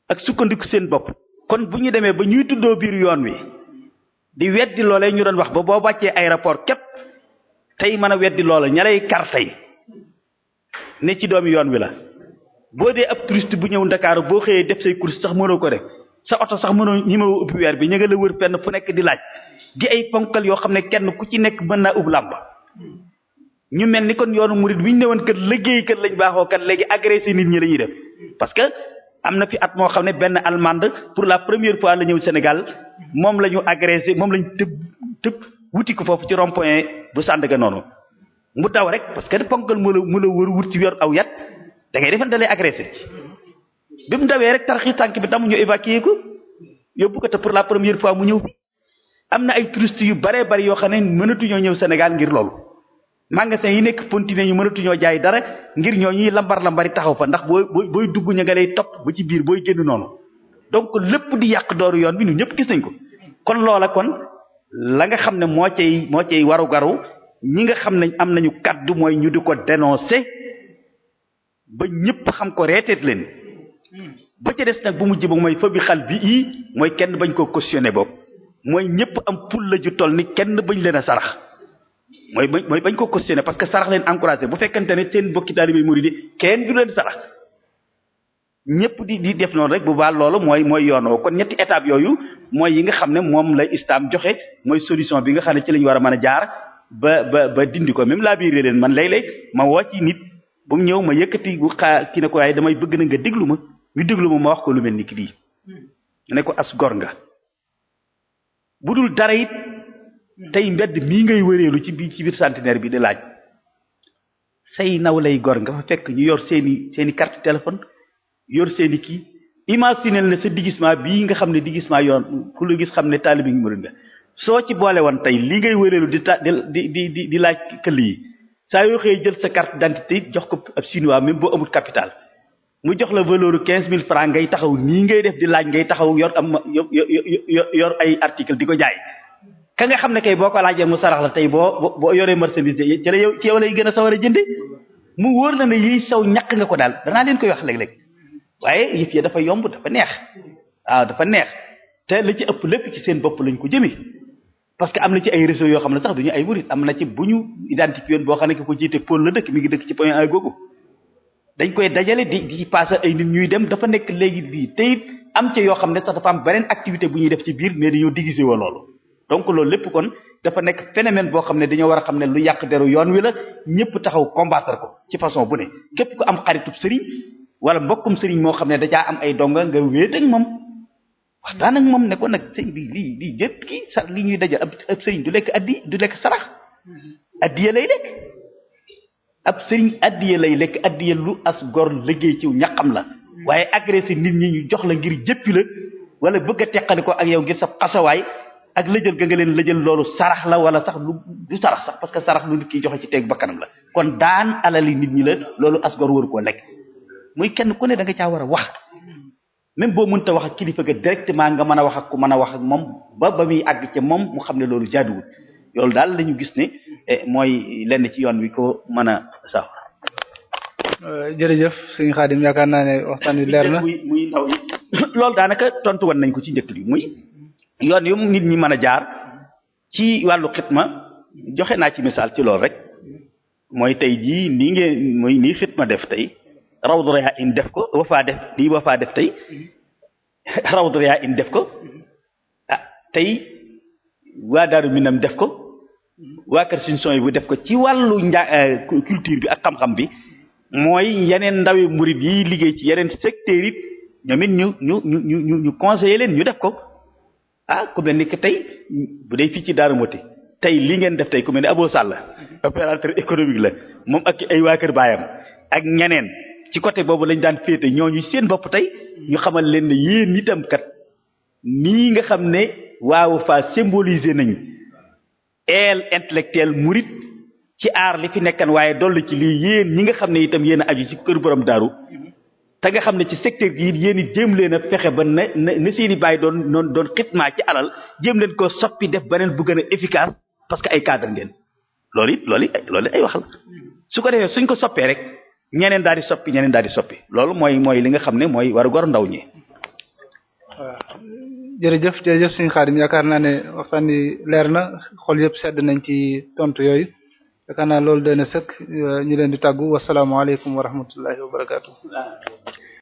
ak sukkandiku seen bopp kon bu ñu demee ba ñuy tuddoo biir yoon wi di weddi loolee ñu doon wax ba boo wàccee aéroport képp tey mën a weddi loola ña lay kar tey ne ci doomi yoon wi la boo dee ab touriste bu ñëw Ndakaaru boo xëyee def say course sax mënoo ko def sa oto sax mënoo ñi ma ubbi weer bi ñu nga la wër fenn fu nekk di laaj di ay ponkal yoo xam ne kenn ku ci nekk mën naa ub làmb ñu mel ni kon yoonu murid wi ñu ne woon kat liggéey kat lañ baaxoo kat léegi agressé nit ñi la ñuy def parce que am na fi at moo xam ne benn allemande pour la première fois la ñëw Sénégal moom la ñu agressé moom lañ tëb wuti ko foofu ci rond-point bu Sandaga noonu mu daw rek parce que ponkal mu la wër wut ci yor aw yat da ngay defen da lay agressé bi mu dawee rek tarxi tànk bi tam ñu évacuer ko yóbbu ko te pour la première fois mu ñëw am na ay touristes yu baree bari yoo xam ne mënatuñoo ñëw Sénégal ngir loolu magasin yi nekk Pontine ñu mënatuñoo jaay dara ngir ñoo ñuy lambari taxaw fa ndax booy dugg ña nga lay topp ba ci biir booy génn noonu donc lépp di yàq dooru yoon bi ñun ñëpp gis nañ ko kon loola kon la nga xam ne moo cay waru garu ñi nga xam ne am nañu kaddu mooy ñu di ko dénoncer ba ñëpp xam ko reeteet leen ba ca des nag bu mujj ba mooy fa bi xal bi mooy kenn bañ koo cautionné boobu mooy ñëpp am pul la ju toll ni kenn bañ leen a sarax mooy bañ ko cautionné parce que sarax leen encouragé bu fekkante ne seen bokki taalibe murid kenn du leen sarax ñëpp di def noonu rek bu baal loolu mooy yoonoo kon ñetti étape yooyu mooy yi nga xam ne moom la islam joxe mooy solution bi nga xam ne ci la ñu war a mën a jaar ba dindi ko même laa biir leen man léeg-léeg ma woo ci nit bu mu ñëw ma yëkkati bu ki ne ko waaye damay bëgg na nga déglu ma ñu déglu ma wax ko lu mel ni ki lii ne ko as gor nga bu dul dara it tey mbedd mii ngay wëreelu ci biir centenaire bi di laaj say naw lay gor nga fa fekk ñu yor seeni carte téléphone yor seeni kii imaginel ne sa digisement bii nga xam ne digisement yoon ku lu gis xam ne taalibi ngi murid nga soo ci boole woon tey lii ngay wëreelu di laaj këll yi saa yoo xëy jël sa carte d'identité jox ko ab chinois même boo amul capital mu jox la valeur 15 000 francs ngay taxaw nii ngay def di laaj ngay taxaw yor ay article di ko jaay ka nga xam ne kay boo ko laajee mu sarax la tey boo yoree marchandise ci yow lay gën a sawar a jënde mu wóor na ne yi saw ñàkk nga ko daal danaa leen koy wax léeg-léeg waaye yëf ya dafa yomb dafa neex waaw dafa neex te la ci ëpp lépp ci seen bopp lañ ko jëmee parce que am na ci ay réseau yoo xam ne sax duñu ay murid am na ci bu ñu identifié woon boo xam ne ki ko jiite pôle la dëkk mi ngi dëkk ci point ay googu dañ koy dajale di passé ay nit ñuy dem dafa nekk léegi bii te it am ca yoo xam ne sax dafa am beneen activité bu ñuy def ci biir mais dañoo déguisé woo loolu donc loolu lépp kon dafa nekk phénomène boo xam ne dañoo war a xam ne lu yàq deru yoon wi la ñëpp taxaw combattre ko ci façon bu ne képp ku am xaritub sëriñ wala mbokkum sëriñ moo xam ne dacaa am ay donga nga wéet ak moom waxtaan ak moom ne ko nag sëñ bi lii jëpp kii sax li ñuy dajal ab sëriñ du lekk sarax addiya lay lekk ab sëriñ addiya lay lekk addiya lu as gor liggéey ci ñaqam la waaye agressé nit ñi ñu jox la ngir jëppi la wala bëgg a teqali ko ak yow ngir sa xasawaay ak lëjël ga nga leen lëjël loolu sarax la wala sax lu du sarax sax parce que sarax lu nit ki joxe ci teeg bakkanam la kon daan alali nit ñi la loolu as gor waru koo lekk muy kenn ku ne da nga caa war a wax même boo mënta wax ak kilifa ga directement nga mën a wax ak ku mën a wax ak moom ba muy àgg ca moom mu xam ne loolu jaaduwul loolu daal la ñu gis ne mooy lenn ci yoon wi ko mën a sax. jërëjëf sëñ Xaadim yaakaar naa ne waxtaan wi leer na muy ndaw yi loolu daanaka tontu woon nañ ko ci njëkk bi muy yoon yu nit ñi mën a jaar ci wàllu xitma joxe naa ci misaal ci loolu rek mooy tey jii nii ngeen mooy nii xitma def tey Rawdu Rayaahin def ko Wafa def tey Rawdu Rayaahin def ko tey waa Daaru Minam def ko waa Kër Sëriñ Suhaybu bu def ko ci wàllu culture bi ak xam-xam bi mooy yeneen ndawi murid yi liggéey ci yeneen secteurs it ñoom it ñu conseiller leen ñu def ko ku mel ni que tey bu dee fii ci Daaru Muxti tey li ngeen def tey ku mel ne Abo Sall opérateur économique la moom ak ay waa kër baayam ak ñeneen ci côté boobu lañ daan féete ñooñu seen bopp tey ñu xamal leen ne yéen itam kat nii nga xam ne waaw fa symboliser nañu el intellectuel murit ci aar li fi nekkan waaye dolli ci lii yéen ñi nga xam ne itam yéen a aju ci kër borom daaru te nga xam ne ci secteur gi yéen it jéem leen a fexe ba na seeni bàyyi doon xitmaa ci alal jéem leen ko soppi def beneen bu gën a efficace parce que ay cadre ngeen loolu ay wax la su ko defee suñ ko soppee rek ñeneen daal di soppi loolu mooy li nga xam ne mooy war a gor ndaw ñi. waaw jërëjëf suñu Xaadim yaakaar naa ne waxtaan wi leer na xol yëpp sedd nañ ci tontu yooyu yaakaar naa loolu dana sëkk ñu leen di tàggu wasalaamaaleykum wa rahmatullahi wa barakaatu.